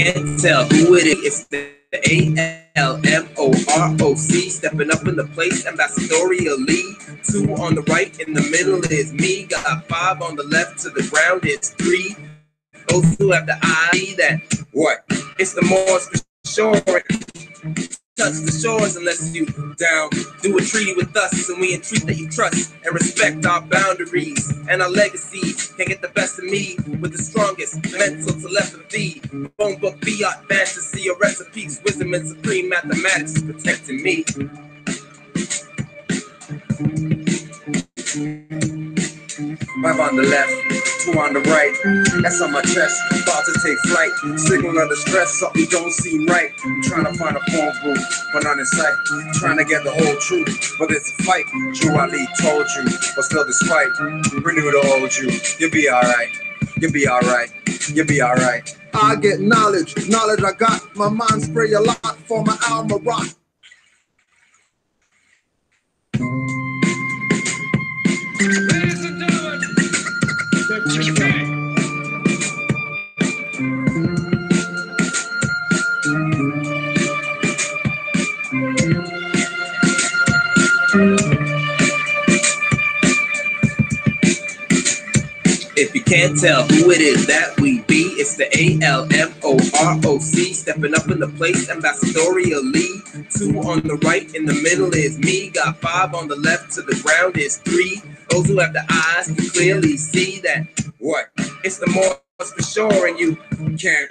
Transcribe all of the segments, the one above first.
can't tell who it is, it's the ALMOROC, stepping up in the place ambassadorially. 2 on the right, in the middle is me. Got 5 on the left, to the ground it's 3. Those who have the eye that what? It's the Moors for sure. Touch the shores unless you down. Do a treaty with us and we entreat that you trust and respect our boundaries and our legacies. Can't get the best of me with the strongest mental telepathy. Phone book, fiat, fantasy, or recipes. Wisdom and supreme mathematics is protecting me. 5 on the left, 2 on the right. That's on my chest, about to take flight. Signal under stress, something don't seem right. I'm trying to find a phone booth, but not in sight. Trying to get the whole truth, but it's a fight. Drew Ali told you, but still despite, renew the old you. You'll be alright, you'll be alright, you'll be alright. I get knowledge I got. My mind spray a lot for my alma rock. Ladies and gentlemen, if you can't tell who it is that we be, it's the ALMOROC, stepping up in the place ambassadorially. 2 on the right, in the middle is me. Got 5 on the left, to the ground is 3. Those who have the eyes can clearly see that what? It's the Moors for sure, and you can't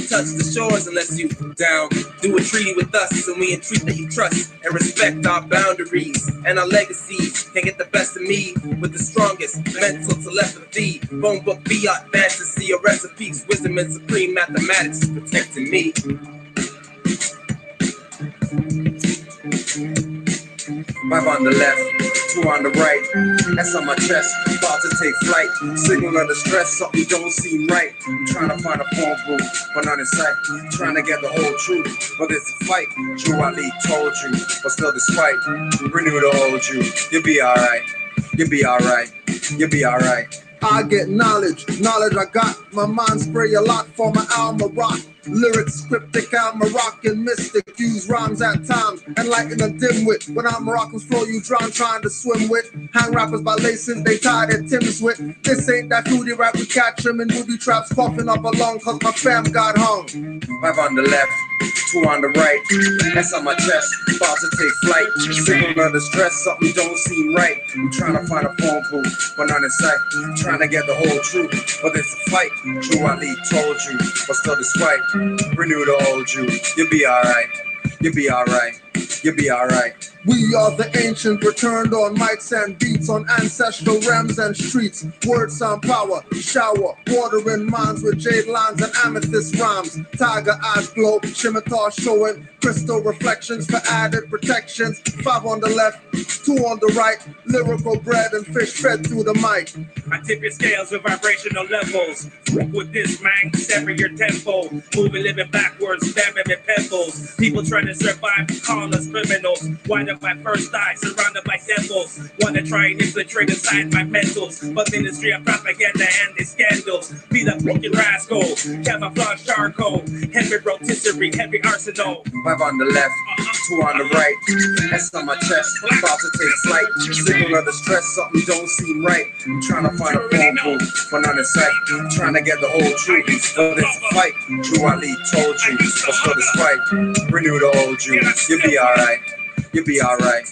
touch the shores unless you down. Do a treaty with us and we entreat that you trust and respect our boundaries and our legacies. Can't get the best of me with the strongest mental telepathy. Phone book, fiat, fantasy, or recipes. Wisdom and supreme mathematics is protecting me. 5 on the left, 2 on the right. That's on my chest, about to take flight. Signal under stress, something don't seem right. I'm trying to find a phone booth, but not in sight. Trying to get the whole truth, but it's a fight. Drew Ali told you, but still despite, renew the old you. You'll be alright, you'll be alright, you'll be alright. I get knowledge I got. My mind spray a lot for my alma rock. Lyrics cryptic, I'm a rockin' mystic. Use rhymes at times, enlighten a dimwit. When I'm rockin' flow, you drown trying to swim with. Hang rappers by laces, they tie their Timbs with. This ain't that foodie rap, we catch them in booby traps, coughing up along cause my fam got hung. 5 on the left, 2 on the right. That's on my chest, about to take flight. Signal under stress, something don't seem right. I'm trying to find a phone booth, but not in sight. Trying to get the whole truth, but it's a fight. Drew Ali told you, but still despite, renew the old you. You'll be alright, you'll be alright, you'll be alright. We are the ancient, returned on mics and beats, on ancestral realms and streets. Words sound power, shower, watering minds with jade lines and amethyst rhymes. Tiger eyes glow, scimitar showing crystal reflections for added protections. 5 on the left, 2 on the right, lyrical bread and fish fed through the mic. I tip your scales with vibrational levels. With this man, sever your tempo. Moving, living backwards, stabbing at pebbles. People trying to survive, call us criminals. Wind up my first eye, surrounded by devils. Wanna try and infiltrate inside my mentals, but ministry of propaganda and the scandals. Beat up wicked rascal, camouflage charcoal. Heavy rotisserie, heavy arsenal. 5 on the left, 2 on the right. That's on my chest, about to take flight. Signal under stress, something don't seem right. I'm trying to find a phone booth, but not in sight. Trying to get the whole truth, but it's a fight. Drew Ali told you, but still despite, renew the old you. You'll be alright, you'll be alright,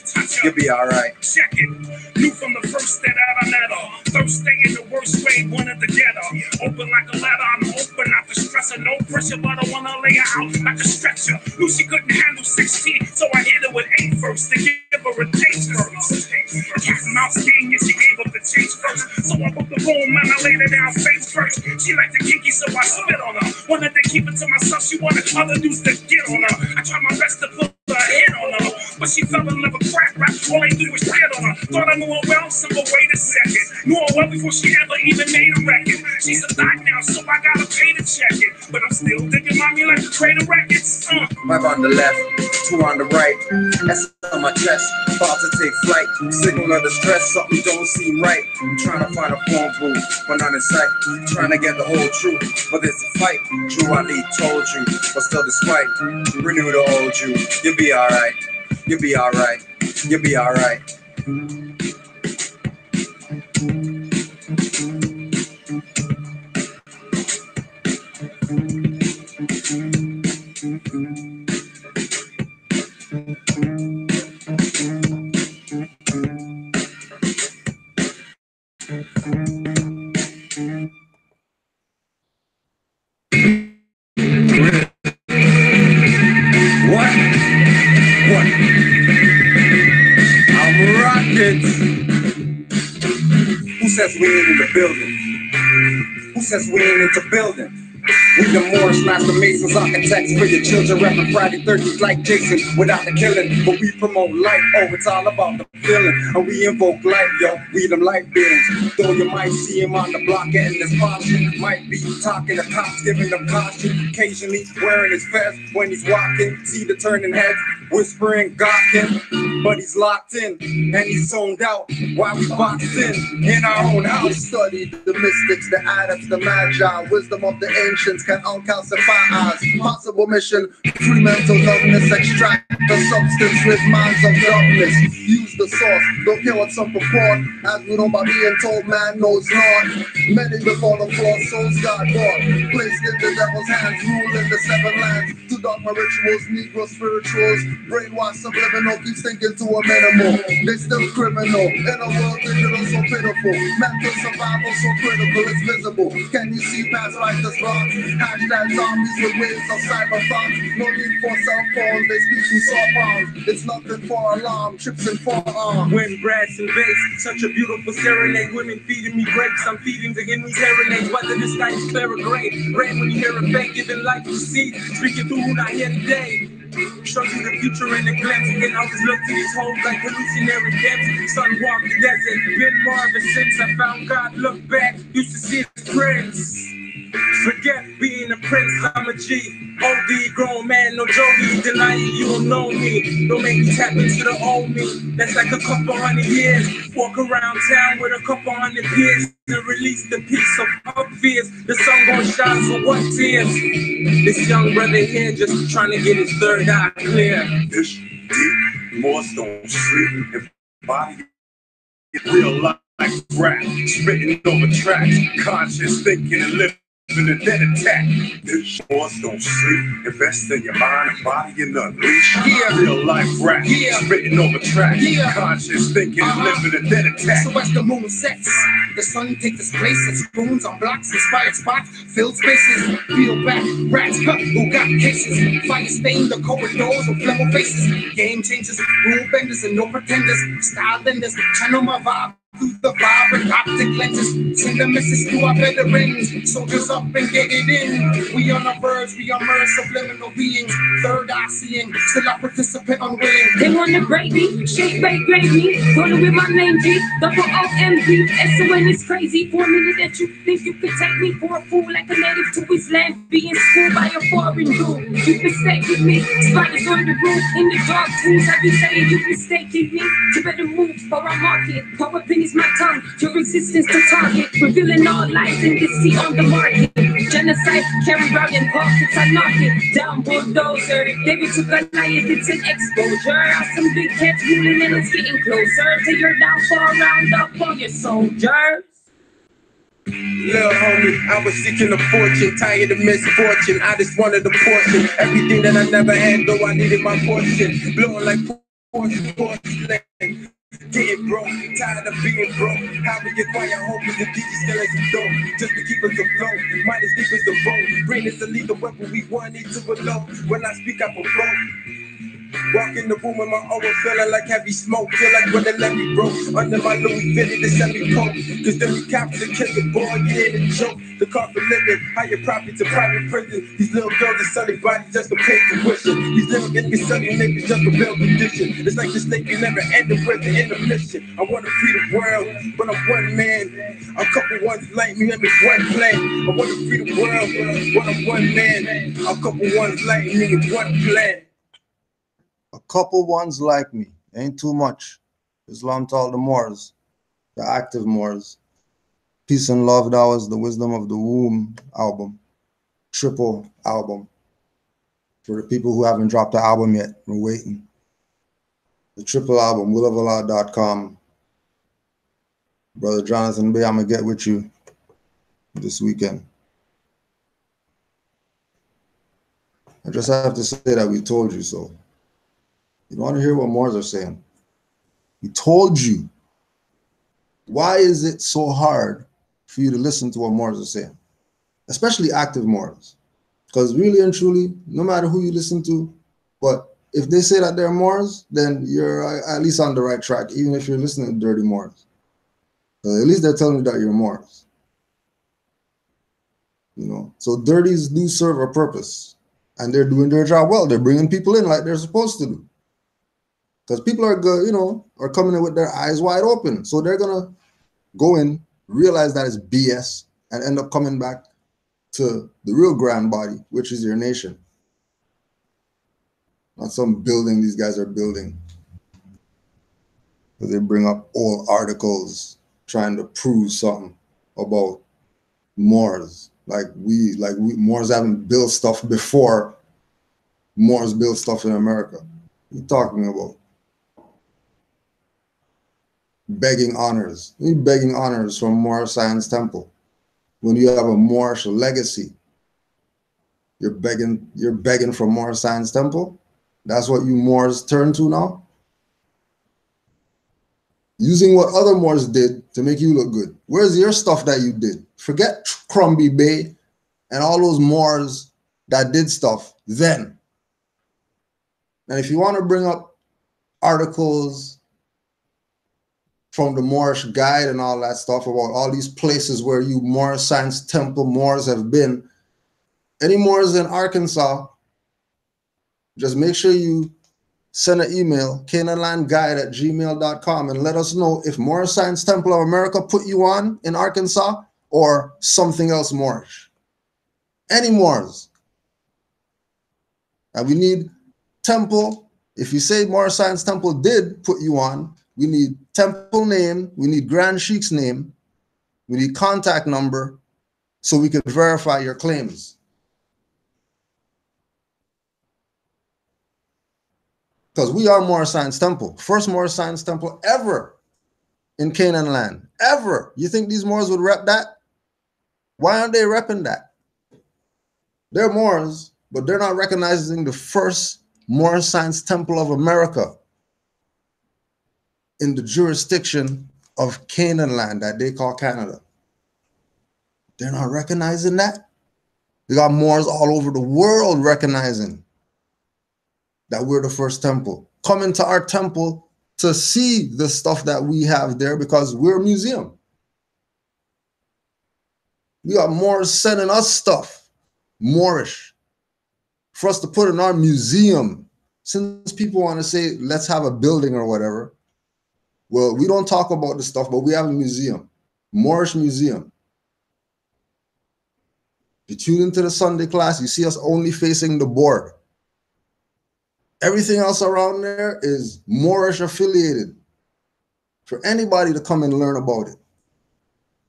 you'll be alright. Check it. Knew from the first that I met her. Thursday in the worst way, wanted to get her. Open like a ladder, I'm open, not the stressor. No pressure, but I wanna lay her out like a stretcher. Knew she couldn't handle 16, so I hit her with 8 first to give her a taste first. Cat and mouse game, yeah, she gave up the chase first. So I booked the room and I laid her down face first. She liked the kinky, so I spit on her. Wanted to keep it to myself, she wanted other dudes to get on her. I tried my best to put a hit on her. but she fell in love with crack rap. All I do was shit on her. Thought I knew her well, simple, wait a second. Knew her well before she ever even made a record. She's a thot now, so I gotta pay to check it. But I'm still digging mommy like the Trader Records. 5 on the left, 2 on the right. That's on my chest, about to take flight. Signal of distress, something don't seem right. I'm trying to find a phone booth, but not in sight. Trying to get the whole truth, but it's a fight. True, I need told you, but still despite. Renew the old you, you'll be alright. You'll be alright. You'll be alright. Who says we ain't in the building? Who says we ain't into building? We the Moorish master masons, architects for your children, rapping Friday 13th like Jason without the killing. But we promote life, oh, it's all about the feeling. And we invoke life, yo, we them light beings. Though you might see him on the block getting his posture, might be talking to cops, giving them caution. Occasionally wearing his vest when he's walking, see the turning heads, whispering, gawking. But he's locked in and he's zoned out while we boxed in our own house. Study the mystics, the adepts, the magi, wisdom of the ancients can uncalcify eyes. Possible mission, free mental numbness, extract the substance with minds of darkness. Use the source, don't care what some purport, as we know by being told man knows not. Many before the floor, souls God bought, placed in the devil's hands, ruling the 7 lands. To dogma rituals, Negro spirituals, brainwash subliminal, keeps thinking to a minimal. They still criminal, in a world digital so pitiful. Mental survival so critical, it's visible. Can you see past like this rock? Hashtag zombies with waves of cyber thoughts. No need for cell phones, they speak through soft arms. It's nothing for alarm, chips and forearms. Wind, brass, and bass, such a beautiful serenade. Women feeding me grapes, I'm feeding to give me serenades. Whether the sky is clear or gray, rain when you hear a fake, giving life to seed. Speaking through who not here today. Show you the future in a glimpse. And I just look to these homes like hallucinatory depths. Sun walk the desert, been more ever since I found God. Look back, used to see his prince. Forget being a prince, I'm a G. OD, grown man, no Jody. Denying you don't know me. Don't make me tap into the old me. That's like a couple hundred years. Walk around town with a couple hundred peers and release the peace of fears. The sun gon' shine, so what tears? This young brother here just trying to get his third eye clear. It's deep, morse don't sleep, and body in real life rap, spitting over tracks, conscious thinking and living. And then attack. This morse don't sleep. Invest in your mind and body and unleash. Real life rap. Spitting over tracks. Conscious thinking and living and then attack. So as the moon sets, the sun takes its place. It spoons on blocks, inspired spots, filled spaces. Peel back, rats, who got cases. Fire stain the corridors with flammable faces. Game changers, rule benders and no pretenders. Style benders, channel my vibe. Through the vibrant optic lenses, send a message to our veterans. Soldiers up and get it in. We on the verge, we are merged, subliminal beings. Third eye seeing, still a participant unwilling. They want the gravy, shake, bake, gravy. Rolling with my name G, double OMG. SON is crazy. For a minute that you think you could take me for a fool, like a native to his land, being schooled by a foreign dude. You mistaken me, spiders on the roof, in the dark tools. I be saying you mistaken me. You better move or I mark it. Power pin is my tongue, your existence to target, revealing all lies and deceit on the market. Genocide, carry around in pockets, I knock it down, bulldozer. David took a lion, it's an exposure. Some big cats ruling and it's getting closer to your downfall. Round up all your soldiers. Little homie, I was seeking a fortune, tired of misfortune. I just wanted a portion, everything that I never had, though I needed my portion. Blowing like porcelain. Getting broke, tired of being broke. How we acquire hope is the DJ still as a dope. Just to keep us afloat, mind as deep as a boat. Brain is a lethal weapon, we want it to elope. When I speak, I provoke. Walk in the room with my aura feeling like heavy smoke. Feel like when the levee broke under my Louis Vuitton, the semi-coat. Cause then we captured the killer boy, yeah, the joke. The cost of living, higher property to private prison. These little girls are selling bodies just to pay tuition. These little niggas selling niggas just to build condition. It's like this lady never ended with the intermission. I wanna free the world, but I'm one man. A couple ones like me, let me one plan. I wanna free the world, but I'm one man. A couple ones like me, one plan. A couple ones like me, ain't too much. Islam to all the Moors, the active Moors. Peace and Love, that was the Wisdom of the Womb album, triple album. For the people who haven't dropped the album yet, we're waiting. The triple album, willovallah.com. Brother Jonathan Bay, I'm gonna get with you this weekend. I just have to say that we told you so. You don't want to hear what Moors are saying. We told you. Why is it so hard for you to listen to what Moors are saying? Especially active Moors. Because really and truly, no matter who you listen to, but if they say that they're Moors, then you're at least on the right track, even if you're listening to dirty Moors. At least they're telling you that you're Moors. You know, so dirties do serve a purpose, and they're doing their job well. They're bringing people in like they're supposed to do. Because people are good, you know, are coming in with their eyes wide open. So they're gonna go in, realize that it's BS, and end up coming back to the real grand body, which is your nation. Not some building these guys are building. They bring up old articles trying to prove something about Moors. Like we Moors haven't built stuff before Moors built stuff in America. What are you talking about? Begging honors. You're begging honors from Moor Science Temple. When you have a Moorish legacy, you're begging from Moor Science Temple. That's what you Moors turn to now? Using what other Moors did to make you look good. Where's your stuff that you did? Forget Crombie Bay and all those Moors that did stuff then. And if you want to bring up articles from the Moorish Guide and all that stuff about all these places where you Moor Science Temple Moors have been, any Moors in Arkansas, just make sure you send an email, canaanlandguide@gmail.com, and let us know if Moor Science Temple of America put you on in Arkansas or something else Moorish. Any Moors. And we need temple. If you say Moor Science Temple did put you on, we need temple name, we need Grand Sheik's name, we need contact number so we can verify your claims. Because we are Moor Science Temple. First Moor Science Temple ever in Canaanland. Ever. You think these Moors would rep that? Why aren't they repping that? They're Moors, but they're not recognizing the first Moor Science Temple of America in the jurisdiction of Canaanland that they call Canada. They're not recognizing that. They got Moors all over the world recognizing that we're the first temple. Come into our temple to see the stuff that we have there because we're a museum. We got Moors sending us stuff, Moorish, for us to put in our museum. Since people want to say, let's have a building or whatever, well, we don't talk about the stuff, but we have a museum, Moorish museum. If you tune into the Sunday class, you see us only facing the board. Everything else around there is Moorish affiliated for anybody to come and learn about it.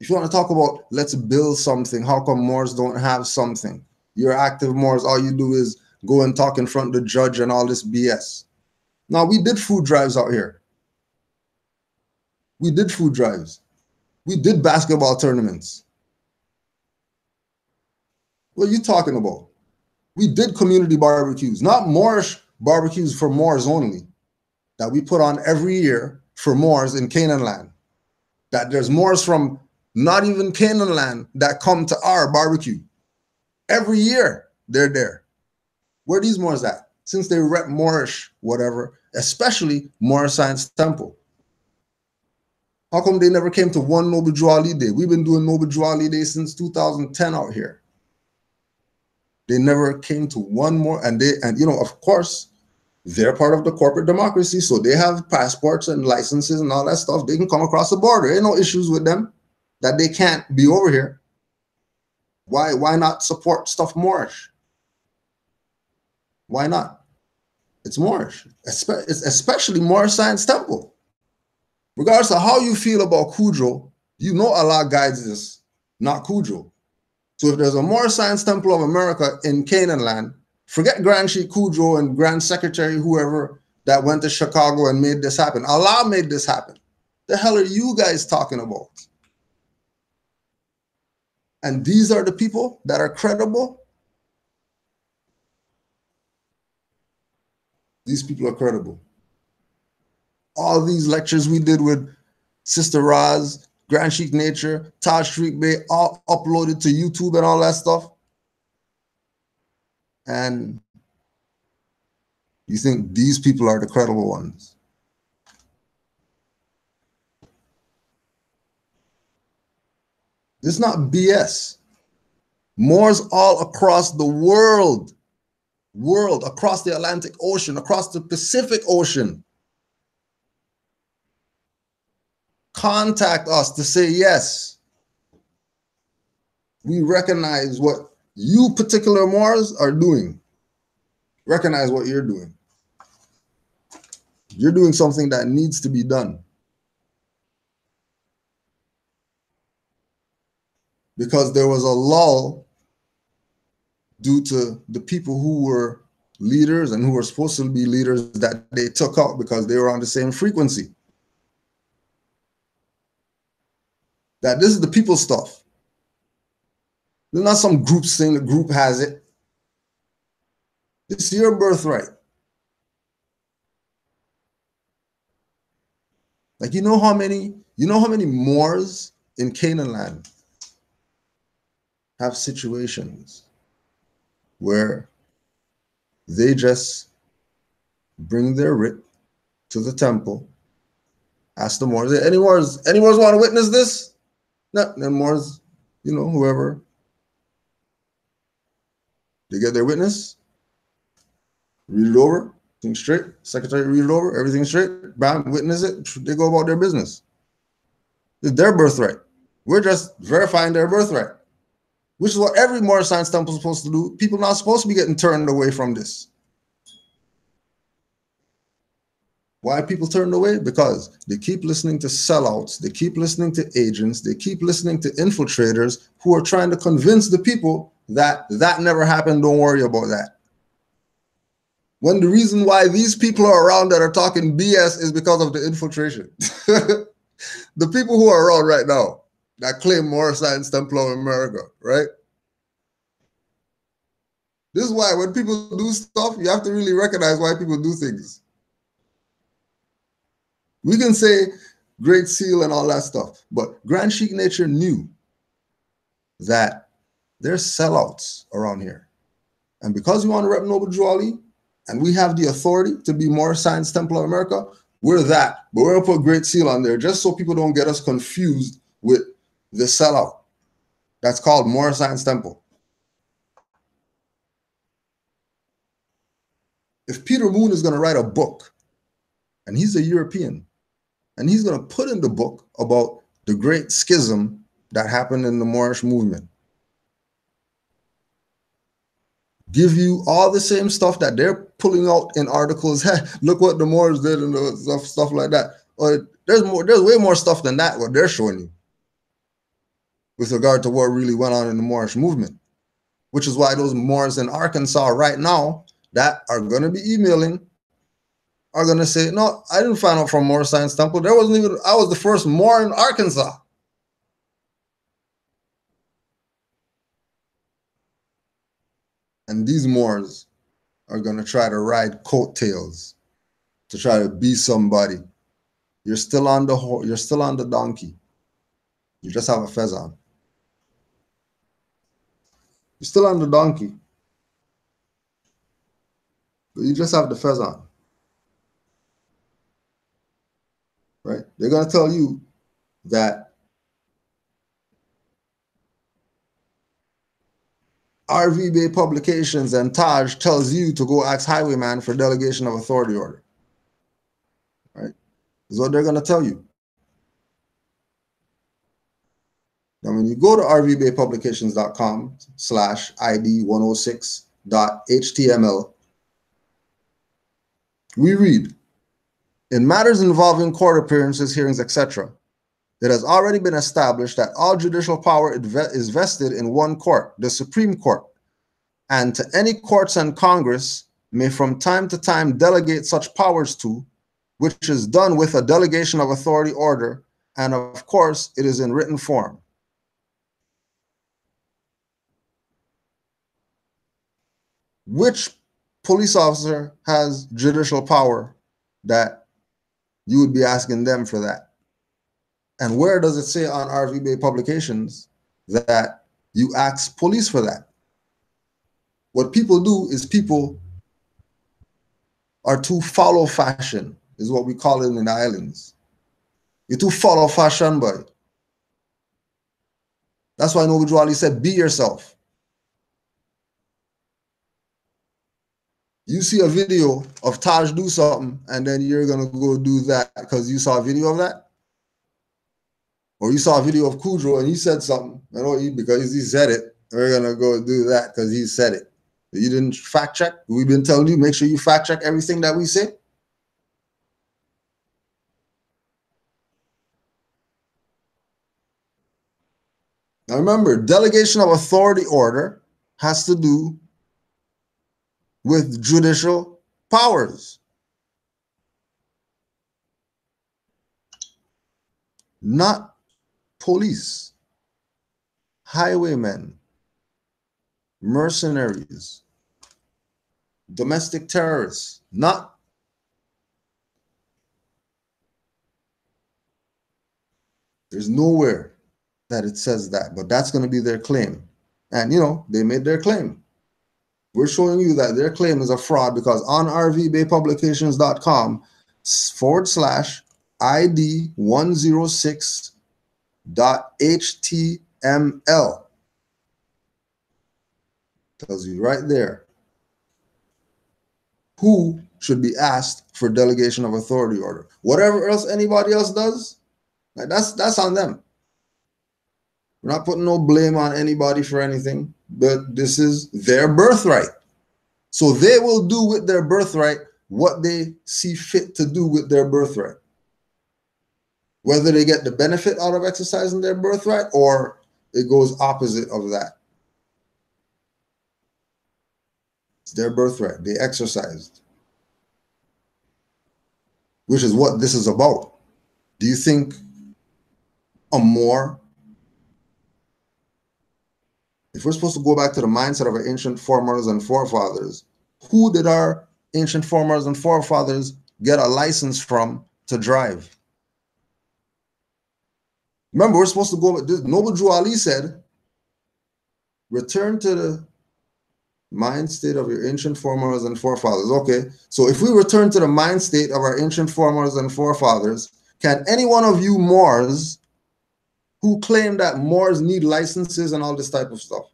If you want to talk about, let's build something, how come Moors don't have something? You're active Moors, all you do is go and talk in front of the judge and all this BS. Now, we did food drives out here. We did food drives. We did basketball tournaments. What are you talking about? We did community barbecues, not Moorish barbecues for Moors only, that we put on every year for Moors in Canaanland. That there's Moors from not even Canaanland that come to our barbecue. Every year they're there. Where are these Moors at? since they rep Moorish, whatever, especially Moorish Science Temple. How come they never came to one Noble Drew Ali Day? We've been doing Noble Drew Ali Day since 2010 out here. They never came to one more, and you know, of course, they're part of the corporate democracy, so they have passports and licenses and all that stuff. They can come across the border. Ain't no issues with them that they can't be over here. Why not support stuff Moorish? Why not? It's Moorish, especially Moorish Science Temple. Regardless of how you feel about Kudro, you know Allah guides this, not Kudro. So if there's a Moorish Science Temple of America in Canaanland, forget Grand Sheikh Kudro and Grand Secretary, whoever that went to Chicago and made this happen. Allah made this happen. The hell are you guys talking about? And these are the people that are credible? These people are credible. All these lectures we did with Sister Raz, Grand Sheikh Nature, Taj Street Bay, all uploaded to YouTube and all that stuff. And you think these people are the credible ones? It's not BS. Moors all across the world, across the Atlantic Ocean, across the Pacific Ocean, contact us to say, yes, we recognize what you particular Moors are doing. Recognize what you're doing. You're doing something that needs to be done. Because there was a lull due to the people who were leaders and who were supposed to be leaders that they took out because they were on the same frequency. That this is the people stuff. There's not some group saying the group has it. It's your birthright. Like, you know how many Moors in Canaanland have situations where they just bring their writ to the temple, ask the Moors, any Moors want to witness this? No, then Moors, you know, whoever, they get their witness, read it over, things straight, secretary read it over, everything straight, bam, witness it, they go about their business. It's their birthright. We're just verifying their birthright, which is what every Moorish Science Temple is supposed to do. People not supposed to be getting turned away from this. Why are people turned away? Because they keep listening to sellouts, they keep listening to agents, they keep listening to infiltrators who are trying to convince the people that that never happened, don't worry about that. When the reason why these people are around that are talking BS is because of the infiltration. The people who are around right now that claim Moorish Science Temple of America, right? This is why when people do stuff, you have to really recognize why people do things. We can say Great Seal and all that stuff, but Grand Sheikh Nature knew that there's sellouts around here. And because we want to rep Noble Drew Ali, and we have the authority to be Moorish Science Temple of America, we're that. But we're going to put Great Seal on there just so people don't get us confused with the sellout. That's called Moorish Science Temple. If Peter Moon is going to write a book, and he's a European, and he's going to put in the book about the great schism that happened in the Moorish movement, give you all the same stuff that they're pulling out in articles. Look what the Moors did and stuff like that. Or there's way more stuff than that what they're showing you with regard to what really went on in the Moorish movement, which is why those Moors in Arkansas right now that are going to be emailing are going to say, no, I didn't find out from Moorish Science Temple. I was the first Moor in Arkansas. And these Moors are going to try to ride coattails to try to be somebody. You're still on the donkey. You just have a fez on. You're still on the donkey. But you just have the fez on. Right? They're going to tell you that RV Bay Publications and Taj tells you to go ask Highwayman for delegation of authority order. Right? Is what they're going to tell you. Now, when you go to rvbaypublications.com/id106.html, we read, in matters involving court appearances, hearings, etc., it has already been established that all judicial power is vested in one court, the Supreme Court, and to any courts and Congress may from time to time delegate such powers to, which is done with a delegation of authority order, and of course, it is in written form. Which police officer has judicial power that you would be asking them for that? And where does it say on RV Bay Publications that you ask police for that? What people do is people are too follow fashion, is what we call it in the islands. You're too follow fashion, boy. That's why Noble Drew Ali said, be yourself. You see a video of Taj do something, and then you're going to go do that because you saw a video of that? Or you saw a video of Kudrow and he said something, because he said it, we're going to go do that because he said it. You didn't fact check? We've been telling you, make sure you fact check everything that we say. Now remember, delegation of authority order has to do with judicial powers. Not police, highwaymen, mercenaries, domestic terrorists, not. There's nowhere that it says that, but that's going to be their claim. And, they made their claim. We're showing you that their claim is a fraud because on rvbaypublications.com/id106.html tells you right there who should be asked for delegation of authority order. Whatever else anybody else does, that's on them. We're not putting no blame on anybody for anything, but this is their birthright. So they will do with their birthright what they see fit to do with their birthright. Whether they get the benefit out of exercising their birthright or it goes opposite of that. It's their birthright. They exercised. Which is what this is about. Do you think Umar, if we're supposed to go back to the mindset of our ancient foremothers and forefathers, who did our ancient foremothers and forefathers get a license from to drive? Remember, we're supposed to go with this. Noble Drew Ali said, return to the mind state of your ancient foremothers and forefathers. Okay, so if we return to the mind state of our ancient foremothers and forefathers, can any one of you Moors who claim that Moors need licenses and all this type of stuff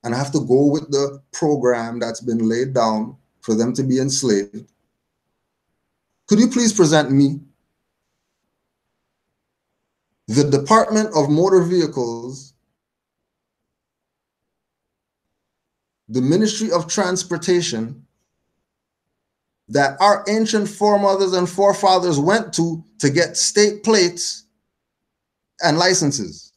and have to go with the program that's been laid down for them to be enslaved, could you please present me the Department of Motor Vehicles, the Ministry of Transportation that our ancient foremothers and forefathers went to get state plates and licenses?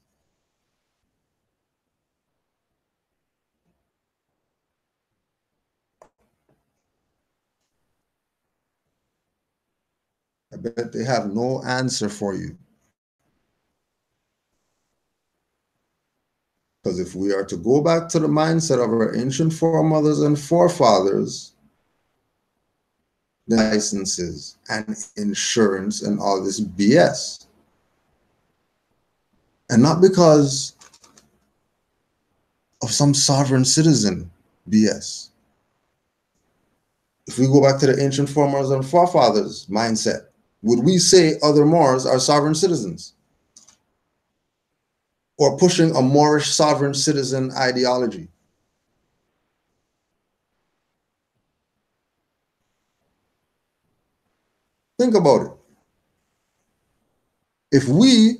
I bet they have no answer for you. Because if we are to go back to the mindset of our ancient foremothers and forefathers, the licenses and insurance and all this BS. And not because of some sovereign citizen BS. if we go back to the ancient foremothers and forefathers mindset, would we say other Moors are sovereign citizens? Or pushing a Moorish sovereign citizen ideology? Think about it. If we,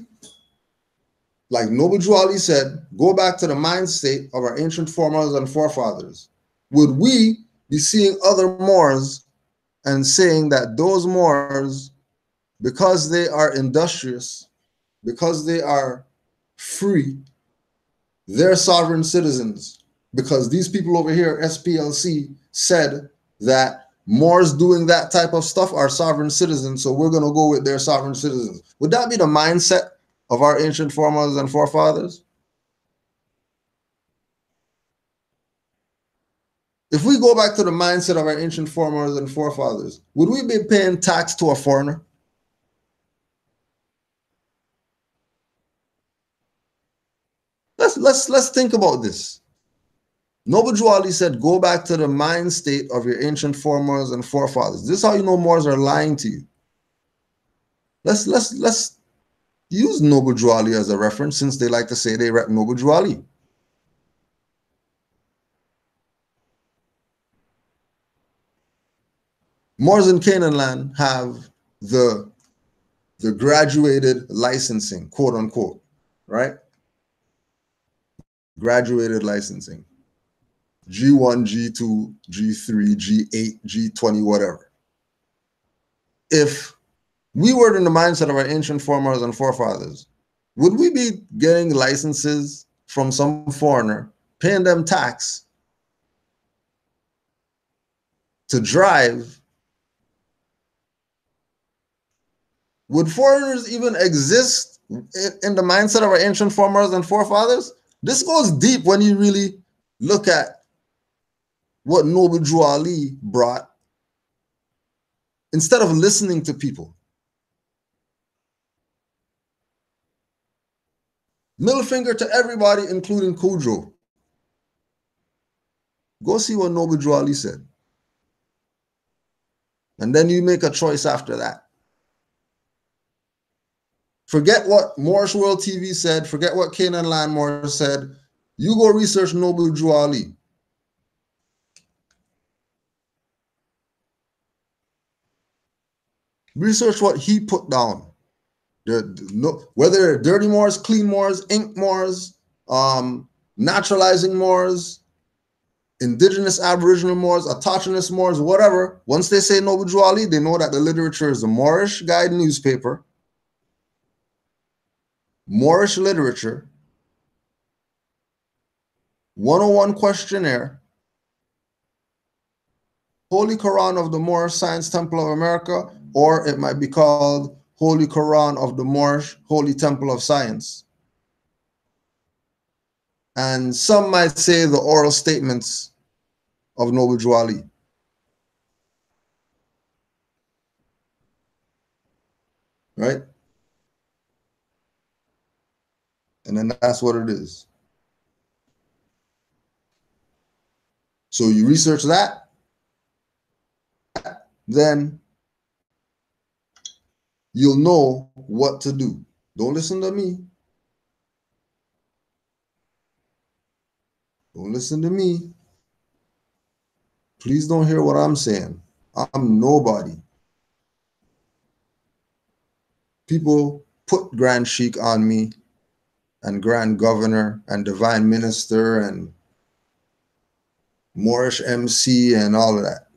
like Noble Drew Ali said, go back to the mind state of our ancient foremothers and forefathers, would we be seeing other Moors and saying that those Moors, because they are industrious, because they are free, they're sovereign citizens? Because these people over here, SPLC, said that Moors doing that type of stuff are sovereign citizens, so we're going to go with their sovereign citizens. Would that be the mindset of our ancient foremothers and forefathers? If we go back to the mindset of our ancient foremothers and forefathers, would we be paying tax to a foreigner? Let's think about this. Noble Drew Ali said, go back to the mind state of your ancient foremothers and forefathers. This is how you know Moors are lying to you. Let's use Noble Drew Ali as a reference, since they like to say they rep Noble Drew Ali. Moors in Canaanland have the graduated licensing, quote unquote, right? Graduated licensing. G1, G2, G3, G8, G20, whatever. If we were in the mindset of our ancient foremothers and forefathers, would we be getting licenses from some foreigner, paying them tax to drive? Would foreigners even exist in the mindset of our ancient foremothers and forefathers? This goes deep when you really look at what Noble Drew Ali brought. Instead of listening to people, middle finger to everybody, including Kudro. Go see what Noble Drew Ali said. And then you make a choice after that. Forget what Moorish World TV said. Forget what Canaanland Moors said. You go research Noble Drew Ali. Research what he put down. Whether dirty Moors, clean Moors, ink Moors, naturalizing Moors, indigenous Aboriginal Moors, autochthonous Moors, whatever. Once they say Noble Drew Ali, they know that the literature is a Moorish guide newspaper, Moorish literature, 101 questionnaire, Holy Quran of the Moorish Science Temple of America, or it might be called Holy Quran of the Moorish Holy Temple of Science. And some might say the oral statements of Noble Drew Ali. Right? And then that's what it is. So you research that, then you'll know what to do. Don't listen to me. Don't listen to me. Please don't hear what I'm saying. I'm nobody. People put Grand Sheik on me, and Grand Governor, and Divine Minister, and Moorish MC, and all of that.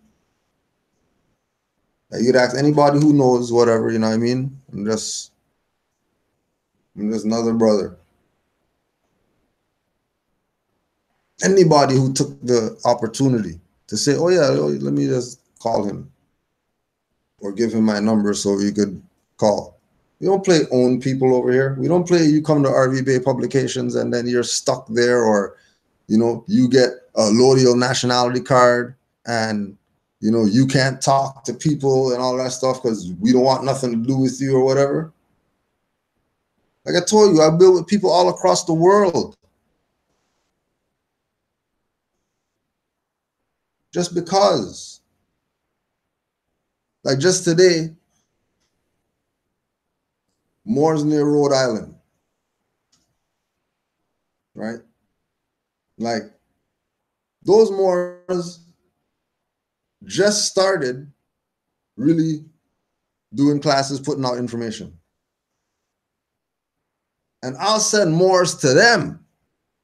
You'd ask anybody who knows whatever, you know what I mean? I'm just another brother. Anybody who took the opportunity to say, oh yeah, let me just call him or give him my number so he could call. We don't play own people over here. We don't play you come to RV Bay Publications and then you're stuck there, or, you know, you get a L'Oreal nationality card and, you know, you can't talk to people and all that stuff because we don't want nothing to do with you or whatever. Like I told you, I build with people all across the world. Just because Like just today, Moors near Rhode Island, right? Like those Moors just started really doing classes, putting out information. And I'll send Moors to them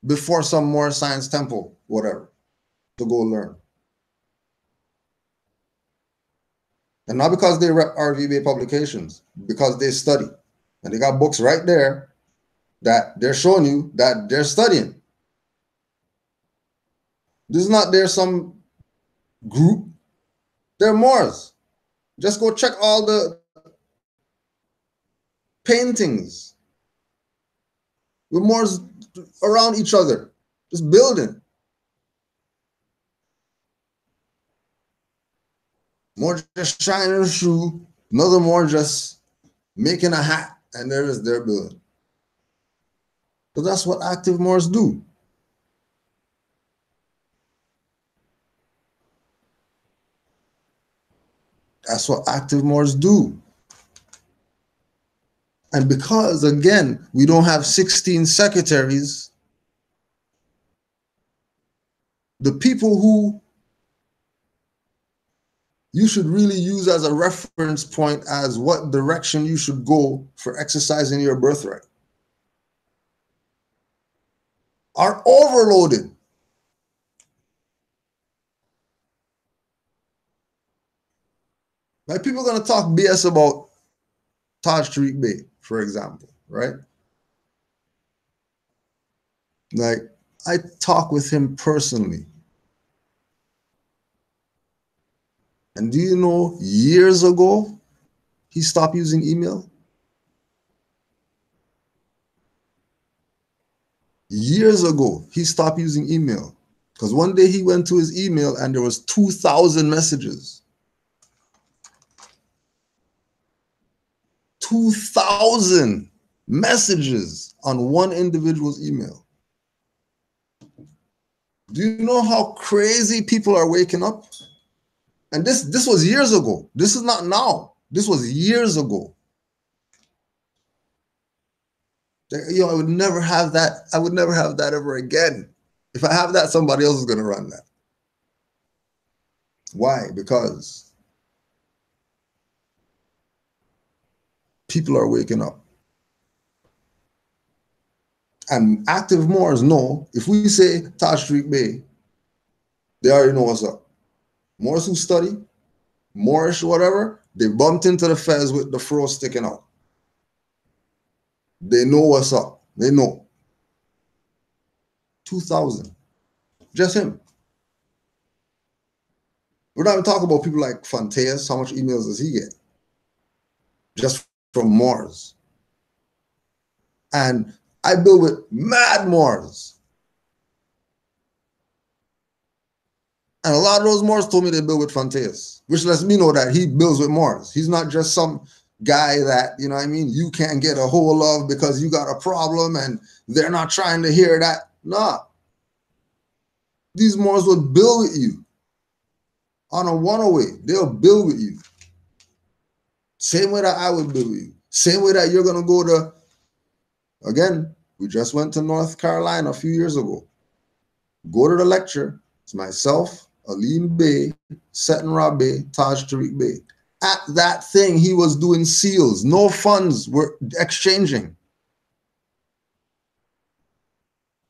before some more science temple, whatever, to go learn. And not because they rep RVBA publications, because they study. And they got books right there that they're showing you that they're studying. This is not there some group. They're Moors. Just go check all the paintings with Moors around each other, just building. More just shining a shoe, another more just making a hat, and there is their building. So that's what active Moors do. That's what active Moors do. And because, again, we don't have 16 secretaries, the people who you should really use as a reference point as what direction you should go for exercising your birthright are overloaded. Like people are going to talk BS about Taj Tariq Bey, for example, right? Like I talk with him personally. And do you know, years ago, he stopped using email? Years ago, he stopped using email. Because one day he went to his email and there was 2,000 messages. 2,000 messages on one individual's email. Do you know how crazy people are waking up? And this was years ago. This is not now. This was years ago. You know, I would never have that. I would never have that ever again. If I have that, somebody else is going to run that. Why? Because people are waking up. And active Moors know, if we say Taj Tariq Bey, they already know what's up. Moors who study, Moorish, whatever, they bumped into the fez with the fro sticking out. They know what's up. They know. 2,000. Just him. We're not even talking about people like Fonteas. How much emails does he get? Just from Moors. And I build with mad Moors. And a lot of those Moors told me they build with Fonteas, which lets me know that he builds with Moors. He's not just some guy that, you know what I mean, you can't get a hold of because you got a problem and they're not trying to hear that. Nah. These Moors will build with you on a one-away. They'll build with you. Same way that I would build with you. Same way that you're going to go to, again, we just went to North Carolina a few years ago. Go to the lecture. It's myself, Alim Bey, Seton Rabe, Taj Tariq Bey. At that thing, he was doing seals. No funds were exchanging.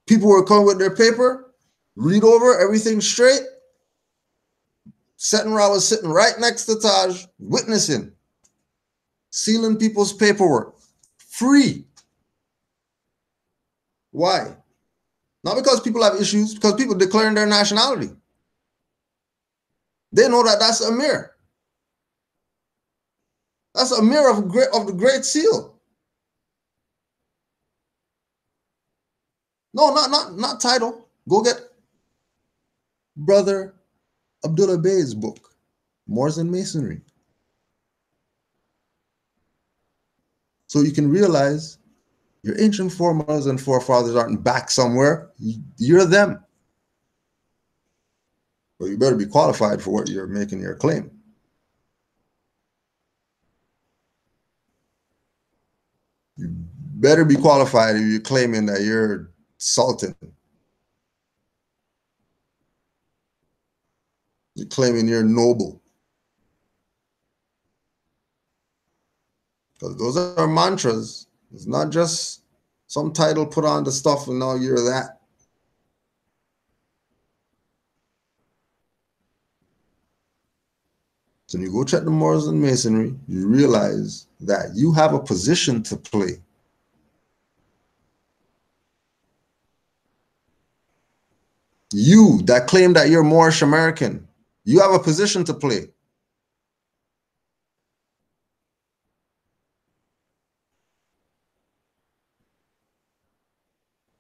People were coming with their paper, read over everything straight. Seton Ra was sitting right next to Taj, witnessing, sealing people's paperwork. Free. Why? Not because people have issues, because people declaring their nationality. They know that that's a mirror. That's a mirror of the Great Seal. No, not title. Go get Brother Abdullah Bey's book, Moors and Masonry. So you can realize your ancient foremothers and forefathers aren't back somewhere. You're them. Well, you better be qualified for what you're making your claim. better be qualified if you're claiming that you're Sultan. You're claiming you're noble. Because those are mantras. It's not just some title put on the stuff and now you're that. So when you go check the Moors and Masonry, you realize that you have a position to play. You that claim that you're Moorish American, you have a position to play.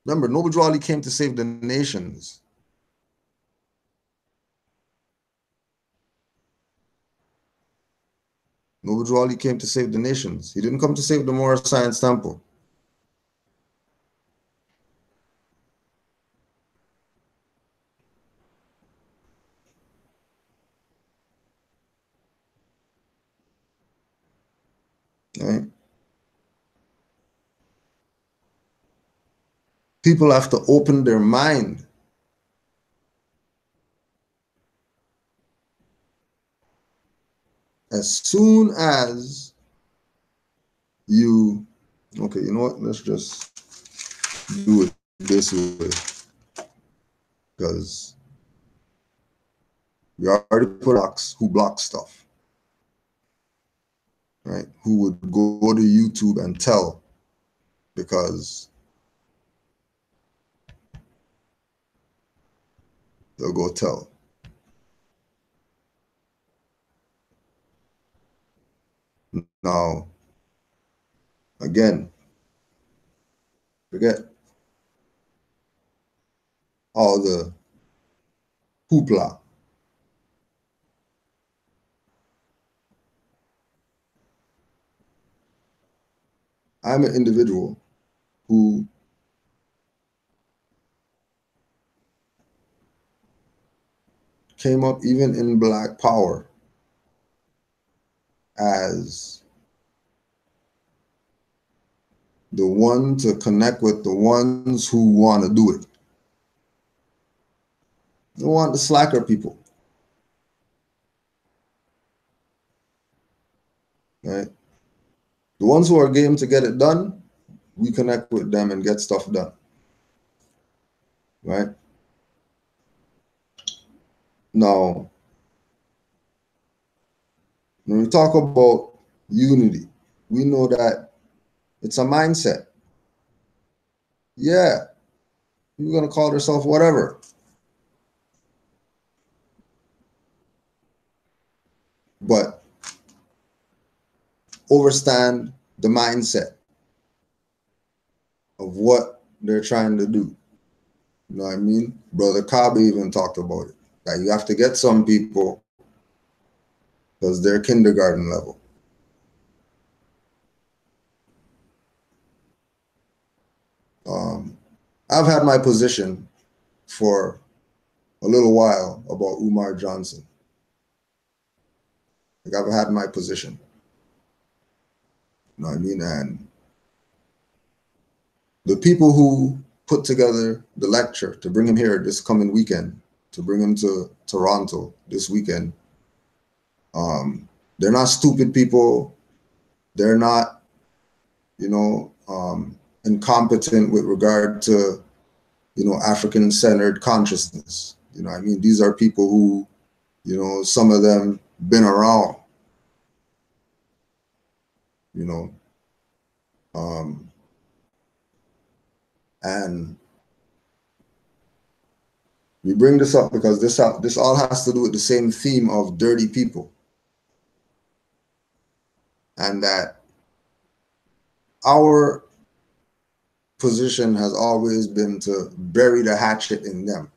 Remember, Noble Drew Ali came to save the nations. Noble Drew Ali came to save the nations. He didn't come to save the Moorish Science Temple. Right? People have to open their mind. As soon as you, okay, you know what? Let's just do it this way. Because we already put blocks who block stuff. Right? Who would go to YouTube and tell because they'll go tell. Now, again, forget all the hoopla. I'm an individual who came up even in Black Power as the one to connect with the ones who want to do it. They want the slacker people. Right? The ones who are game to get it done, we connect with them and get stuff done. Right? Now, when we talk about unity, we know that it's a mindset. Yeah, you're going to call yourself whatever. But understand the mindset of what they're trying to do. You know what I mean? Brother Kabe even talked about it. That you have to get some people because they're kindergarten level. I've had my position for a little while about Umar Johnson. Like I've had my position. You know what I mean? And the people who put together the lecture to bring him here this coming weekend, to bring him to Toronto this weekend, they're not stupid people. They're not, you know, incompetent with regard to, you know, African-centered consciousness. You know what I mean? These are people who, you know, some of them been around, you know, and we bring this up because this all has to do with the same theme of dirty people. And that our position has always been to bury the hatchet in them.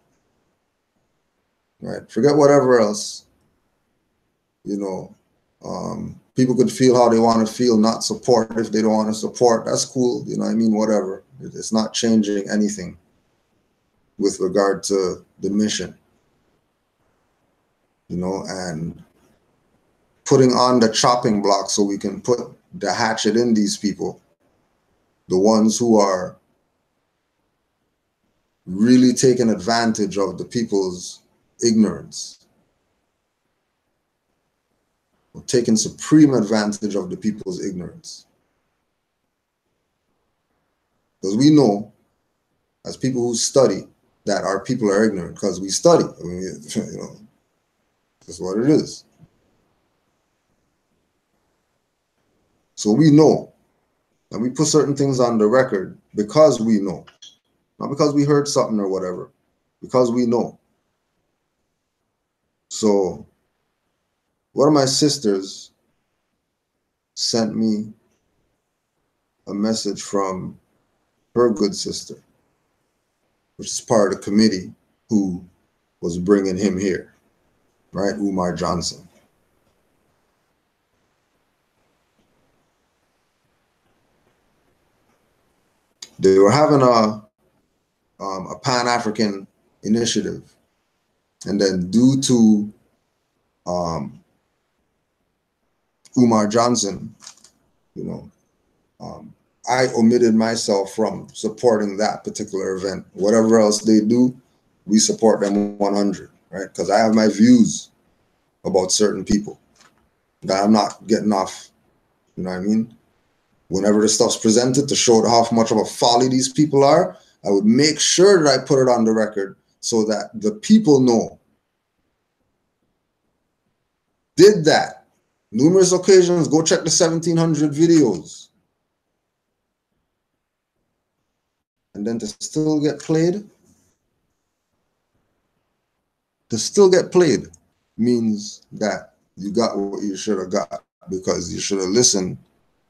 Right? Forget whatever else. You know, people could feel how they want to feel, not support if they don't want to support. That's cool. You know what I mean? Whatever. It's not changing anything with regard to the mission. You know, and putting on the chopping block so we can put the hatchet in these people the ones who are really taking advantage of the people's ignorance, or taking supreme advantage of the people's ignorance. Because we know, as people who study, that our people are ignorant because we study. I mean, you know, that's what it is. So we know, and we put certain things on the record because we know, not because we heard something or whatever, because we know. So one of my sisters sent me a message from her good sister, which is part of the committee who was bringing him here, right? Umar Johnson. They were having a Pan-African initiative, and then due to Umar Johnson, you know, I omitted myself from supporting that particular event. Whatever else they do, we support them 100, right? Because I have my views about certain people that I'm not getting off, you know what I mean? Whenever the stuff's presented to show how much of a folly these people are, I would make sure that I put it on the record so that the people know. Did that. Numerous occasions, go check the 1700 videos. And then to still get played means that you got what you should have got, because you should have listened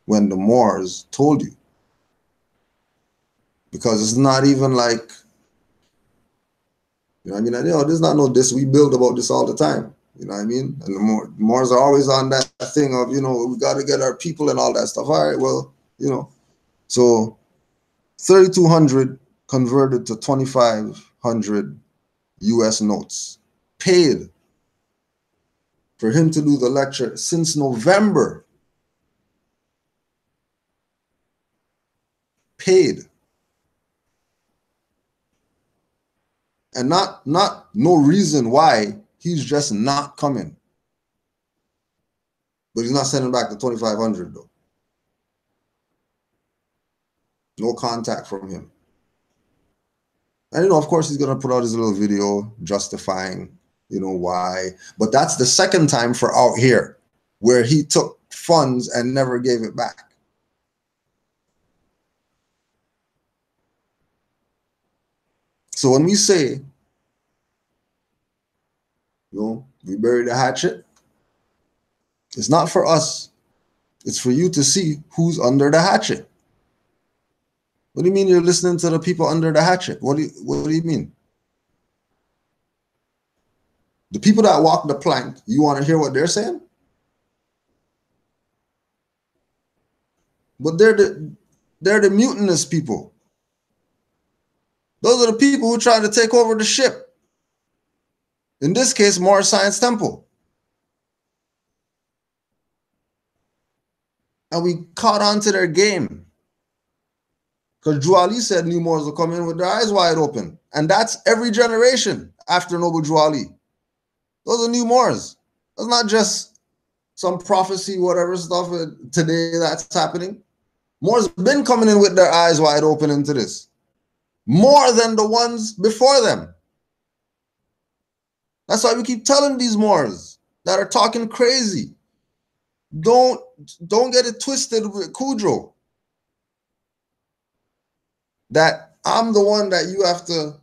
when the Moors told you. Because it's not even like, you know what I mean? You know, there's not no this, we build about this all the time. You know what I mean? And the Moors are always on that thing of, you know, we got to get our people and all that stuff. All right, well, you know. So 3,200 converted to 2,500 US notes. Paid for him to do the lecture since November. Paid. And no reason why, he's just not coming. But he's not sending back the 2,500 though. No contact from him. And, you know, of course, he's going to put out his little video justifying, you know, why. But that's the second time for out here where he took funds and never gave it back. So when we say, you know, we bury the hatchet, it's not for us. It's for you to see who's under the hatchet. What do you mean you're listening to the people under the hatchet? What do you mean? The people that walk the plank, you want to hear what they're saying? But they're the mutinous people. Those are the people who try to take over the ship. In this case, Moorish Science Temple. And we caught on to their game. Because Juali said new Moors will come in with their eyes wide open. And that's every generation after Noble Juali. Those are new Moors. That's not just some prophecy, whatever stuff today that's happening. Moors been coming in with their eyes wide open into this. More than the ones before them. That's why we keep telling these Moors that are talking crazy. Don't get it twisted with Kudro. That I'm the one that you have to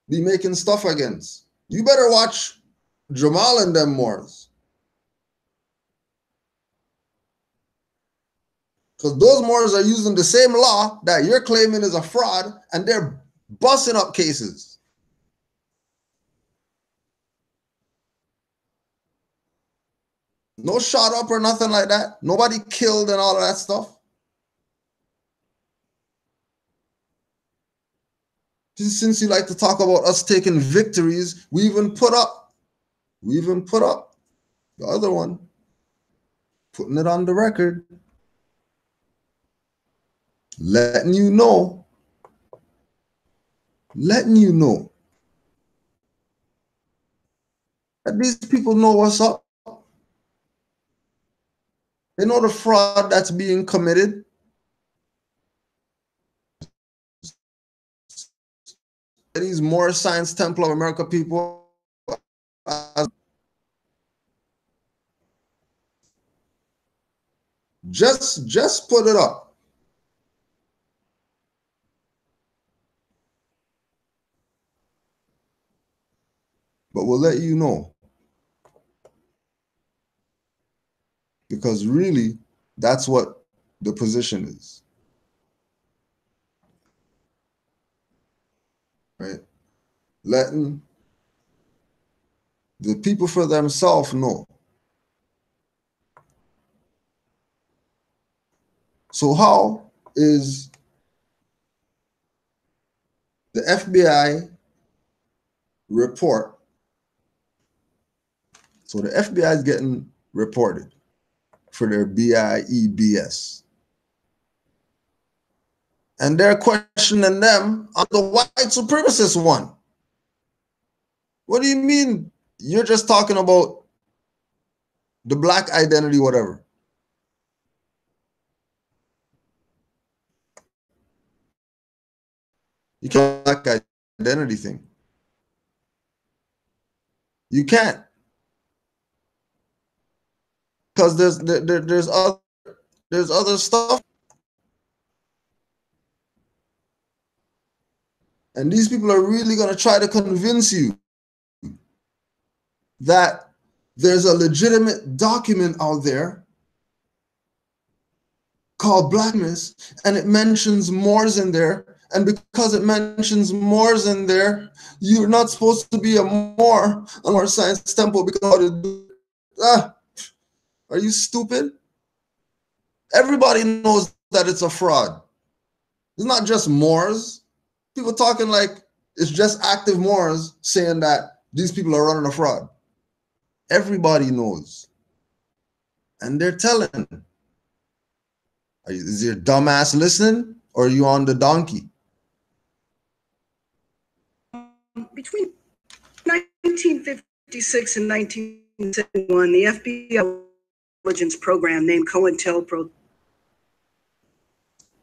be making stuff against. You better watch Jamal and them Moors. Because those Moors are using the same law that you're claiming is a fraud, and they're busting up cases. No shot up or nothing like that. Nobody killed and all of that stuff. Since you like to talk about us taking victories, we even put up the other one, putting it on the record. letting you know that these people know what's up. They know the fraud that's being committed. These more Science Temple of America people, just put it up. But we'll let you know. Because really, that's what the position is. Right? Letting the people for themselves know. So how is the FBI report? So the FBI is getting reported for their BIEBS. And they're questioning them on the white supremacist one. What do you mean you're just talking about the black identity, whatever? You can't black identity thing. You can't. Because there's other stuff. And these people are really going to try to convince you that there's a legitimate document out there called Blackness, and it mentions Moors in there. And because it mentions Moors in there, you're not supposed to be a Moor on our Science Temple because are you stupid? Everybody knows that it's a fraud. It's not just Moors. People talking like it's just active Moors saying that these people are running a fraud. Everybody knows. And they're telling. Is your dumbass listening, or are you on the donkey? Between 1956 and 1971, the FBI intelligence program named COINTELPRO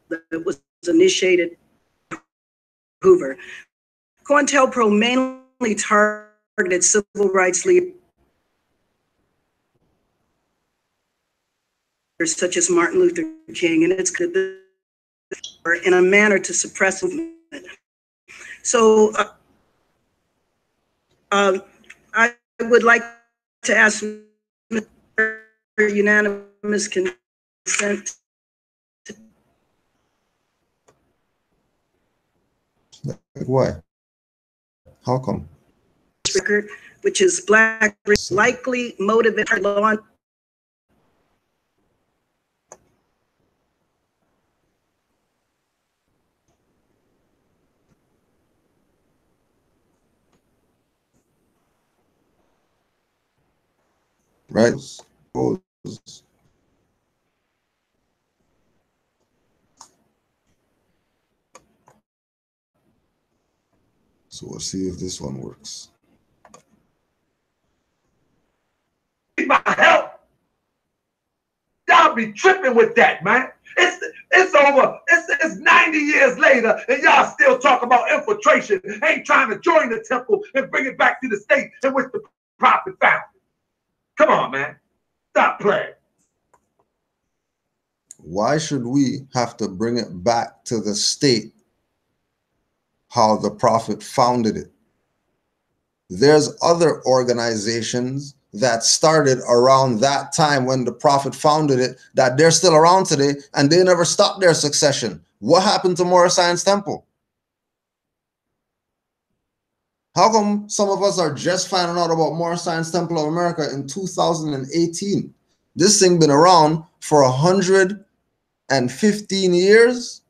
that was initiated by Hoover. COINTELPRO mainly targeted civil rights leaders such as Martin Luther King, and it's in a manner to suppress movement. So I would like to ask unanimous consent. Why? How come? Record, which is black, likely motivated law. Right. So we'll see if this one works. My help. Y'all be tripping with that, man. It's over. It's 90 years later, and y'all still talk about infiltration. Ain't trying to join the temple and bring it back to the state in which the prophet found it. Come on, man. Stop playing. Why should we have to bring it back to the state how the prophet founded it? There's other organizations that started around that time when the prophet founded it that they're still around today, and they never stopped their succession. What happened to Moorish Science Temple? How come some of us are just finding out about Moorish Science Temple of America in 2018? This thing been around for 115 years.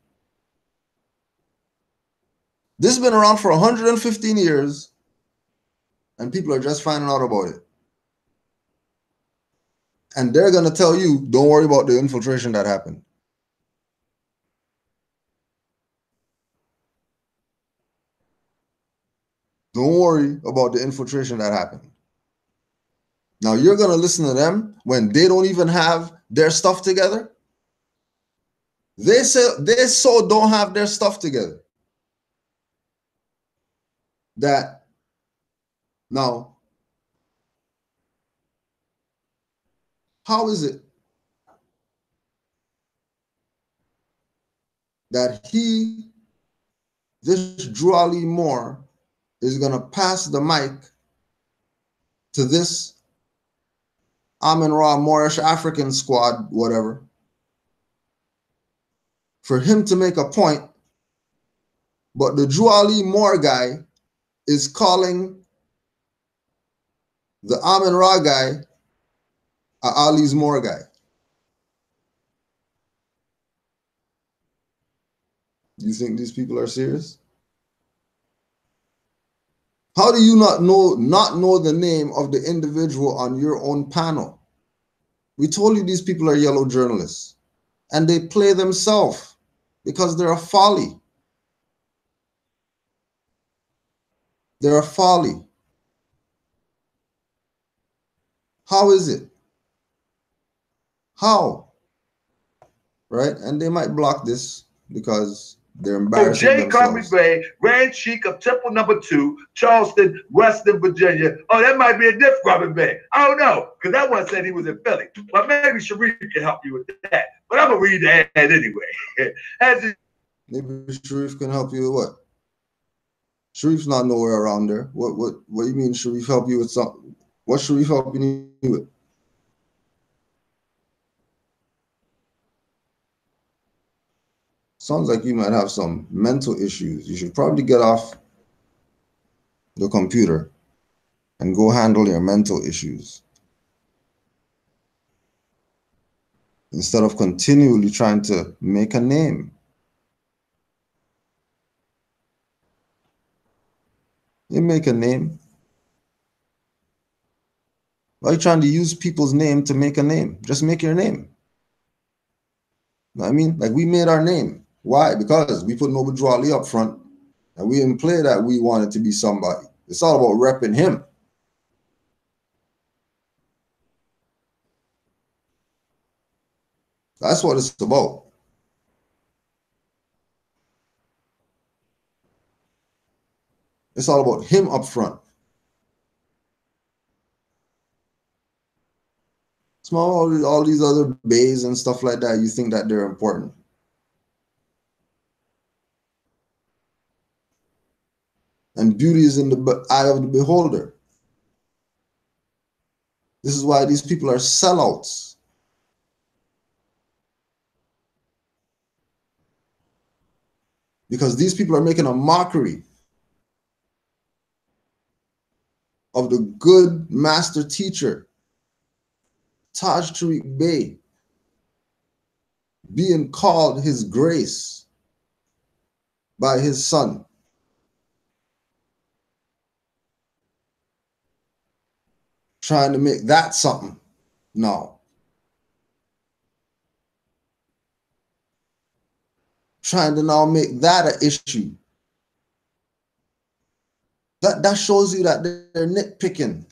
This has been around for 115 years, and people are just finding out about it. And they're going to tell you, don't worry about the infiltration that happened. Don't worry about the infiltration that happened. Now you're going to listen to them when they don't even have their stuff together? They so don't have their stuff together that now, how is it that this Drew Ali Moore, is going to pass the mic to this Amin Ra Moorish African squad, whatever, for him to make a point, but the Drew Ali Moore guy is calling the Amin Ra guy Ali's Moore guy. You think these people are serious? How do you not know the name of the individual on your own panel? We told you these people are yellow journalists, and they play themselves because they're a folly. They're a folly. How is it? How? Right? And they might block this because they're embarrassing themselves. Bay, Grand Sheik of Temple Number 2, Charleston, Western Virginia. Oh, that might be a different Robin Bay. I don't know, because that one said he was in Philly. But maybe Sharif can help you with that. But I'm going to read the ad anyway. Maybe Sharif can help you with what? Sharif's not nowhere around there. What do you mean Sharif help you with something? What Sharif helping you with? Sounds like you might have some mental issues. You should probably get off the computer and go handle your mental issues instead of continually trying to make a name. You make a name. Why are you trying to use people's name to make a name? Just make your name. You know what I mean? Like, we made our name. Why? Because we put Noble Drew Ali up front and we didn't play that we wanted to be somebody. It's all about repping him. That's what it's about. It's all about him up front. Small, all these other bays and stuff like that, you think that they're important. And beauty is in the eye of the beholder. This is why these people are sellouts. Because these people are making a mockery of the good master teacher, Taj Tariq Bey, being called his grace by his son. Trying to make that something now. Trying to now make that an issue. That shows you that they're nitpicking.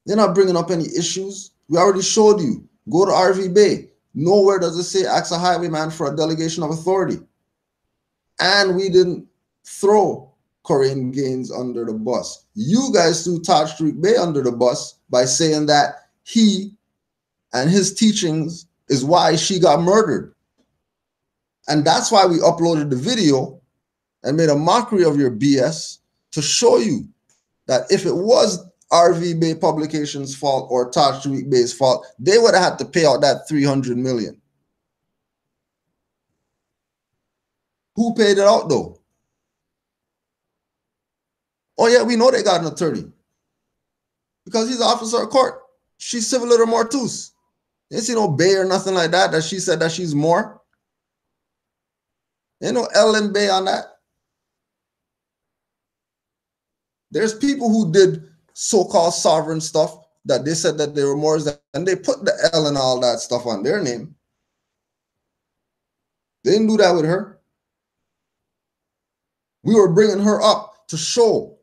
They're not bringing up any issues. We already showed you. Go to RV Bay. Nowhere does it say ask a highwayman for a delegation of authority. And we didn't throw Korean Gaines under the bus. You guys threw Taj Tariq Bey under the bus by saying that he and his teachings is why she got murdered. And that's why we uploaded the video and made a mockery of your BS to show you that if it was RV Bay Publications' fault or Taj Tariq Bey's fault, they would have had to pay out that $300 million. Who paid it out though? Oh yeah, we know they got an attorney because he's an officer of court. She's civil little mortus. You ain't see no Bay or nothing like that, that she said that she's more. Ain't no L and Bay on that. There's people who did so-called sovereign stuff that they said that they were Moors, and they put the L and all that stuff on their name. They didn't do that with her. We were bringing her up to show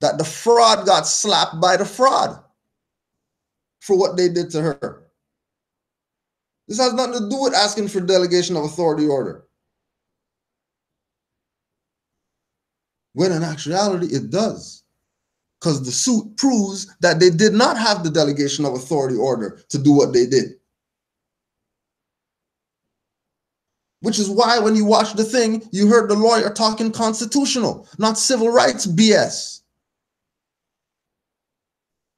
that the fraud got slapped by the fraud for what they did to her. This has nothing to do with asking for delegation of authority order. When in actuality, it does. Because the suit proves that they did not have the delegation of authority order to do what they did. Which is why when you watch the thing, you heard the lawyer talking constitutional, not civil rights BS.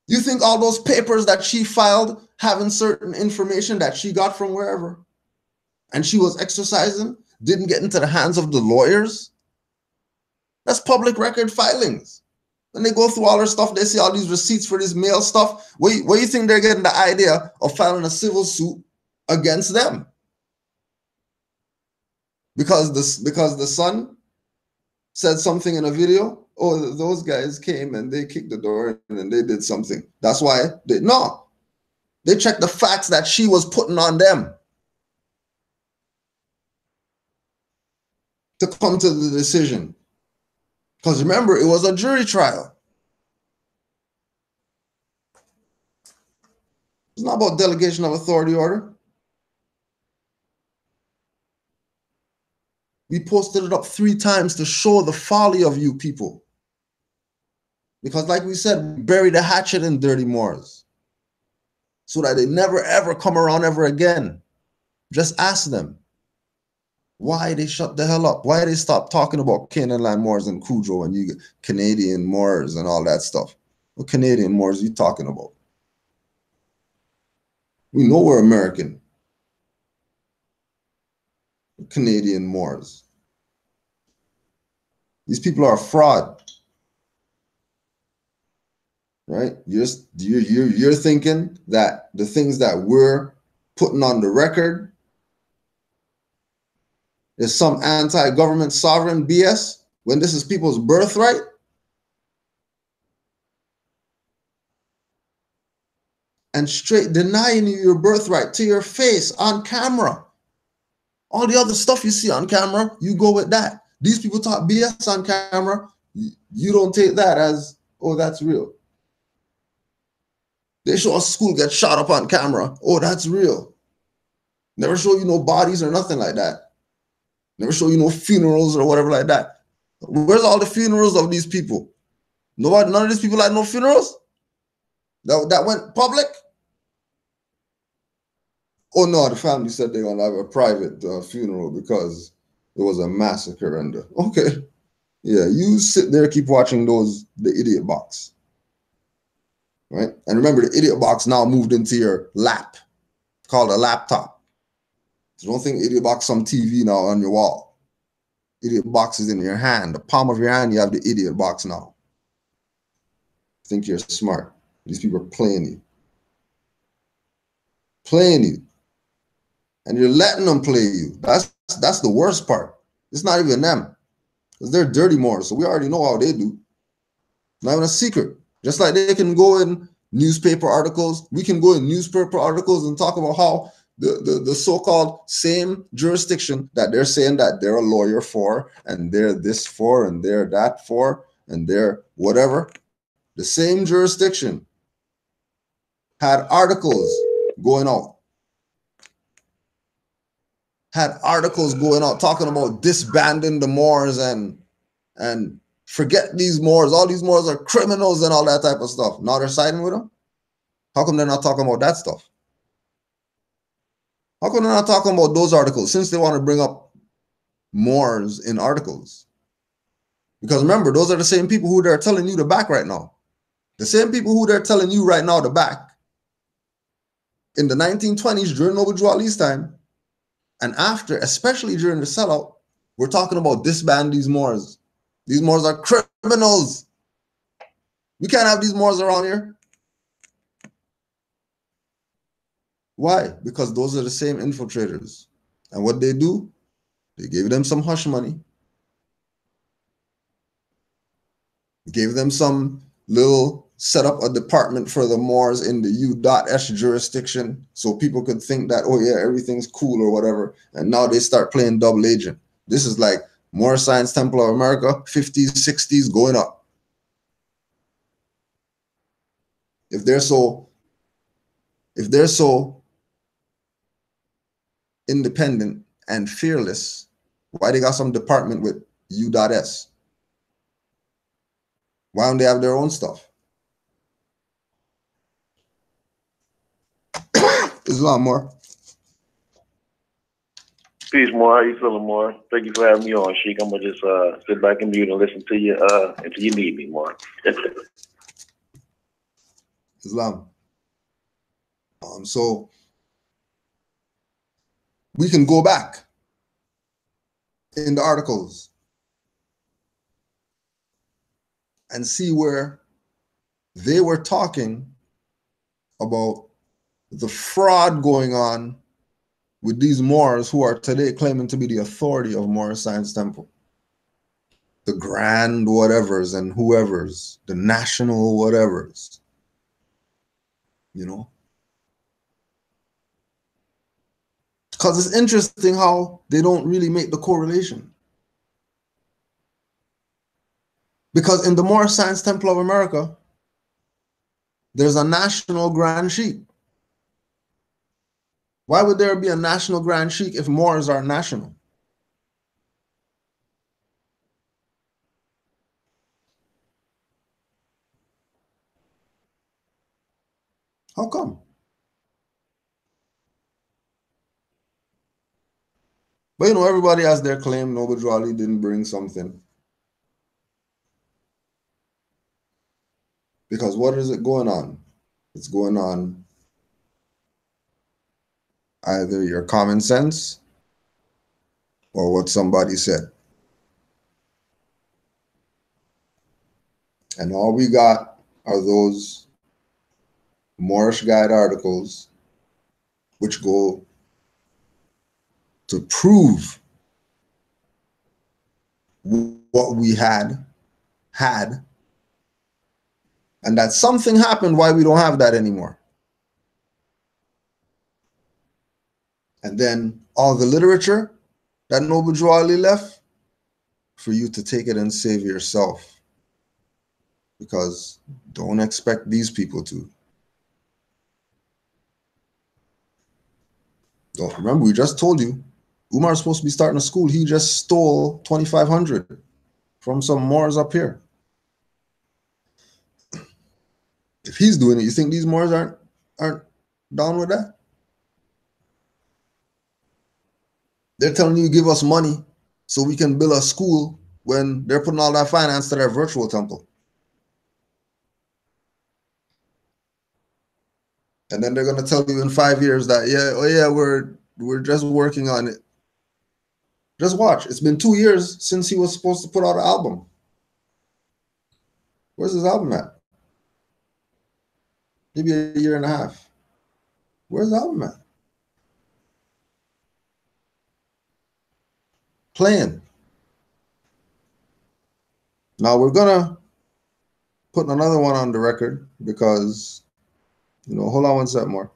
You think all those papers that she filed having certain information that she got from wherever and she was exercising didn't get into the hands of the lawyers? That's public record filings. When they go through all their stuff, they see all these receipts for this mail stuff. Where you think they're getting the idea of filing a civil suit against them? Because the son said something in a video. Oh, those guys came and they kicked the door in and they did something. That's why they checked the facts that she was putting on them to come to the decision. Because remember, it was a jury trial. It's not about delegation of authority order. We posted it up 3 times to show the folly of you people. Because like we said, bury the hatchet in dirty Moors so that they never ever come around ever again. Just ask them why they shut the hell up. Why they stop talking about Canaanland Moors and Kudrow and you get Canadian Moors and all that stuff. What Canadian Moors are you talking about? We know we're American. Canadian Moors. These people are a fraud. Right? You're thinking that the things that we're putting on the record is some anti-government sovereign BS when this is people's birthright? And straight denying you your birthright to your face on camera. All the other stuff you see on camera, you go with that. These people talk BS on camera. You don't take that as, oh, that's real. They show a school get shot up on camera. Oh, that's real. Never show you no bodies or nothing like that. Never show you no funerals or whatever like that. Where's all the funerals of these people? None of these people had no funerals? That went public? Oh no, the family said they're gonna have a private funeral because it was a massacre and okay. Yeah, you sit there, keep watching the idiot box. Right? And remember, the idiot box now moved into your lap. It's called a laptop. So don't think idiot box some TV now on your wall. Idiot box is in your hand. The palm of your hand, you have the idiot box now. Think you're smart. These people are playing you. Playing you. And you're letting them play you. That's the worst part. It's not even them. Because they're dirty Moors. So we already know how they do. Not even a secret. Just like they can go in newspaper articles, we can go in newspaper articles and talk about how the so-called same jurisdiction that they're saying that they're a lawyer for, and they're this for, and they're that for, and they're whatever. The same jurisdiction had articles going out. Had articles going out talking about disbanding the Moors and forget these Moors. All these Moors are criminals and all that type of stuff. Now they're siding with them? How come they're not talking about that stuff? How come they're not talking about those articles since they want to bring up Moors in articles? Because remember, those are the same people who they're telling you to back right now. The same people who they're telling you right now to back. In the 1920s, during Noble Drew Ali's time, and after, especially during the sellout, we're talking about disband these Moors. These Moors are criminals. We can't have these Moors around here. Why? Because those are the same infiltrators. And what they do, they gave them some hush money. Gave them some little, set up a department for the Moors in the U.S. jurisdiction so people could think that, oh yeah, everything's cool or whatever. And now they start playing double agent. This is like Moorish Science Temple of America, 50s, 60s, going up. If they're so independent and fearless, why they got some department with U.S? Why don't they have their own stuff? Islam, more. Peace, more. How you feeling, more? Thank you for having me on, Sheik. I'm gonna just sit back and mute and listen to you until you need me, more. Islam. So we can go back in the articles and see where they were talking about the fraud going on with these Moors who are today claiming to be the authority of Moorish Science Temple. The grand whatevers and whoever's, the national whatevers, you know? Because it's interesting how they don't really make the correlation. Because in the Moorish Science Temple of America, there's a national Grand Sheik. Why would there be a national Grand Sheik if Moors are national? How come? But you know, everybody has their claim. Noble Jolly didn't bring something. Because what is it going on? It's going on either your common sense or what somebody said. And all we got are those Moorish Guide articles which go to prove what we had, and that something happened why we don't have that anymore. And then all the literature that Noble Drew Ali left, for you to take it and save yourself. Because don't expect these people to. Don't remember, we just told you, Umar's supposed to be starting a school. He just stole 2,500 from some Moors up here. If he's doing it, you think these Moors aren't down with that? They're telling you, give us money so we can build a school when they're putting all that finance to their virtual temple. And then they're going to tell you in 5 years that, yeah, oh yeah, we're just working on it. Just watch. It's been 2 years since he was supposed to put out an album. Where's his album at? Maybe a year and a half. Where's the album at? Playing. Now we're gonna put another one on the record because, you know, hold on one second more.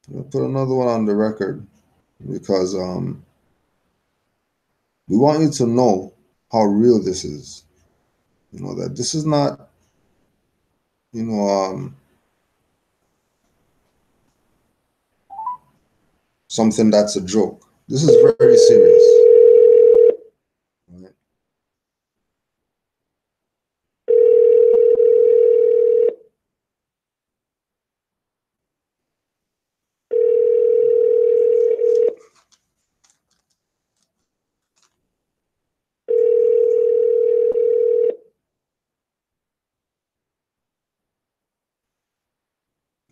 We'll put another one on the record because we want you to know how real this is. You know, that this is not, you know, something that's a joke. This is very serious. All right.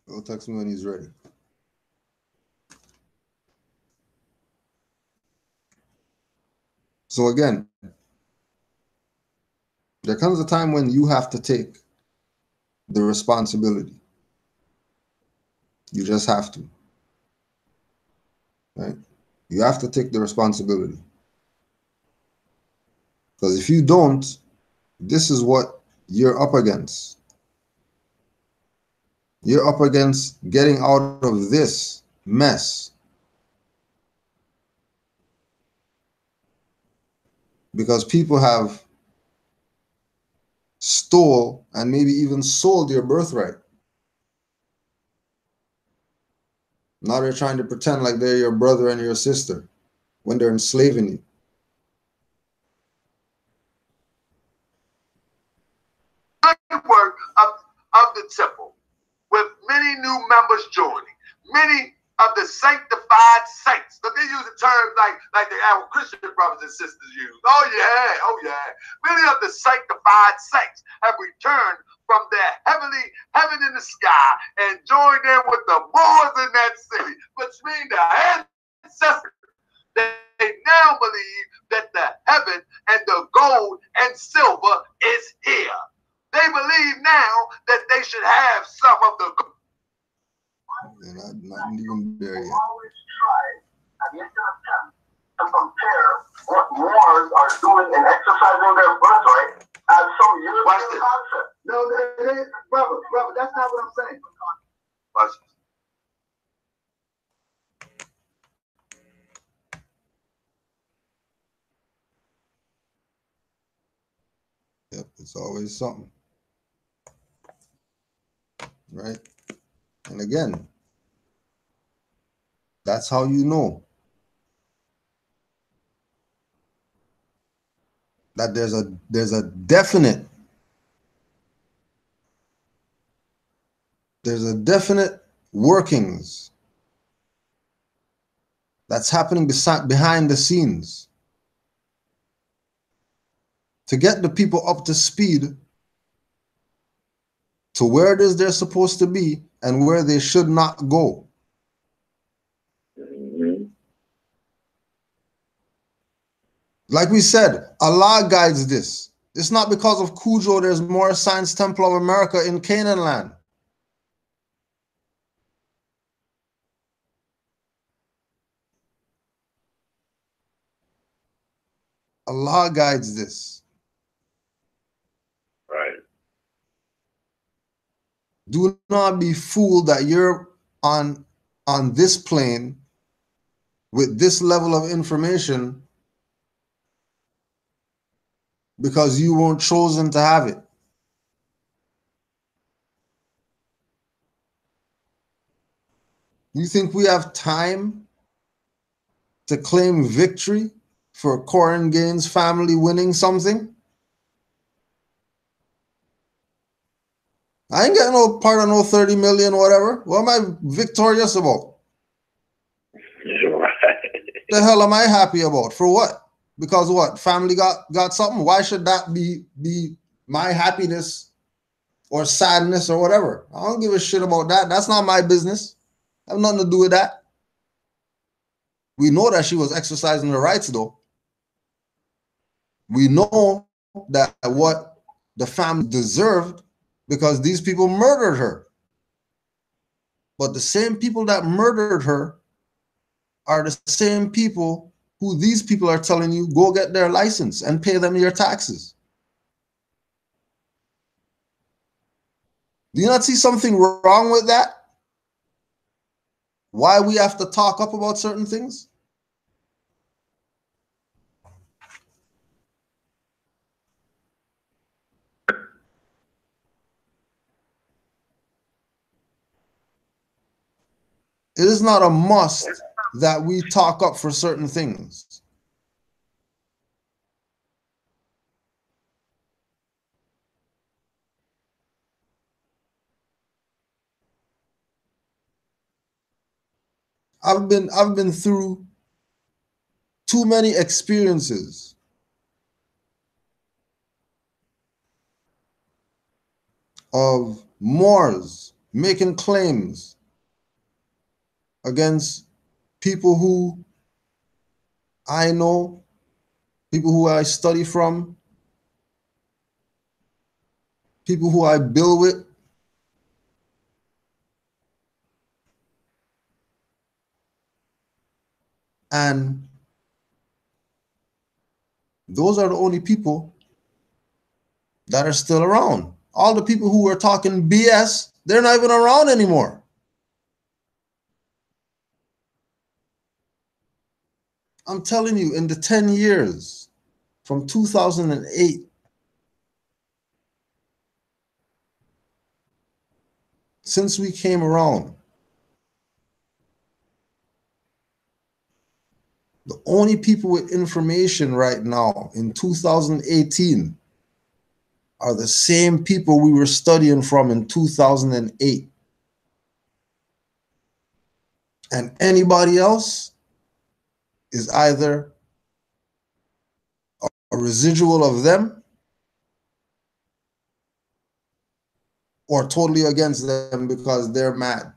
He'll text me when he's ready. So again, there comes a time when you have to take the responsibility. You just have to. Right? You have to take the responsibility. Because if you don't, this is what you're up against. You're up against getting out of this mess. because people have stole and maybe even sold your birthright. Now they're trying to pretend like they're your brother and your sister when they're enslaving you. Work of the temple, with many new members joining, many of the sanctified saints. So they use the terms like our Christian brothers and sisters use. Oh yeah. Many of the sanctified saints have returned from their heaven in the sky and joined in with the Moors in that city, which means the ancestors. They now believe that the heaven and the gold and silver is here. They believe now that they should have some of the gold. They're not even there yet. Always try at least an attempt to compare what Moors are doing and exercising their birthright as some European concept. No, brother, that's not what I'm saying. Watch this. Yep, it's always something. Right? And again, that's how you know that there's a definite workings that's happening behind the scenes to get the people up to speed to where it is they're supposed to be and where they should not go. Like we said, Allah guides this. It's not because of Cujo there's more Science Temple of America in Canaanland. Allah guides this. Right. Do not be fooled that you're on this plane with this level of information because you weren't chosen to have it. You think we have time to claim victory for Corin Gaines' family winning something? I ain't getting no part of no 30 million, whatever. What am I victorious about? The hell am I happy about? For what? Because what? Family got something? Why should that be my happiness or sadness or whatever? I don't give a shit about that. That's not my business. I have nothing to do with that. We know that she was exercising her rights, though. We know that what the family deserved because these people murdered her. But the same people that murdered her are the same people who these people are telling you, go get their license and pay them your taxes. Do you not see something wrong with that? Why we have to talk up about certain things? It is not a must that we talk up for certain things. I've been through too many experiences of Moors making claims against people who I know, people who I study from, people who I build with. And those are the only people that are still around. All the people who were talking BS, they're not even around anymore. I'm telling you, in the 10 years from 2008. Since we came around, the only people with information right now in 2018 are the same people we were studying from in 2008. And anybody else is either a residual of them or totally against them because they're mad.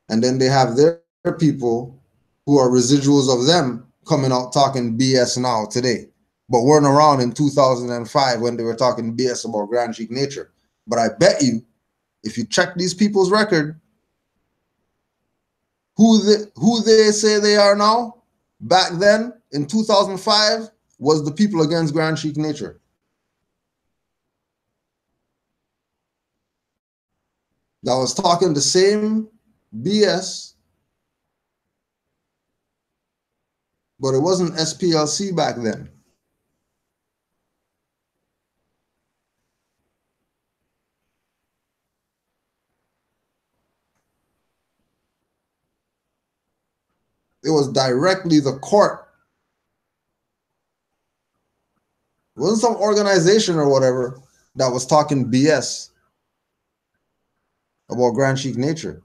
And then they have their people who are residuals of them coming out talking BS now today, but weren't around in 2005 when they were talking BS about Grand Chic nature. But I bet you, if you check these people's record, who they say they are now, back then in 2005 was the people against Grand Chic nature. That was talking the same BS, but it wasn't SPLC back then. It was directly the court. It wasn't some organization or whatever that was talking BS about Grand Chic nature.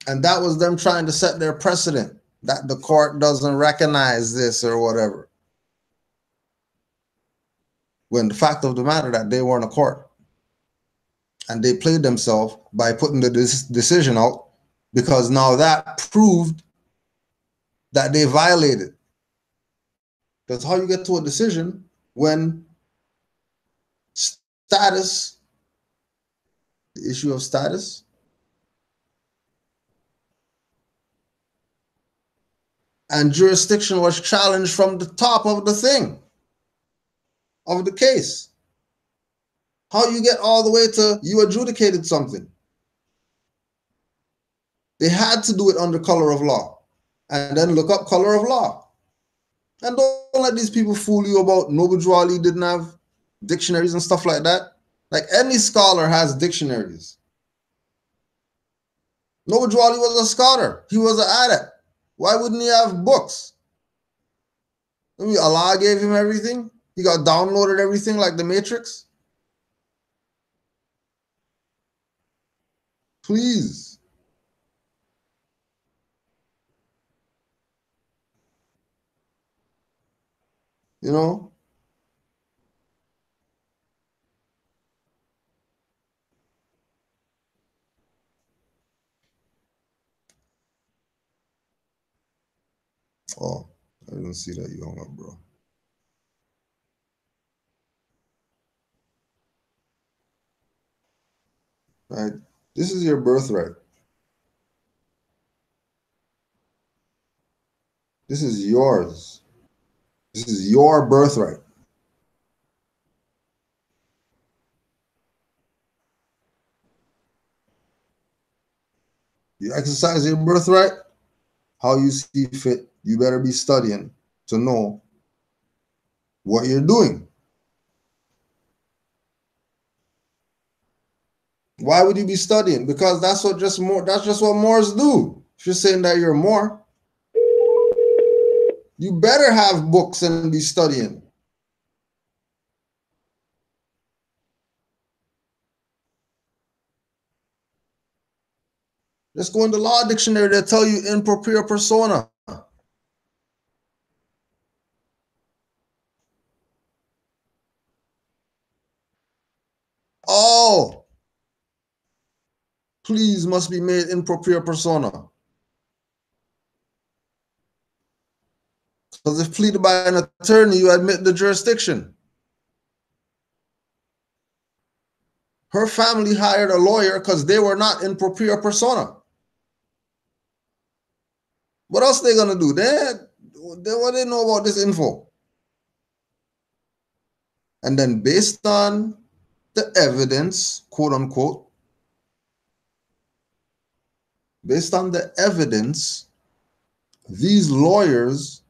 And that was them trying to set their precedent that the court doesn't recognize this or whatever. When the fact of the matter that they weren't a court. And they played themselves by putting the decision out, because now that proved that they violated. That's how you get to a decision when status, the issue of status, and jurisdiction was challenged from the top of the thing, of the case. How you get all the way to you adjudicated something? They had to do it under color of law, and then look up color of law. And don't let these people fool you about Noble Drew Ali didn't have dictionaries and stuff like that. Like, any scholar has dictionaries. Noble Drew Ali was a scholar. He was an adept. Why wouldn't he have books? I mean, Allah gave him everything. He got downloaded everything like the Matrix. Please. You know? Oh, I didn't see that you hung up, bro. Right? This is your birthright. This is yours. This is your birthright. You exercise your birthright how you see fit. You better be studying to know what you're doing. Why would you be studying? Because that's what Moors do. If you're saying that you're Moor, you better have books and be studying. Just go in the law dictionary, they'll tell you in propria persona. All pleas must be made in propria persona. Because if pleaded by an attorney, you admit the jurisdiction. Her family hired a lawyer because they were not in propria persona. What else are they going to do? What do they know about this info? And then based on the evidence, quote unquote, based on the evidence, these lawyers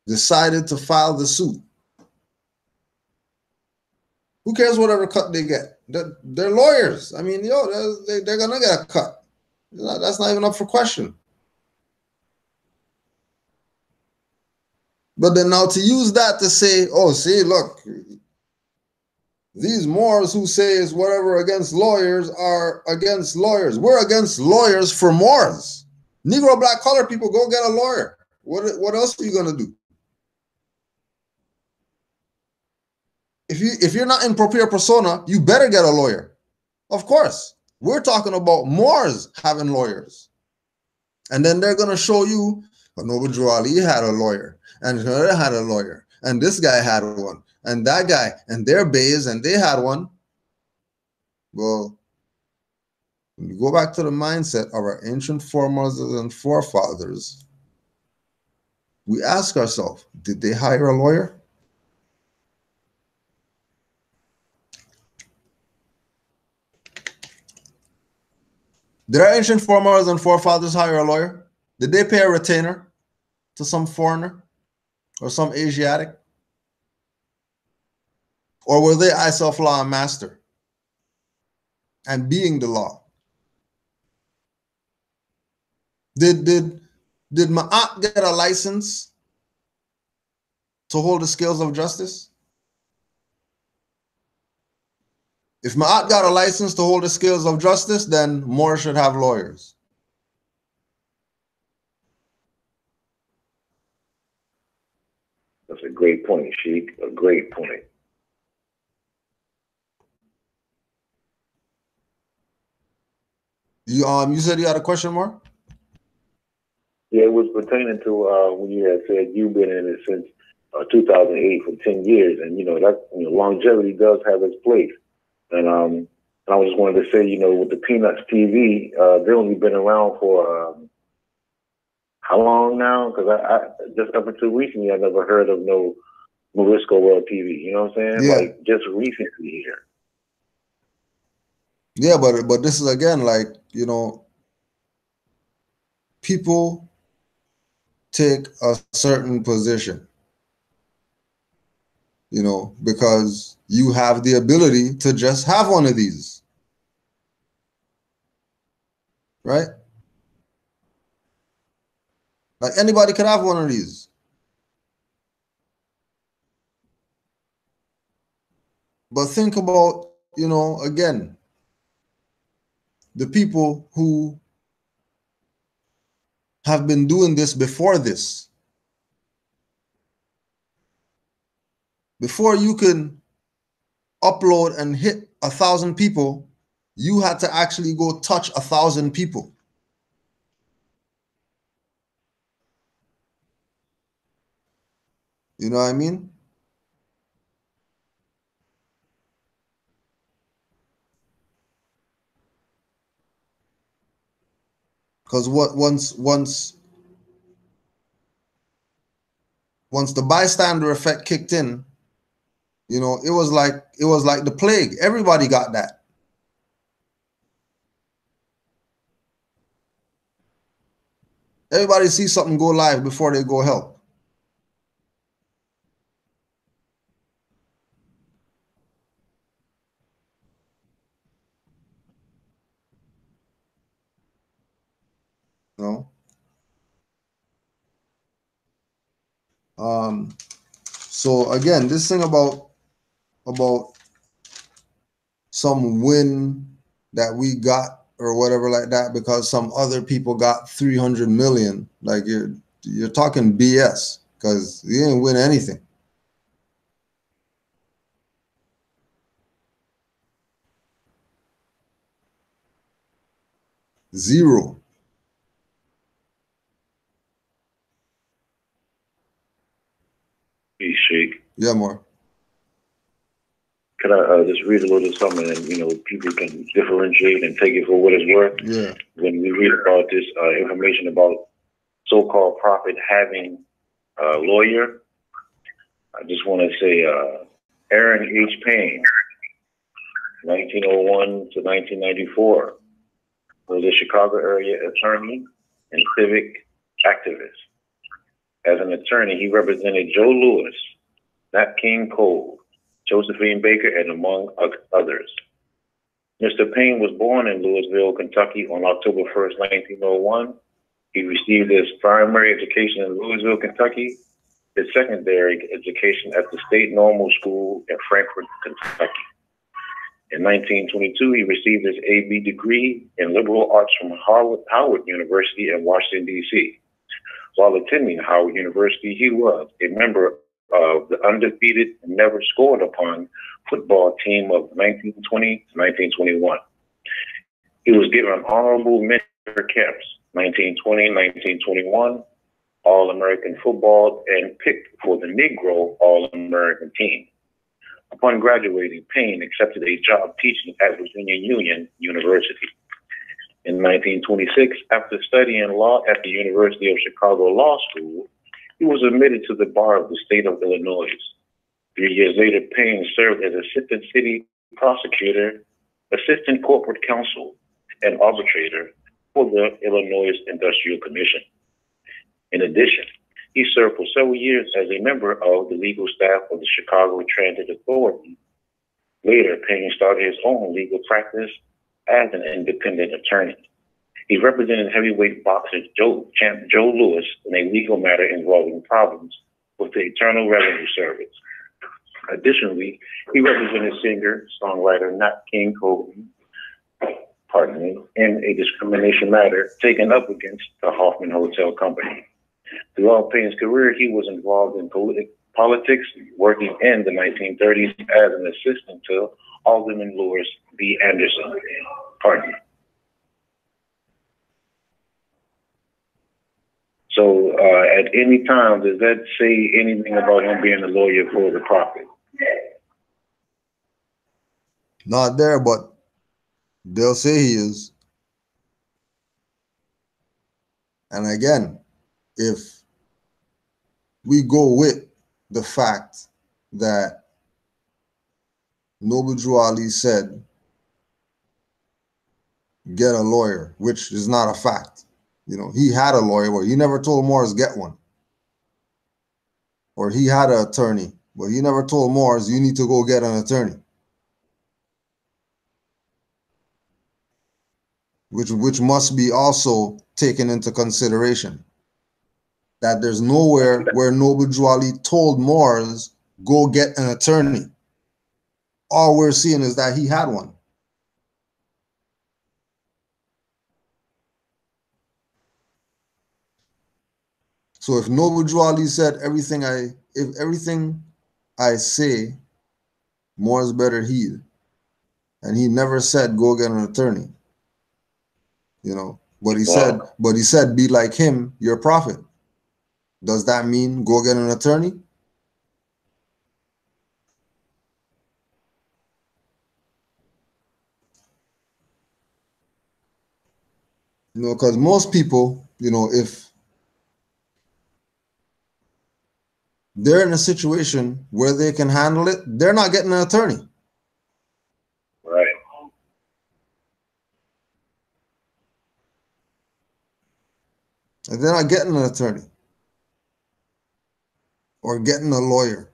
decided to file the suit. Who cares whatever cut they get? They're lawyers. I mean, they're gonna get a cut. That's not even up for question. But then now to use that to say, oh, see, look, these Moors who say is whatever against lawyers are against lawyers. We're against lawyers for Moors. Negro, black, colored people, go get a lawyer. What else are you gonna do? If you're not in propria persona, you better get a lawyer. Of course. We're talking about Moors having lawyers. And then they're gonna show you, Noble Drew Ali had a lawyer, and her had a lawyer, and this guy had one, and that guy, and their bays, and they had one. Well, when you go back to the mindset of our ancient foremothers and forefathers, we ask ourselves, did they hire a lawyer? Did our ancient foremothers and forefathers hire a lawyer? Did they pay a retainer to some foreigner or some Asiatic? Or were they Iself law and master and being the law? Did Ma'at get a license to hold the scales of justice? If Ma'at got a license to hold the scales of justice, then more should have lawyers. That's a great point, Sheik. A great point. You said you had a question, Mark? Yeah, it was pertaining to when you had said you've been in it since 2008 for 10 years, and longevity does have its place. And I was just wanted to say, with the Peanuts TV, they've only been around for how long now? Because I just up until recently, I never heard of no Morisco World TV. You know what I'm saying? Yeah. Like just recently here. Yeah, but this is again like, people take a certain position, because you have the ability to just have one of these, right? Like anybody could have one of these. But think about, again, the people who have been doing this before this. Before you can upload and hit 1,000 people, you had to actually go touch 1,000 people. You know what I mean? Because once the bystander effect kicked in, it was like the plague. Everybody got that. Everybody sees something go live before they go help. So again, this thing about some win that we got or whatever like that because some other people got 300 million, like you're talking BS, because you didn't win anything. Zero. Hey, Sheik. Yeah, more. Can I just read a little something and, people can differentiate and take it for what it's worth? Yeah. When we read about this information about so-called prophet having a lawyer, I just want to say Aaron H. Payne, 1901 to 1994. was a Chicago area attorney and civic activist. As an attorney, he represented Joe Louis, Nat King Cole, Josephine Baker, and among others. Mr. Payne was born in Louisville, Kentucky on October 1st, 1901. He received his primary education in Louisville, Kentucky, his secondary education at the State Normal School in Frankfort, Kentucky. In 1922, he received his A.B. degree in liberal arts from Howard University in Washington, D.C. While attending Howard University, he was a member of the undefeated and never scored upon football team of 1920 to 1921. He was given honorable mentor caps 1920, 1921, All-American football, and picked for the Negro All-American team. Upon graduating, Payne accepted a job teaching at Virginia Union University. In 1926, after studying law at the University of Chicago Law School, he was admitted to the bar of the state of Illinois. 3 years later, Payne served as assistant city prosecutor, assistant corporate counsel, and arbitrator for the Illinois Industrial Commission. In addition, he served for several years as a member of the legal staff of the Chicago Transit Authority. Later, Payne started his own legal practice as an independent attorney. He represented heavyweight boxer Joe Louis in a legal matter involving problems with the Internal Revenue Service. Additionally, he represented singer, songwriter Nat King Cole, in a discrimination matter taken up against the Hoffman Hotel Company. Throughout Payne's career, he was involved in politics, working in the 1930s as an assistant to Alderman Lewis B. Anderson. So at any time, does that say anything about him being a lawyer for the prophet? Not there, but they'll say he is. And again, if we go with the fact that Noble Drew Ali said, get a lawyer, which is not a fact. You know, he had a lawyer, but he never told Morris get one. Or he had an attorney, but he never told Morris you need to go get an attorney. Which must be also taken into consideration. That there's nowhere where Noble Drew Ali told Morris, go get an attorney. All we're seeing is that he had one. So if Noble Drew Ali said everything I say, Morris better heed, and he never said go get an attorney, you know. But he said be like him, you're a prophet. Does that mean go get an attorney? You know, because most people, you know, if they're in a situation where they can handle it, they're not getting an attorney. Right. And they're not getting an attorney. Or getting a lawyer.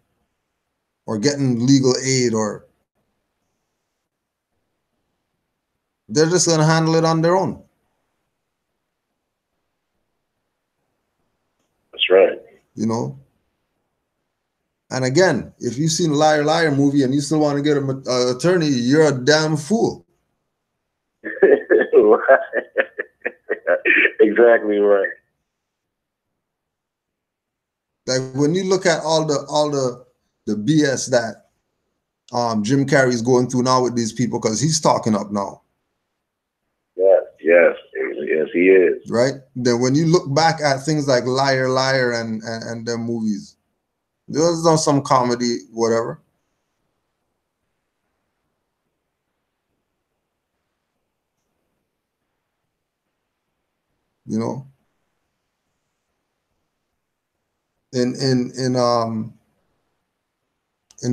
Or getting legal aid, or they're just going to handle it on their own. That's right. You know? And again, if you've seen Liar Liar movie and you still want to get an attorney, you're a damn fool. Exactly right. Like when you look at all the BS that Jim Carrey's going through now with these people, because he's talking up now. Yes, he is. Right? Then when you look back at things like Liar Liar and their movies, there's no some comedy, whatever. You know? In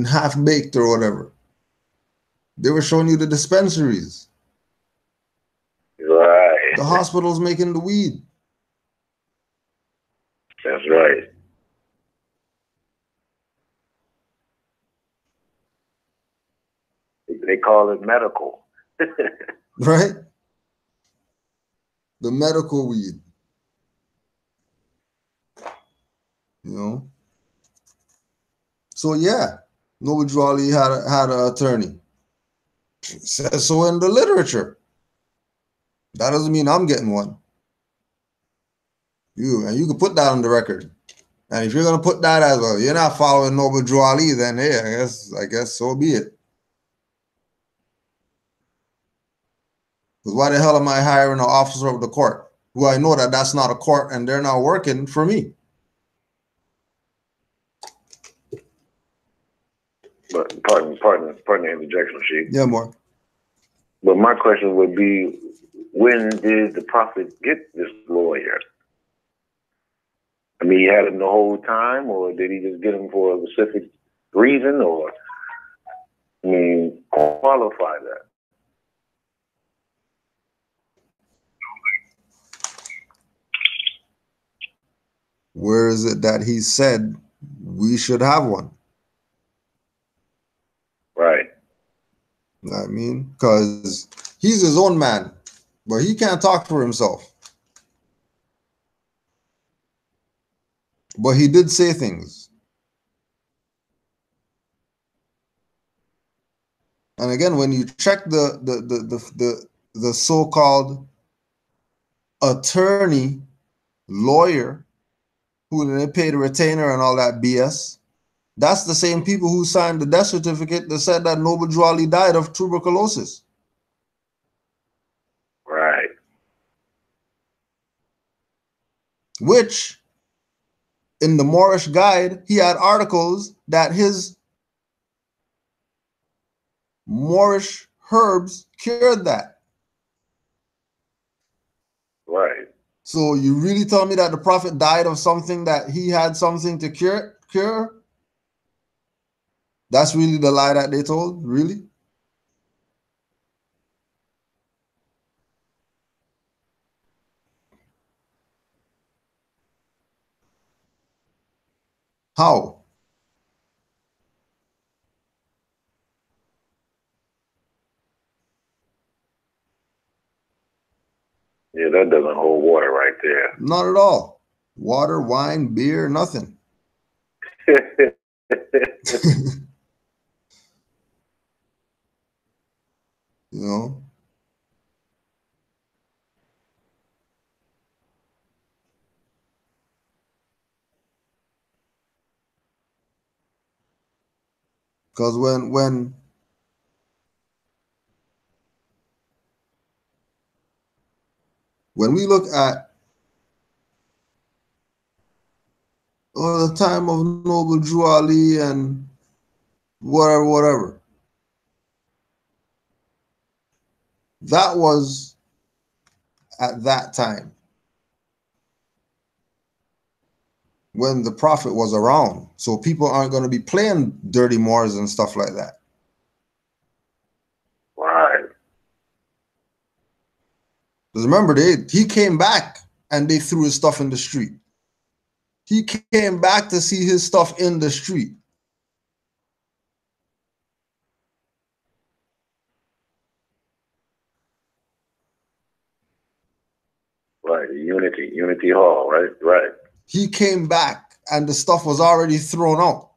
Half Baked or whatever, they were showing you the dispensaries. Right. The hospital's making the weed. That's right. They call it medical. Right? The medical weed. You know? So yeah, Noble Drew Ali had an attorney. It says so in the literature. That doesn't mean I'm getting one. You can put that on the record. And if you're gonna put that as well, you're not following Noble Drew Ali, then hey, I guess so be it. Because why the hell am I hiring an officer of the court who I know that that's not a court and they're not working for me? But pardon the interjection, Sheik. Yeah, more. But my question would be, when did the Prophet get this lawyer? I mean, he had him the whole time, or did he just get him for a specific reason, or, I mean, qualify that? Where is it that he said we should have one? Right. I mean, because he's his own man, but he can't talk for himself. But he did say things. And again, when you check the so-called attorney, lawyer, who they paid a retainer and all that BS, that's the same people who signed the death certificate that said that Noble Drew Ali died of tuberculosis. Right. Which, in the Moorish Guide, he had articles that his Moorish herbs cured that. Right. So you really tell me that the Prophet died of something that he had something to cure? That's really the lie that they told? Really? How? Yeah, that doesn't hold water right there. Not at all. Water, wine, beer, nothing. You know? Because when we look at the time of Noble Drew Ali and whatever, that was at that time when the Prophet was around. So people aren't going to be playing dirty Moors and stuff like that. Right. Because remember, he came back and they threw his stuff in the street. He came back to see his stuff in the street. Right, Unity Hall, right? Right. He came back and the stuff was already thrown out,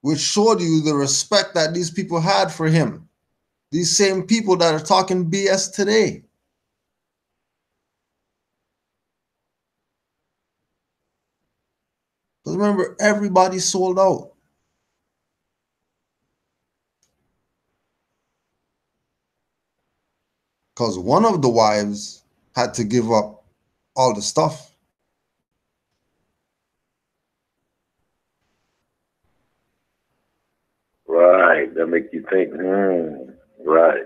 which showed you the respect that these people had for him. These same people that are talking BS today. Because remember, everybody sold out. Because one of the wives had to give up all the stuff. Right. That make you think, right.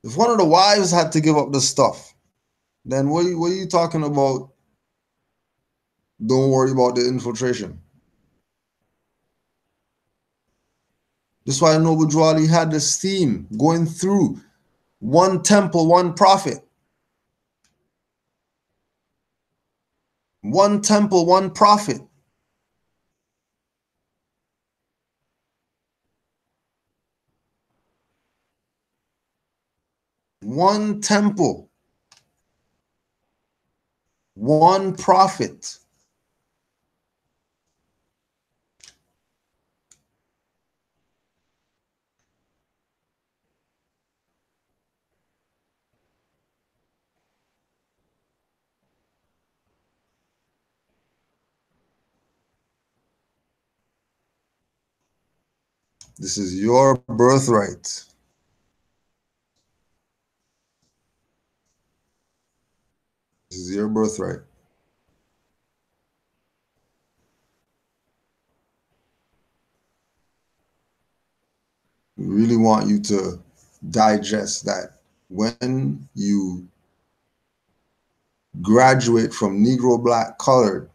If one of the wives had to give up the stuff, then what are you talking about? Don't worry about the infiltration. That's why Noble Drew Ali had this theme going through One temple, one prophet. One temple, one prophet. One temple, one prophet. This is your birthright. This is your birthright. We really want you to digest that. When you graduate from Negro, Black, Colored,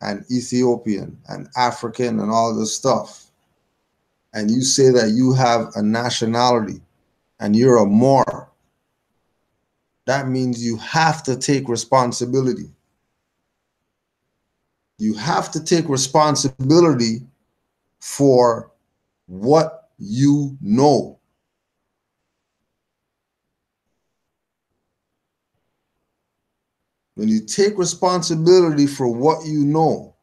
and Ethiopian, and African, and all this stuff, and you say that you have a nationality, and you're a Moor, that means you have to take responsibility. You have to take responsibility for what you know. When you take responsibility for what you know,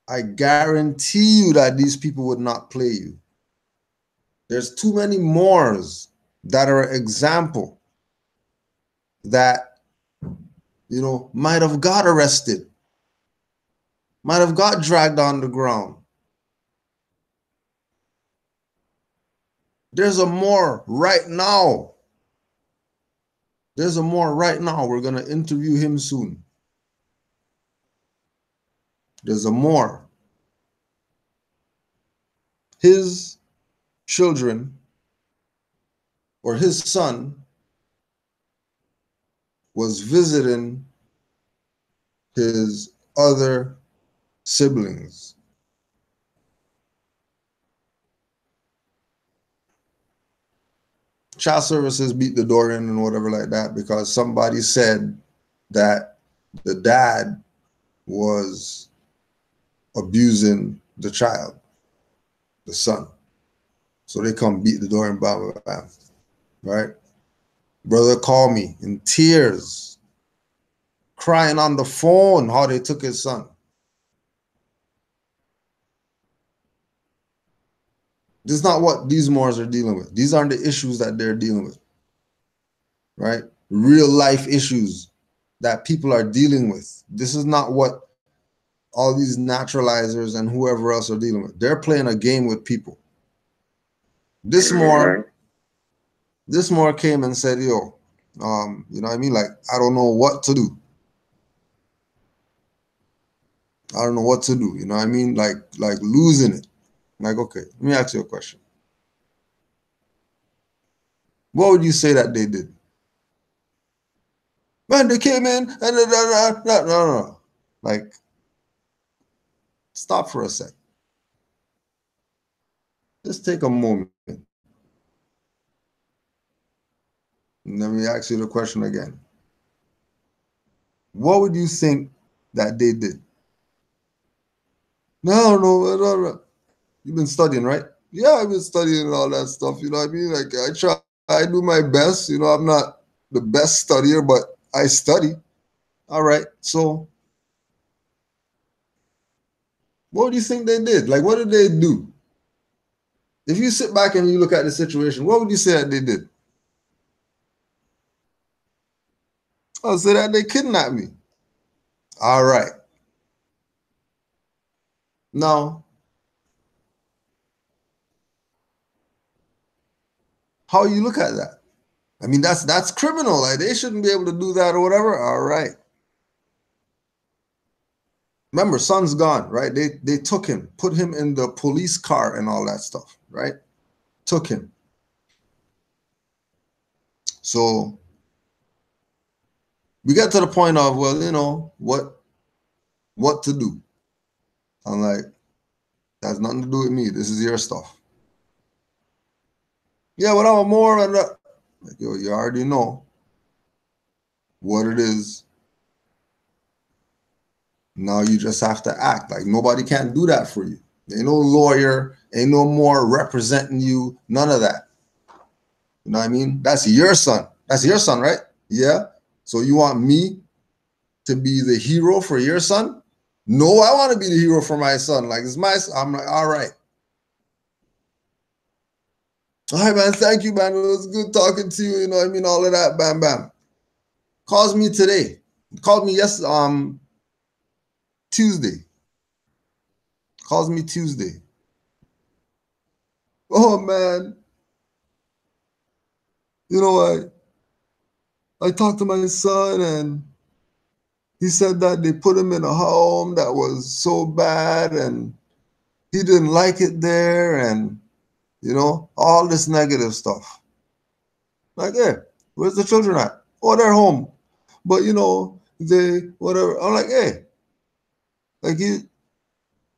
I guarantee you that these people would not play you. There's too many Moors that are an example that, you know, might have got arrested, might have got dragged on the ground. There's a Moor right now. There's a Moor right now. We're going to interview him soon. There's a Moor. His children, or his son, was visiting his other siblings. Child services beat the door in and whatever like that because somebody said that the dad was abusing the child, the son. So they come beat the door and blah, blah, blah, right? Brother called me in tears, crying on the phone how they took his son. This is not what these Moors are dealing with. These aren't the issues that they're dealing with, right? Real life issues that people are dealing with. This is not what all these naturalizers and whoever else are dealing with. They're playing a game with people. This Moor came and said, yo, you know what I mean? Like, I don't know what to do. I don't know what to do. You know what I mean? Like losing it. Like, okay, let me ask you a question. What would you say that they did? Man, they came in and no. Like, stop for a sec. Just take a moment. And let me ask you the question again. What would you think that they did? No. You've been studying, right? Yeah, I've been studying and all that stuff. You know what I mean? Like, I do my best. You know, I'm not the best studier, but I study. All right. So what do you think they did? Like, what did they do? If you sit back and you look at the situation, what would you say that they did? I'll say that they kidnapped me. All right. Now, how you look at that? I mean, that's criminal. Like, they shouldn't be able to do that or whatever. All right. Remember, son's gone, right? They took him, put him in the police car and all that stuff, right? Took him. So we got to the point of, well, you know, what to do? I'm like, that has nothing to do with me. This is your stuff. Yeah, but I'm more on the, like, yo, you already know what it is. Now you just have to act. Like nobody can do that for you. Ain't no lawyer, ain't no more representing you, none of that. You know what I mean? That's your son. That's your son, right? Yeah. So you want me to be the hero for your son? No, I want to be the hero for my son. Like it's my son. I'm like, all right. All right, man. Thank you, man. It was good talking to you. You know what I mean? All of that. Bam, bam. Calls me today. Called me Tuesday. Calls me Tuesday. Oh man. You know, I talked to my son and he said that they put him in a home that was so bad and he didn't like it there and, you know, all this negative stuff. Like, hey, where's the children at? Oh, they're home. But, you know, they, whatever. I'm like, hey, like you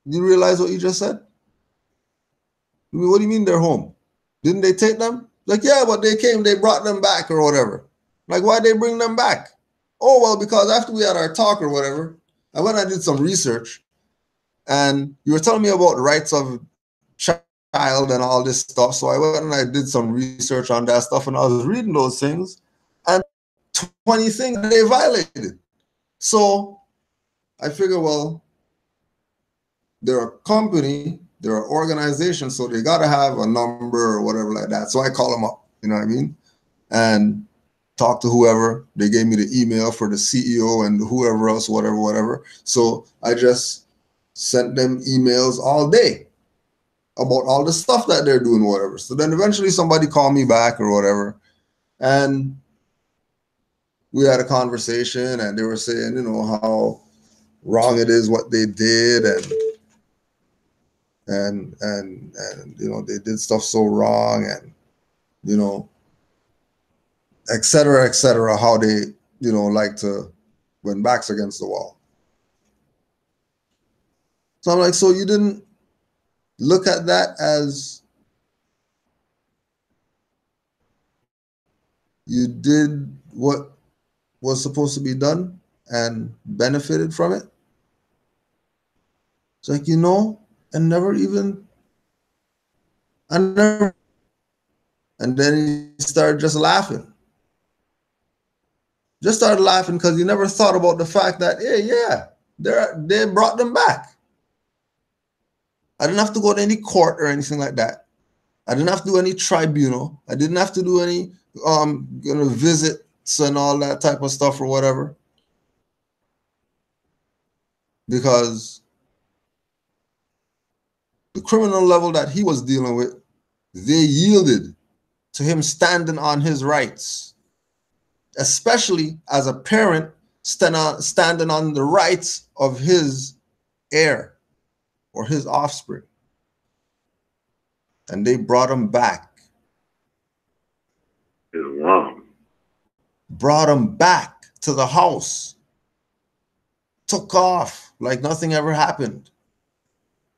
realize what you just said? I mean, what do you mean they're home? Didn't they take them? Like, yeah, but they came, they brought them back or whatever. Like, why'd they bring them back? Oh, well, because after we had our talk or whatever, I went and did some research and you were telling me about the rights of child and all this stuff. So I went and I did some research on that stuff and I was reading those things and 20 things they violated. So I figure, well, they're a company, they're an organization, so they got to have a number or whatever like that. So I call them up, you know what I mean? And talk to whoever. They gave me the email for the CEO and whoever else, whatever. So I just sent them emails all day about all the stuff that they're doing, whatever. So then eventually somebody called me back or whatever. And we had a conversation and they were saying, you know, how wrong it is what they did and you know, they did stuff so wrong and, you know, et cetera, how they, you know, like to when backs against the wall. So I'm like, so you didn't look at that as you did what was supposed to be done and benefited from it? It's like, you know, and never even, and then he started just laughing. Just started laughing because he never thought about the fact that, hey, yeah, they brought them back. I didn't have to go to any court or anything like that. I didn't have to do any tribunal. I didn't have to do any visits and all that type of stuff or whatever. Because the criminal level that he was dealing with, they yielded to him standing on his rights, especially as a parent standing on the rights of his heir or his offspring. And they brought him back. Brought him back to the house. Took off like nothing ever happened.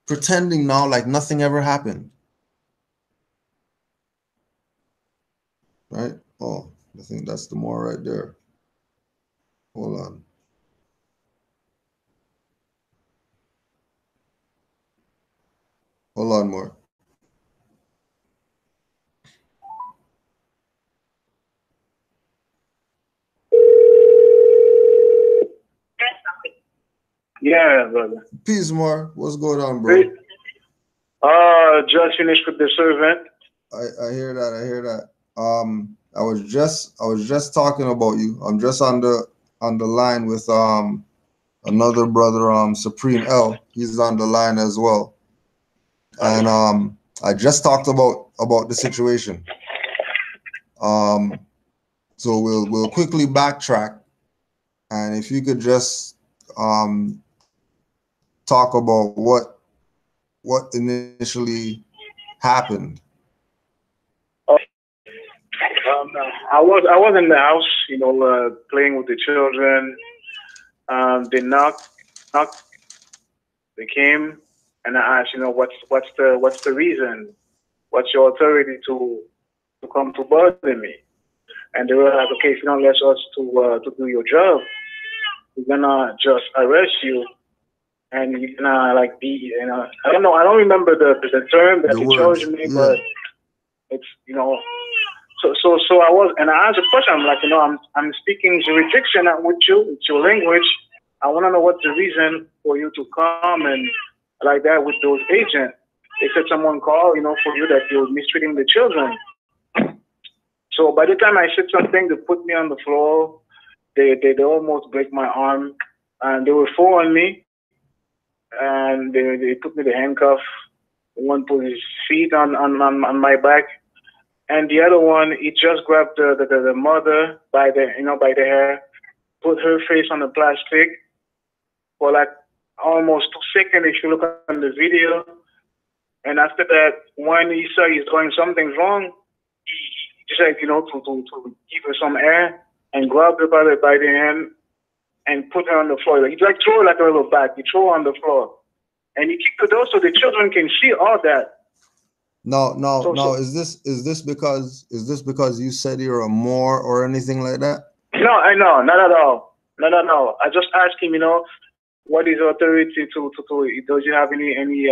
Pretending now like nothing ever happened. Right? Oh, I think that's the more right there. Hold on. Hold on, more. Yeah, brother. Peace, more. What's going on, bro? Just finished with the servant. I hear that. I hear that. I was just talking about you. I'm just on the line with another brother, Supreme L. He's on the line as well. And I just talked about the situation. So we'll quickly backtrack, and if you could just talk about what initially happened. I was in the house, you know, playing with the children. They knocked. They came, and I asked, you know, what's the reason? What's your authority to to come to bother me. And they were like, okay, if you don't let us to do your job, we're gonna just arrest you, and you're gonna like be, I don't know, I don't remember the term that they charged me, but it's, so I was, and I asked a question. I'm like, I'm speaking jurisdiction with you, it's your language. I want to know what's the reason for you to come and like that with those agents. They said someone called, for you that you're mistreating the children. So by the time I said something, they put me on the floor. They almost break my arm, and they were following me, and they put me the handcuff. One put his feet on my back, and the other one, he just grabbed the mother by the hair, put her face on the plastic for like almost 2 seconds if you look on the video. And after that, when he saw he's doing something wrong, he decided, to give her some air and grab her by the hand and put her on the floor. He like throw her like a little bag. He throw her on the floor. And he kicked the door so the children can see all that. No. Is this because you said you're a Moor or anything like that? No, I know, not at all. No. I just asked him, what is authority to does you have any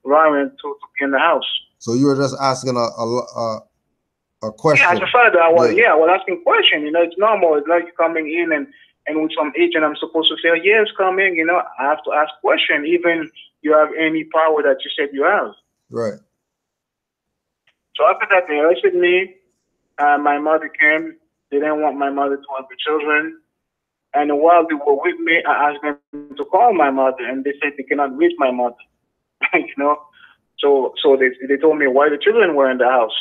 warrant to be in the house? So you were just asking a question. Yeah, as a father, I was asking question. It's normal. It's like you coming in and with some agent, I'm supposed to say, yes, coming. I have to ask question, even you have any power that you said you have. Right. So after that, they arrested me. My mother came. They didn't want my mother to have the children. And while they were with me, I asked them to call my mother, and they said they cannot reach my mother. So they told me why the children were in the house.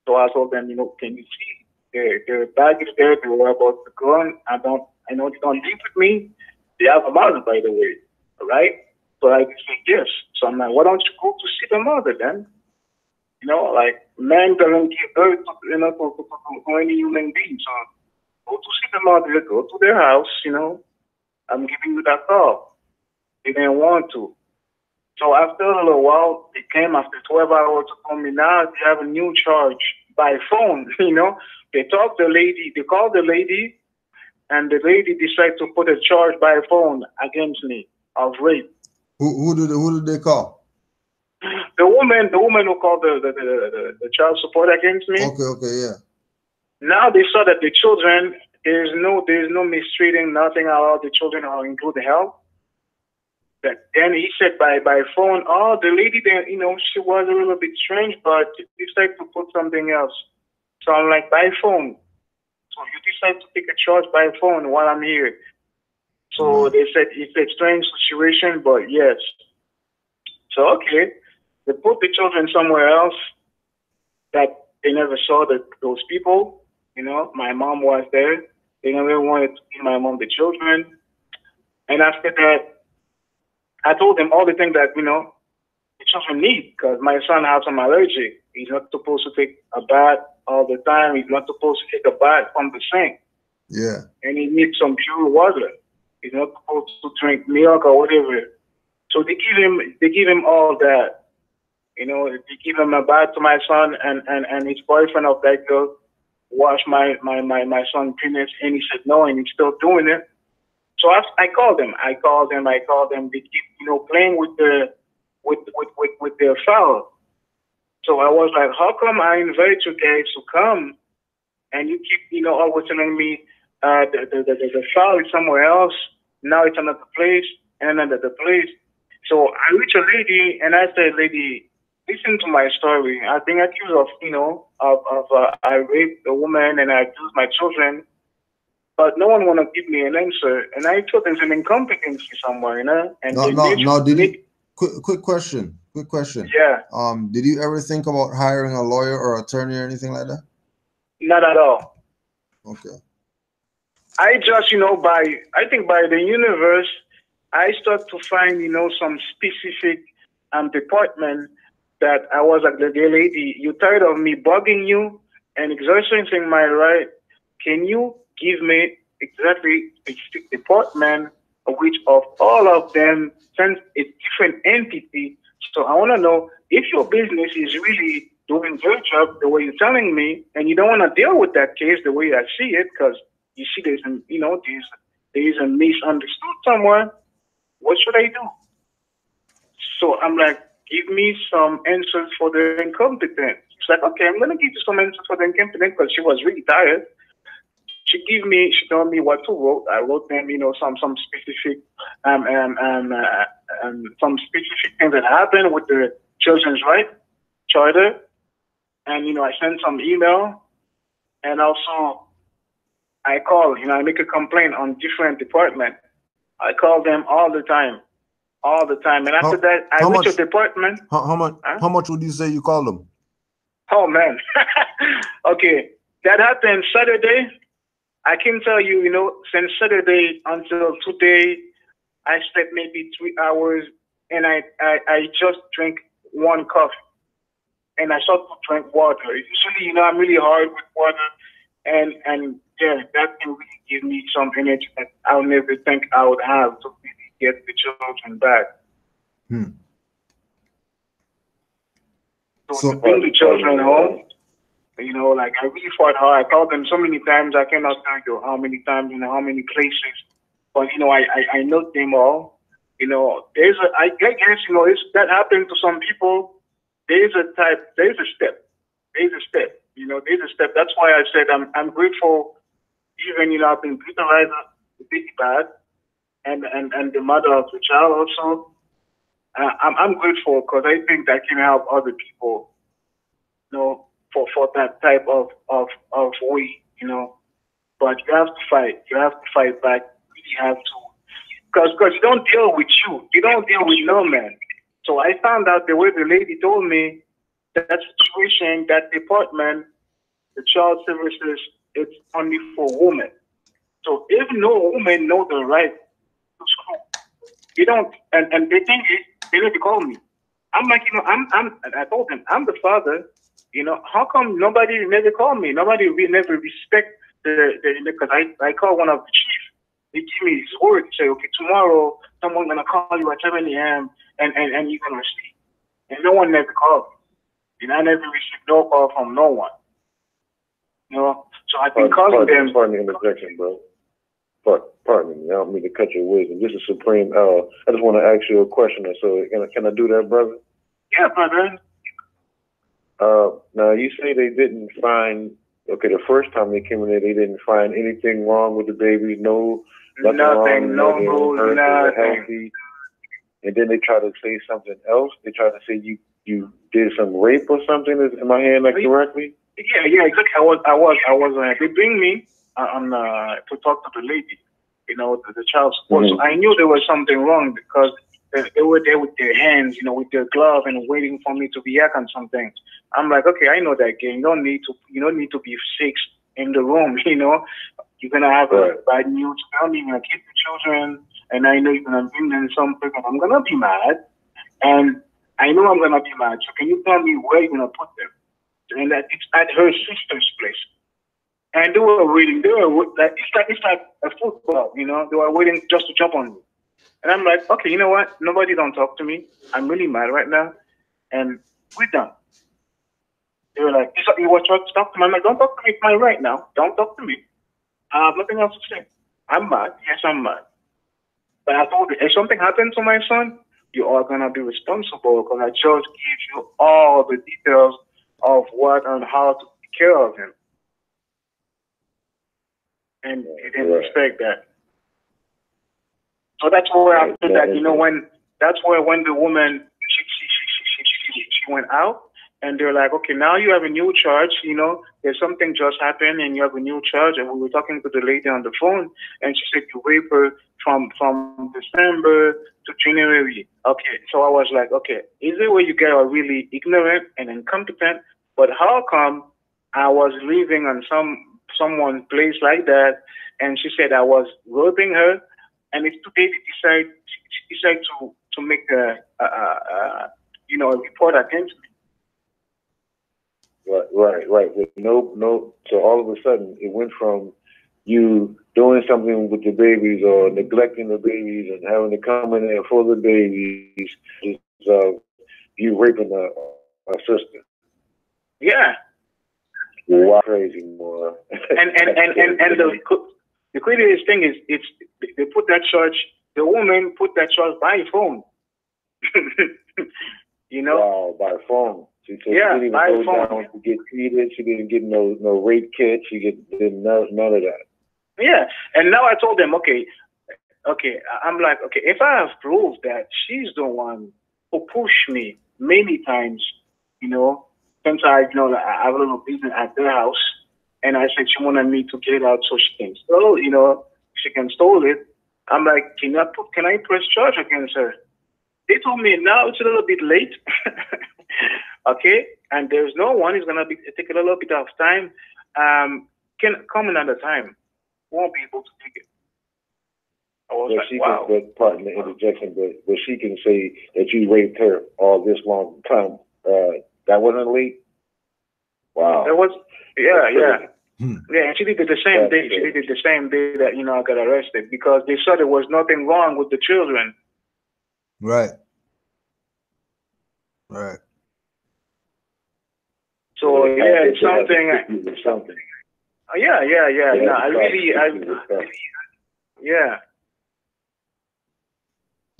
So I told them, can you see their bag is there? They were about to go on. I know they don't live with me. They have a mother, by the way, right? So I said yes. So I'm like, why don't you go to see the mother then? Like man doesn't give birth to any human being. So go to see the mother, go to their house. I'm giving you that call. They didn't want to. So after a little while, they came after 12 hours to call me. Now they have a new charge by phone. They talked the lady, they called the lady, and the lady decided to put a charge by phone against me of rape. Who did they call? The woman who called the child support against me. Okay, yeah. Now they saw that the children, there's no mistreating, nothing at all. The children are in good health. Then he said by phone, the lady there, she was a little bit strange, but she decided to put something else. So I'm like, by phone. So you decide to take a charge by phone while I'm here. So they said it's a strange situation, but yes. So okay, they put the children somewhere else that they never saw those people. My mom was there. They never wanted to give my mom the children. And after that, I told them all the things that, the children need, because my son has some allergy. He's not supposed to take a bath all the time. He's not supposed to take a bath from the sink. Yeah. And he needs some pure water. He's not supposed to drink milk or whatever. So they give him all that. They give him a bath to my son, and his boyfriend of that girl washed my son's penis, and he said no, and he's still doing it. So I called them. They keep, playing with their file. So I was like, how come I invite you guys to come, and you keep, always telling me the file is somewhere else. Now it's another place and another place. So I reached a lady, and I said, lady, listen to my story. I've been accused of, I raped a woman and I abused my children. But no one want to give me an answer, and I thought there's an incompetency somewhere, And quick question. Yeah. Did you ever think about hiring a lawyer or attorney or anything like that? Not at all. Okay. I just, I think by the universe, I start to find, some specific department that I was like, the lady, you tired of me bugging you and exercising my right? Can you give me exactly a department which of all of them sends a different entity? So I want to know if your business is really doing their job the way you're telling me, and you don't want to deal with that case the way I see it, because you see there's a misunderstood somewhere. What should I do? So I'm like, give me some answers for the incompetent. She's like, okay, I'm gonna give you some answers for the incompetent, because she was really tired. She told me what to write. I wrote them, some specific some specific things that happened with the children's right charter, and I sent some email, and also I call, I make a complaint on different departments. I call them all the time, and after that, I reach a department. How much would you say you call them? Oh man, okay, that happened Saturday. I can tell you, since Saturday until today, I slept maybe 3 hours, and I just drink one coffee, and I start to drink water. Usually, I'm really hard with water, and yeah, that can really give me some energy that I'll never think I would have to really get the children back. So to bring the children home, like I really fought hard. I called them so many times, I cannot tell you how many times and how many places. But I note them all. I guess that happened to some people. There's a step. There's a step. There's a step. That's why I said I'm grateful. Even I've been brutalized really bad, and the mother of the child also. I'm grateful because I think that can help other people. For that type of way, But you have to fight. You have to fight back. You really have to, because you don't deal with you. You don't deal with no man. So I found out the way the lady told me that situation, that department, the child services, it's only for women. So if no woman know the right to school, you don't. And the thing is, they need to call me. I'm like, I told them I'm the father. How come nobody never called me? Nobody never respect because I call one of the chiefs. He give me his word. Say, okay, tomorrow someone's gonna call you at 7 a.m. and you're gonna sleep. And no one never called me. I never received no call from no one. So I've been calling them. Pardon the interjection, bro. Pardon me. I don't mean to cut your wisdom. This is Supreme. I just want to ask you a question. So can I do that, brother? Yeah, brother. Now you say they didn't find. Okay, the first time they came in there, they didn't find anything wrong with the baby. Nothing wrong, nothing healthy. And then they try to say something else. They try to say you did some rape or something. Am I hearing that correctly? Yeah, exactly. I was. They bring me to talk to the lady, the child support. So I knew there was something wrong because they were there with their hands, with their glove and waiting for me to react on something. I'm like, okay, I know that game. You don't need to be 6 in the room. You're gonna have a bad news. You're gonna keep the children, and I know you're gonna bring them something, and I'm gonna be mad. And I know I'm gonna be mad. So can you tell me where you're gonna put them? And that it's at her sister's place. And they were waiting. It's like a football. They were waiting just to jump on me. And I'm like, okay, you know what? Nobody don't talk to me. I'm really mad right now, and we're done. They were like, you want to talk to me? I'm like, don't talk to me right now. Don't talk to me. I have nothing else to say. I'm mad. Yes, I'm mad. But I told you, if something happened to my son, you are going to be responsible because I just gave you all the details of what and how to take care of him. And he didn't respect that. So that's where after that, when the woman, she went out, and they're like, okay, now you have a new charge, there's something just happened and you have a new charge. And we were talking to the lady on the phone, and she said you raped her from December to January. Okay, so I was like, okay, is it where you guys are really ignorant and incompetent? But how come I was living on someone's place like that, and she said I was raping her, and it's today they decide to make a report against me. Right. With no. So all of a sudden, it went from you doing something with the babies or neglecting the babies and having to come in there for the babies, you raping a sister. Yeah. Wow, crazy more. and the craziest thing is they put that charge. The woman put that charge by phone. You know. Wow, by phone. She didn't even go down to get treated. She didn't get no rape kit. She did none of that. Yeah, and now I told them, okay. I'm like, okay, if I have proof that she's the one who pushed me many times, you know, since I have a little business at their house, and I said she wanted me to get it out so she can steal, she can steal it. I'm like, can I press charge against her? They told me now it's a little bit late. Okay, and there's no one. It's gonna take a little bit of time. Can come another time. Won't be able to take it. I was like, wow. But pardon the interjection, but she can say that you raped her all this long time. That wasn't late. Wow. That was yeah. And she did the same day. She did the same day that I got arrested because they said there was nothing wrong with the children. Right. So yeah, it's something. Yeah. No, I really. Yeah.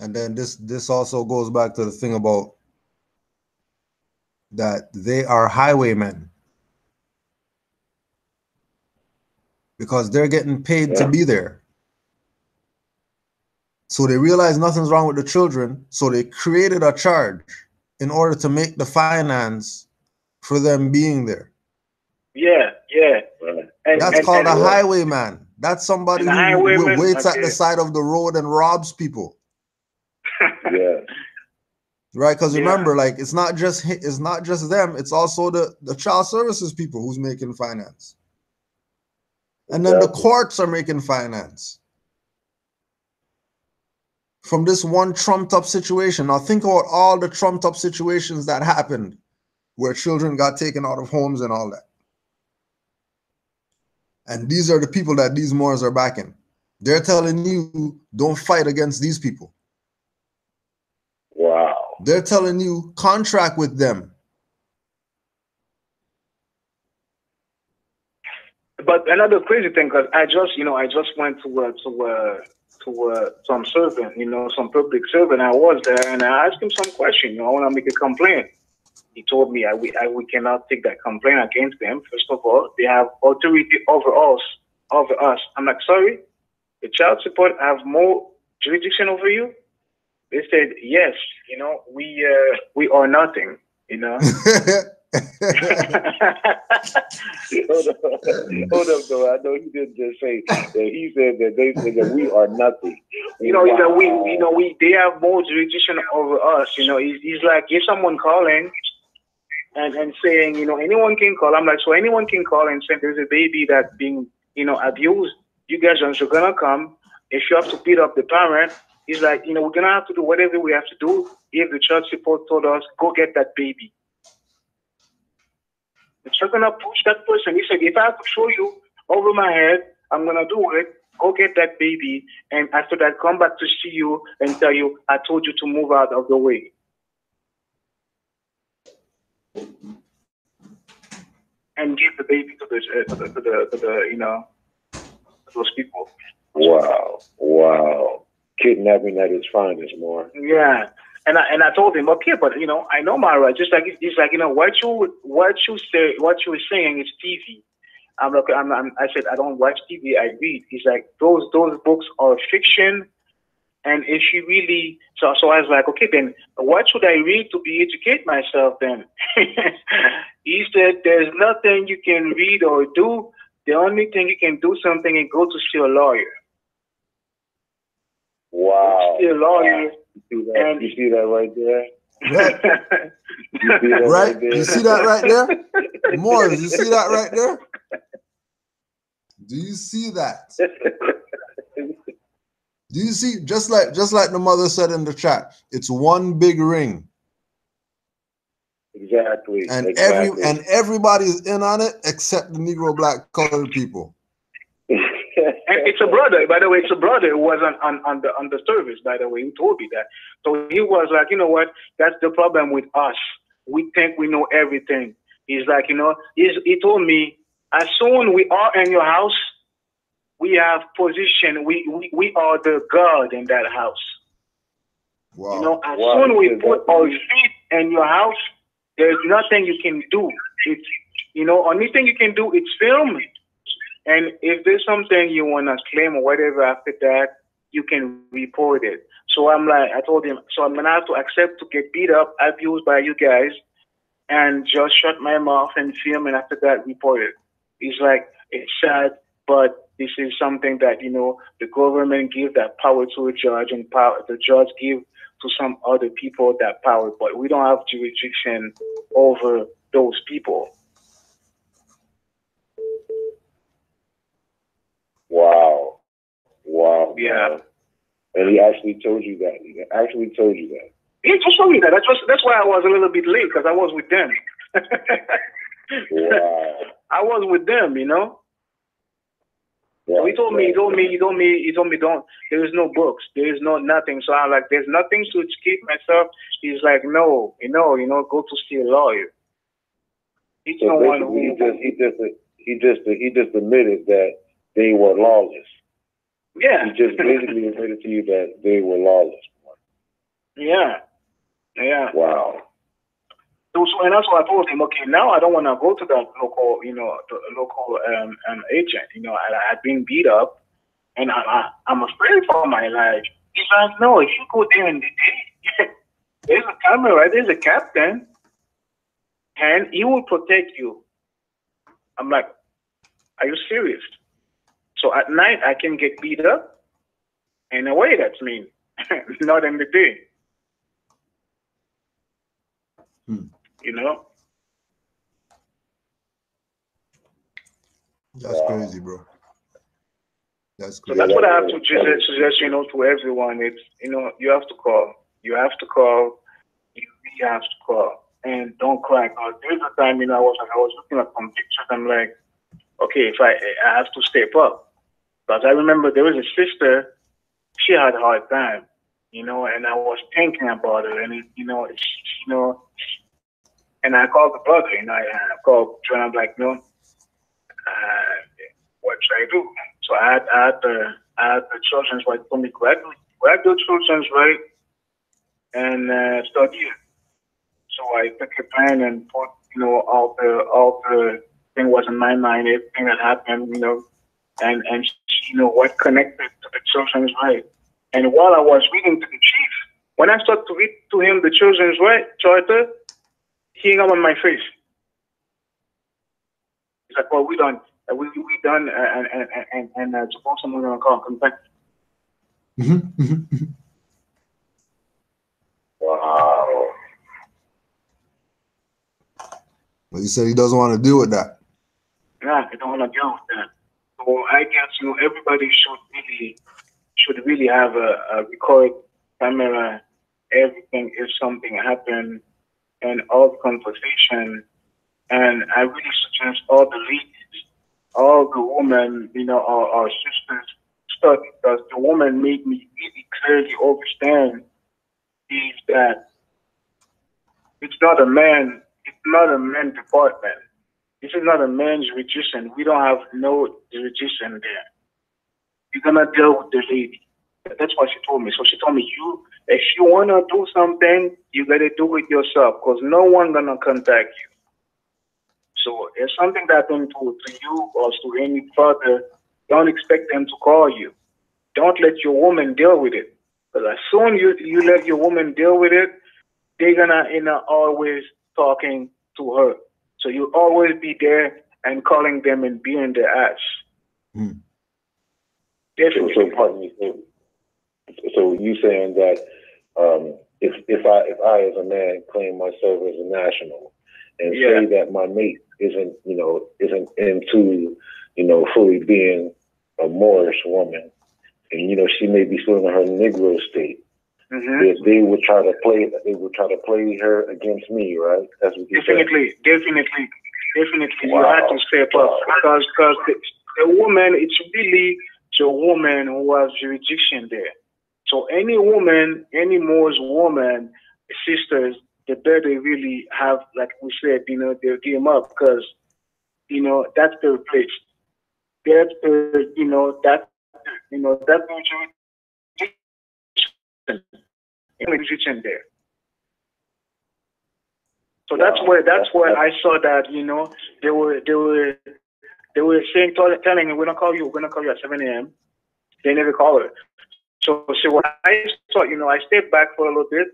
And then this also goes back to the thing about that they are highwaymen because they're getting paid to be there. So they realize nothing's wrong with the children, so they created a charge in order to make the finance for them being there. Yeah. That's called a highwayman. That's somebody who waits at the side of the road and robs people. Yeah. Right, because remember, like it's not just them, it's also the child services people who's making finance. And then the courts are making finance. From this one trumped up situation. Now think about all the trumped up situations that happened where children got taken out of homes and all that. And these are the people that these Moors are backing. They're telling you, don't fight against these people. Wow. They're telling you, contract with them. But another crazy thing, because I just went to some servant, some public servant. I was there and I asked him some question. I want to make a complaint. He told me we cannot take that complaint against them. First of all, they have authority over us. I'm like, sorry, the child support have more jurisdiction over you? They said, yes, we are nothing, Hold up, though. I know he didn't just say that. He said that they said that we are nothing. They have more jurisdiction over us. He's like, if someone calling and saying, anyone can call. I'm like, so anyone can call and say there's a baby that's being, abused. You guys are gonna come. If you have to beat up the parent, he's like, we're gonna have to do whatever we have to do. If the child support told us, go get that baby. It's not gonna push that person. He said, if I have to show you over my head, I'm gonna do it. Go get that baby, and after that, come back to see you and tell you, I told you to move out of the way. And give the baby to those people. Wow. Kidnapping at its finest, more. Yeah. And I told him, okay, but I know my right. Just like he's like, what you were saying is TV. I said I don't watch TV. I read. He's like, those books are fiction, and if you really so I was like, okay, then what should I read to educate myself? Then he said, there's nothing you can read or do. The only thing you can do something is go to see a lawyer. Wow. See a lawyer. You see that right there? Right? You see that right there? Morris, you see that right there? Do you see that? Do you see, just like the mother said in the chat, it's one big ring. Exactly. And everybody's in on it except the Negro black colored people. And it's a brother, by the way. It's a brother who was on the service, by the way. He told me that. So he was like, you know what? That's the problem with us. We think we know everything. He's like, you know, he told me, as soon we are in your house, we have position. We are the God in that house. Wow. You know, as soon we put our feet in your house, there's nothing you can do. It's, you know, only thing you can do is film. And if there's something you want to claim or whatever after that, you can report it. So I'm like, I told him, so I'm going to have to accept to get beat up, abused by you guys, and just shut my mouth and film, and after that, report it. He's like, it's sad, but this is something that, you know, the government give that power to a judge, and the judge give to some other people that power, but we don't have jurisdiction over those people. Wow. Wow. Yeah. Man. And he actually told you that. He actually told you that. He just told me that. That's why I was a little bit late, because I was with them. Wow. I was with them, you know. Yeah, so he told me, don't, there is no books, there is no nothing. So I'm like, there's nothing to educate myself. He's like, no, go to see a lawyer. He's so the one who he just admitted that they were lawless. Yeah. He just basically admitted to you that they were lawless. Yeah. Yeah. Wow. So, and that's why I told him, okay, now I don't want to go to that local, the local agent. You know, I've been beat up, and I'm afraid for my life. He's like, no, if you go there in the day, there's a camera, there's a captain, and he will protect you. I'm like, are you serious? So at night I can get beat up. In a way, that's mean, not in the day. You know? That's crazy, bro. That's crazy. So that's what I have to suggest, to everyone. It's, you have to call. You have to call. You really have to call. And don't cry. Because there's a time, I was looking at some pictures. I'm like, okay, if I have to step up. Because I remember there was a sister, she had a hard time, and I was thinking about her, and and I called the brother, I called John. I'm like, no, what should I do? So I had the children's right for me, grab the children's right and study it. So I took a plan and put, all the thing was in my mind, everything that happened, and what connected to the children's right. And while I was reading to the chief, when I started to read to him the children's right charter, he hung up on my face. He's like, well, we done, and suppose someone gonna come back. Wow. Well, he said he doesn't want to deal with that. Yeah, he don't want to deal with that. So I guess everybody should really have a record camera, everything if something happened, and all the conversation. And I really suggest all the ladies, all the women, our sisters, study, because the woman made me really clearly understand is that it's not a man department. This is not a man's jurisdiction. We don't have no jurisdiction there. You're gonna deal with the lady. That's what she told me. So she told me, if you wanna do something, you gotta do it yourself, because no one gonna contact you. So if something happened to you or to any father, don't expect them to call you. Don't let your woman deal with it. Because as soon you let your woman deal with it, they're gonna always talking to her. So you always be there and calling them and being their ass. Definitely. So you saying that if I as a man claim myself as a national and say that my mate isn't into fully being a Moorish woman, and she may be still in her Negro state, they would try to play her against me, right? That's what you definitely. Wow. You have to step up, because the woman, it's really the woman who has jurisdiction there. So any woman, any Moor's woman, sisters, the better they really have, like we said, they'll game up because, that's their place. That's musician there. So that's where I saw that, they were saying, telling me, we're gonna call you at 7 a.m. They never call her. So what I thought, I stepped back for a little bit.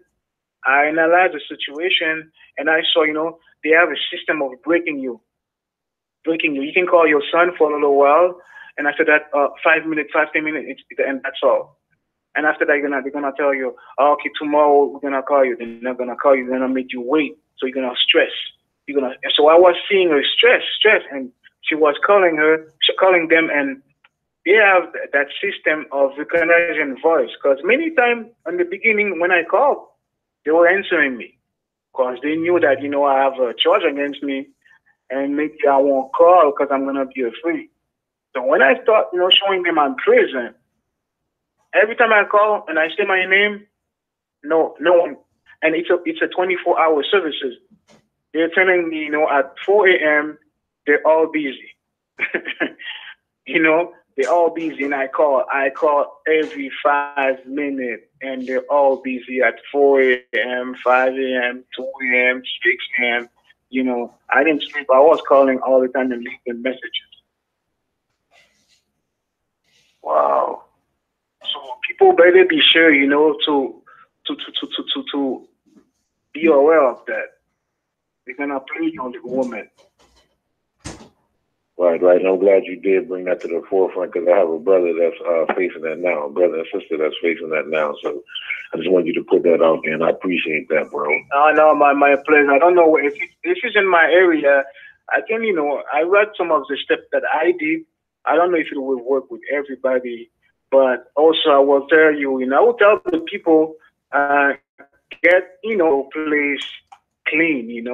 I analyzed the situation, and I saw, they have a system of breaking you. You can call your son for a little while, and after that, 5 minutes, 10 minutes, and that's all. And after that, they're gonna tell you, oh, okay, tomorrow we're gonna call you. They're not gonna call you. They're gonna make you wait. So you're gonna stress. So I was seeing her stress, and she was calling them, and they have that system of recognizing voice. Because many times in the beginning when I called, they were answering me, because they knew that I have a charge against me, and maybe I won't call because I'm gonna be afraid. So when I start, showing them I'm present, every time I call and I say my name, no one. And it's a 24-hour services. They're telling me, at 4 a.m. they're all busy. They're all busy, and I call every 5 minutes, and they're all busy at 4 a.m., 5 a.m., 2 a.m., 6 a.m. I didn't sleep. I was calling all the time and leaving messages. Wow. So people better be sure, to be aware of that. They're gonna play on the woman. Right. And I'm glad you did bring that to the forefront, because I have a brother that's facing that now, a brother and sister that's facing that now. So I just want you to put that out there, and I appreciate that, bro. No, my pleasure. I don't know if it's in my area. I can, I read some of the steps that I did. I don't know if it will work with everybody, but also I will tell you, I will tell the people, get, place clean,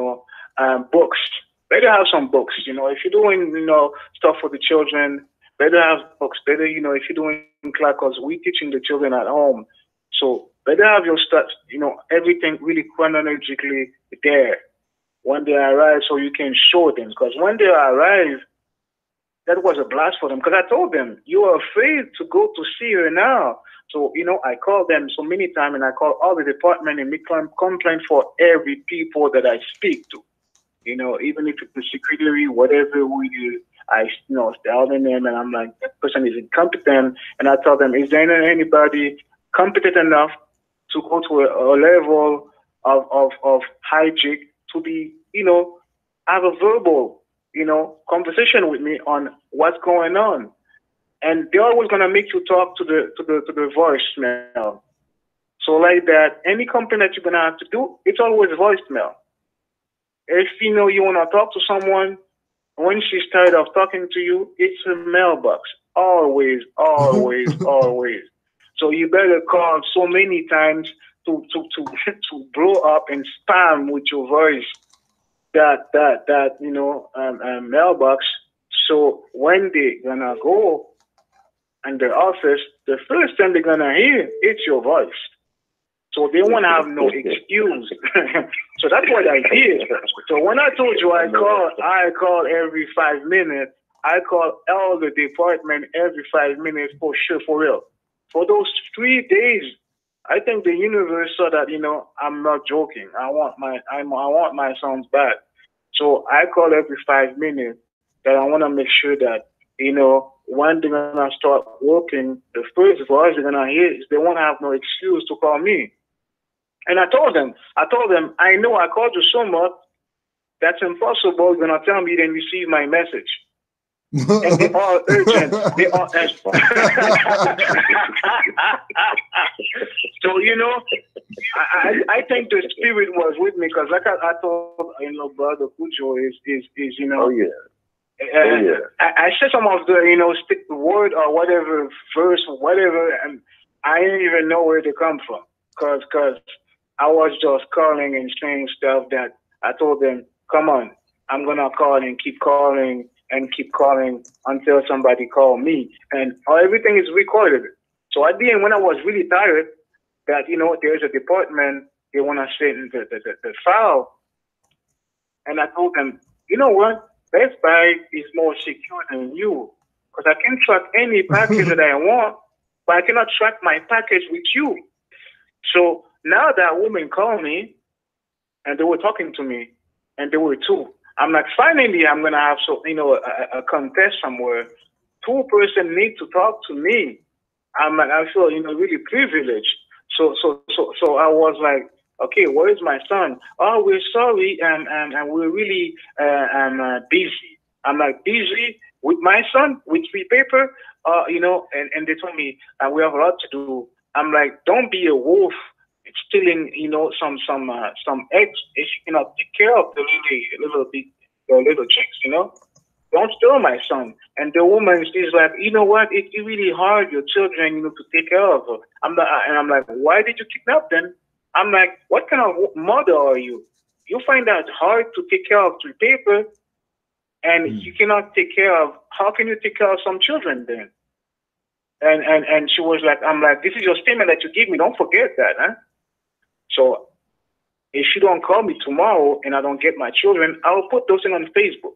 books. Better have some books, if you're doing, stuff for the children, better have books. Better, if you're doing class, because we're teaching the children at home. So better have your stuff, everything really chronologically there when they arrive, so you can show them. Because when they arrive, that was a blast for them. Because I told them, you are afraid to go to see her now. So, I call them so many times, and I call all the department and make complaint for every people that I speak to. Even if it's the secretary, whatever we do, I tell them, and I'm like, that person is incompetent. And I tell them, is there anybody competent enough to go to a level of hygiene to be, have a verbal, conversation with me on what's going on? And they're always gonna make you talk to the voicemail. So like that, any complaint that you're gonna have to do, it's always voicemail. If you want to talk to someone, when she's tired of talking to you, it's a mailbox. Always. So you better call so many times to blow up and spam with your voice that mailbox. So when they gonna go in their office, the first time they're gonna hear, it's your voice. So they won't have no excuse. So that's what I did. So when I told you I call every 5 minutes, I call all the department every 5 minutes for sure, for real. For those 3 days, I think the universe saw that, I'm not joking. I want my sons back. So I call every 5 minutes, that I want to make sure that, when they're gonna start working, the first voice they're gonna hear is they won't have no excuse to call me. And I told them, I know I called you so much, that's impossible. You're going to tell me you didn't receive my message. And they are urgent. They are So, I think the spirit was with me, because like I told, Brother Cujo is Oh, yeah. I said some of the, stick the word or whatever, verse or whatever, and I didn't even know where they come from. Because I was just calling and saying stuff that I told them, come on, I'm going to call and keep calling until somebody call me. And everything is recorded. So at the end, when I was really tired, that, there's a department they want to send the file. And I told them, you know what? Best Buy is more secure than you, because I can track any package that I want, but I cannot track my package with you. So now that woman called me, and they were talking to me, and they were two. I'm like, finally, I'm gonna have a contest somewhere. Two person need to talk to me. I'm like, I feel really privileged. So I was like, okay, where is my son? Oh, we're sorry, and we're really busy. I'm like, busy with my son with free paper, and they told me we have a lot to do. I'm like, don't be a wolf stealing, some eggs if you cannot take care of the little chicks, Don't steal my son. And the woman, she's like, you know what? It's really hard, your children, to take care of. I'm like, why did you kidnap them? I'm like, what kind of mother are you? You find that hard to take care of free paper, and you cannot take care of. How can you take care of some children then? And she was like, I'm like, this is your statement that you gave me. Don't forget that, huh? So if you don't call me tomorrow and I don't get my children, I'll put those things on Facebook.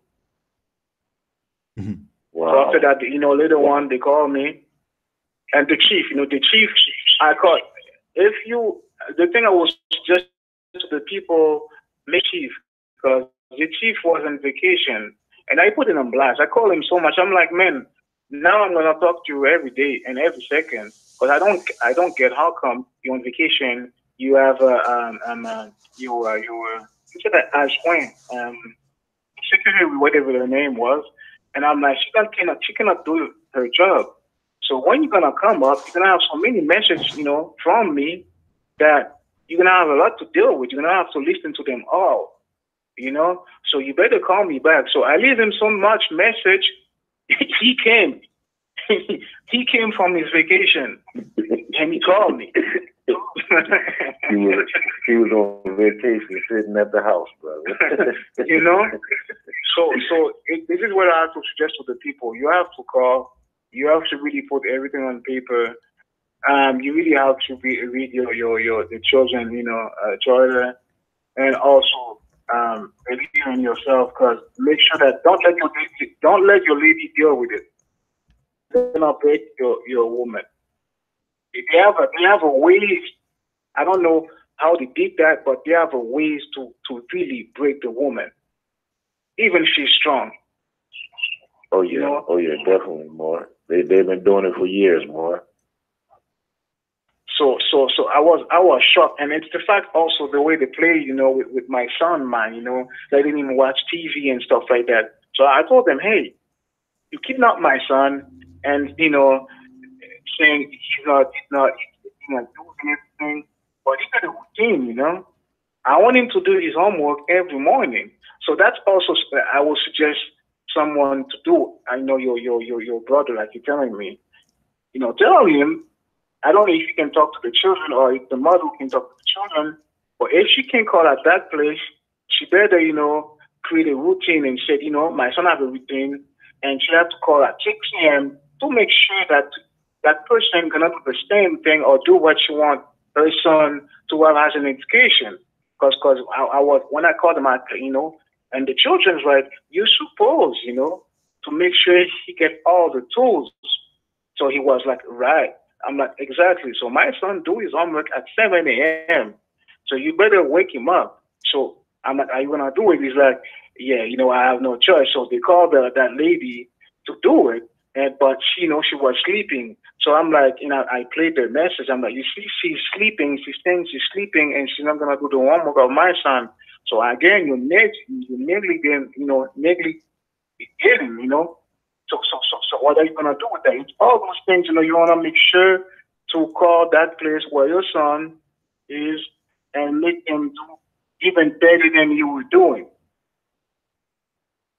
Wow. So after that, later on, they called me, and the chief, I called. The thing I was just to the people, make chief, because the chief was on vacation, and I put him on blast. I called him so much. I'm like, man, now I'm gonna talk to you every day and every second, because I don't get how come you're on vacation. You have you said that as when secretary, whatever her name was. And I'm like, she cannot do her job. So when you're gonna come up, you're gonna have so many messages, from me that you're gonna have a lot to deal with. You're gonna have to listen to them all, So you better call me back. So I leave him so much message. He came. He came from his vacation, and he called me. he was on vacation, sitting at the house, brother. So this is what I have to suggest to the people. You have to call. You have to really put everything on paper. You really have to read the children, charter, and also believe in yourself. Because make sure that don't let your lady deal with it. Do not break your woman. They have a ways. I don't know how they did that, but they have a ways to really break the woman, even if she's strong. Oh yeah, definitely more. They've been doing it for years, more. So I was shocked, and it's the fact also the way they play, with my son, man. They didn't even watch TV and stuff like that. So I told them, hey, you kidnapped my son, and saying he's not doing anything, but he got a routine, I want him to do his homework every morning. So that's also I will suggest someone to do. I know your brother, like you're telling me, tell him. I don't know if you can talk to the children or if the mother can talk to the children, but if she can call at that place, she better, create a routine and say, my son has a routine, and she has to call at 6 a.m. to make sure that that person cannot do the same thing or do what she wants her son to have as an education. Because I was, when I called him out, and the children's like, you're supposed, to make sure he get all the tools. So he was like, right. I'm like, exactly. So my son do his homework at 7 a.m. So you better wake him up. So I'm like, are you going to do it? He's like, yeah, I have no choice. So they called that lady to do it. But she was sleeping. So I'm like, I played the message. I'm like, you see, she's sleeping. She's saying she's sleeping, and she's not going to do the homework of my son. So again, you negligent, So what are you gonna do with that? It's all those things, you wanna make sure to call that place where your son is and make him do even better than you were doing.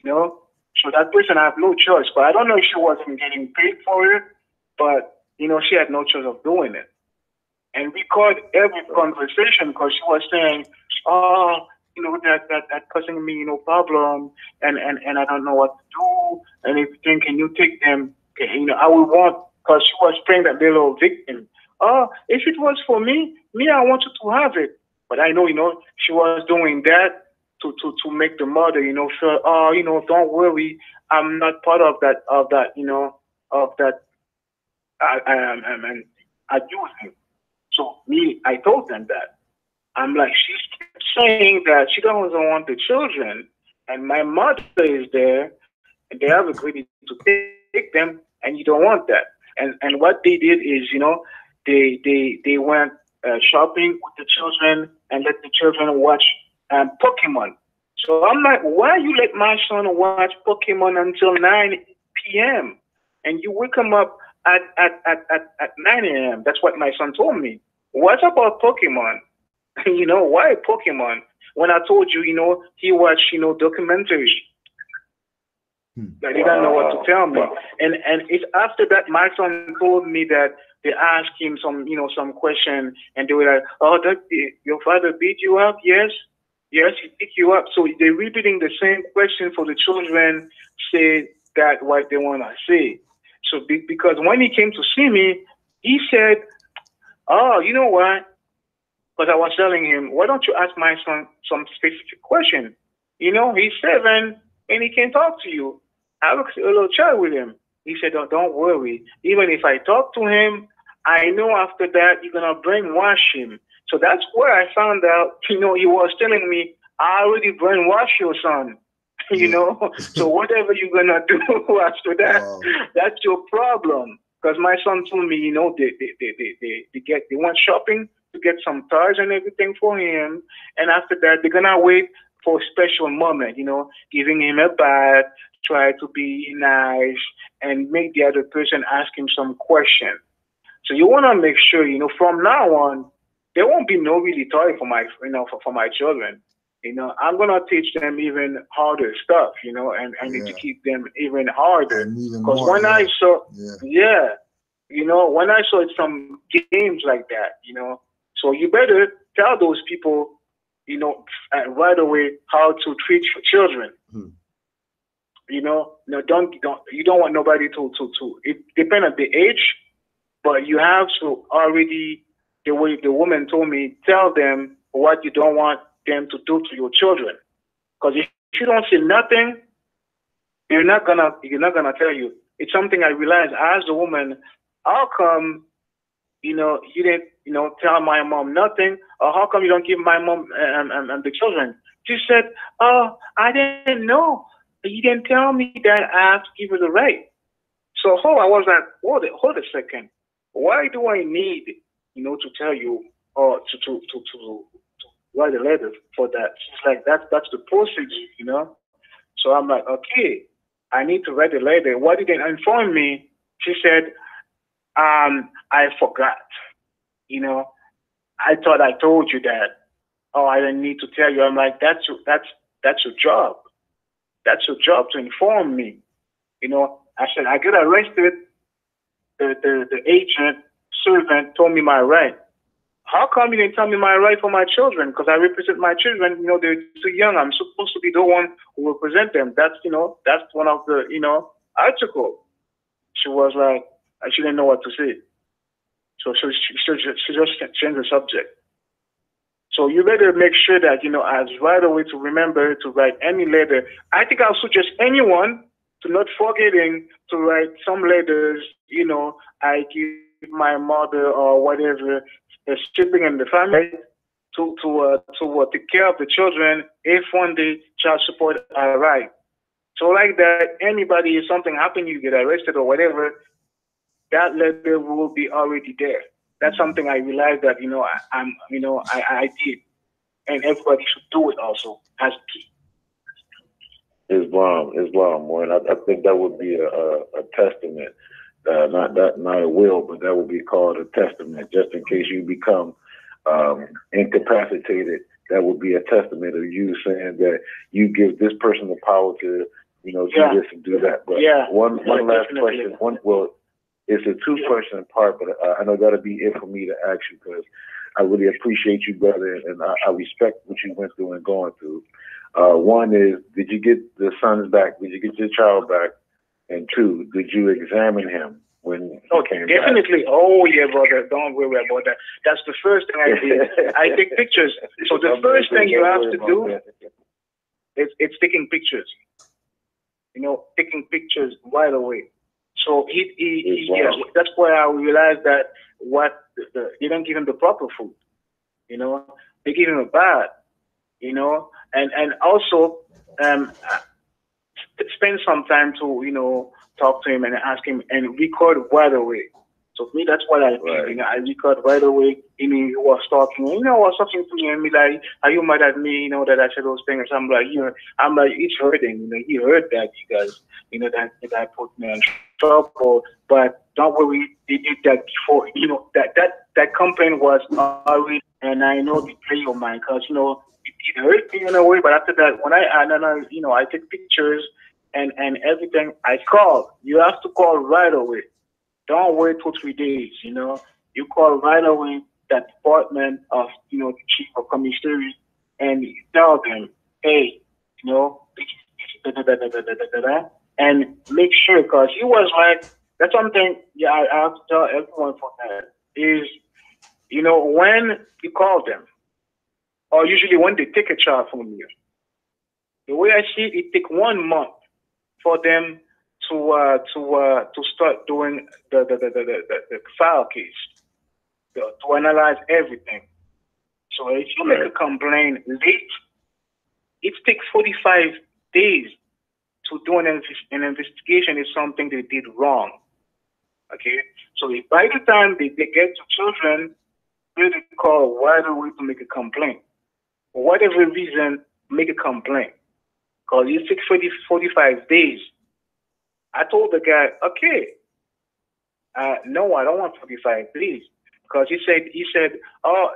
So that person have no choice. But I don't know if she wasn't getting paid for it, but she had no choice of doing it. And we caught every conversation because she was saying, oh, that causing me no problem, and I don't know what to do, and everything. Can you take them? I would want, because she was playing that little victim. Oh, if it was for me, I want you to have it. But I know, she was doing that to make the mother, feel, oh, don't worry, I'm not part of that, of that. And I use him. So I told them that. I'm like, she's saying that she doesn't want the children, and my mother is there, and they have agreed to take them, and you don't want that. And what they did is, they went shopping with the children and let the children watch Pokemon. So I'm like, why you let my son watch Pokemon until 9 p.m. and you wake him up at 9 a.m.? That's what my son told me. What about Pokemon? Why Pokemon? When I told you, he watched, documentaries. Like, they don't know what to tell me. And it's after that my son told me that they asked him some question, and they were like, oh, your father beat you up? Yes, he beat you up. So they're repeating the same question for the children, say that what they want to say. So because when he came to see me, he said, oh, you know what? Because I was telling him, why don't you ask my son some specific question? He's 7 and he can talk to you. I have a little chat with him. He said, oh, don't worry. Even if I talk to him, I know after that you're going to brainwash him. So that's where I found out, he was telling me, I already brainwashed your son. So whatever you're going to do after that, that's your problem. Because my son told me, they went shopping to get some toys and everything for him. And after that, they're going to wait for a special moment, giving him a bath, try to be nice, and make the other person ask him some question. So you want to make sure, from now on, there won't be no really toy for my, for my children. I'm going to teach them even harder stuff, and to keep them even harder. Because when I saw, when I saw some games like that, so you better tell those people, right away how to treat your children. You don't want nobody to it depends on the age, but you have to already, the way the woman told me, tell them what you don't want them to do to your children. Because if you don't say nothing, they're not gonna tell you. It's something I realized as a woman. How come, you didn't, tell my mom nothing, or how come you don't give my mom and the children? She said, oh, I didn't know. You didn't tell me that I have to give her the right. So I was like, hold a second. Why do I need, to tell you or to write a letter for that? She's like, that's the procedure, So I'm like, okay, I need to write a letter. Why didn't inform me? She said, I forgot. I thought I told you that. Oh, I didn't need to tell you. I'm like, that's your job. That's your job to inform me. I said, I get arrested. The agent, servant told me my right. How come you didn't tell me my right for my children? Because I represent my children. They're too young. I'm supposed to be the one who represent them. That's, that's one of the, article. She was like, she didn't know what to say. So she just changed the subject. So you better make sure that, as right away to remember to write any letter. I think I'll suggest anyone to not forgetting to write some letters, I give my mother or whatever, a sibling in the family to take care of the children if one day child support arrive. So like that, anybody, if something happen, you get arrested or whatever, that letter will be already there. That's something I realized that, I did. And everybody should do it also as a key. Islam, and I think that would be a testament, not a will, but that would be called a testament. Just in case you become incapacitated, that would be a testament of you saying that you give this person the power to, do this and do that. But one last question. It's a two-question part, but I know that'll be it for me to ask you because I really appreciate you, brother, and I respect what you went through and going through. One is, did you get the sons back? Did you get your child back? And two, did you examine him when okay, definitely. Back. Oh yeah, brother, don't worry about that. That's the first thing I did. I take pictures. So the first thing you have to do is taking pictures. You know, taking pictures right away. So yes, that's why I realized that they don't give him the proper food. You know, they give him a bath. You know, and also spend some time to talk to him and ask him and record right away. So for me, that's what I did. You know, I record right away. He was talking. I was talking to him. He like, "Are you mad at me? That I said those things." I'm like, it's hurting. He heard that because that put me in trouble. But don't worry, they did that before. That complaint was already, and I know the play of mine because it hurt me in a way. But after that, when I take pictures and everything, I call. You have to call right away. Don't wait 2-3 days, You call right away that department of, the chief of commissary and you tell them, hey, and make sure, because he was like, that's something, I have to tell everyone for that, is, when you call them, or usually when they take a child from you, the way I see it take 1 month for them to start doing the file case, to analyze everything. So if you make a complaint late, it takes 45 days to do an investigation if something they did wrong. Okay, so if by the time they get to children, they call right away to make a complaint. For whatever reason, make a complaint. Because it takes 45 days. I told the guy, okay, no, I don't want 45 days. Because he said, oh,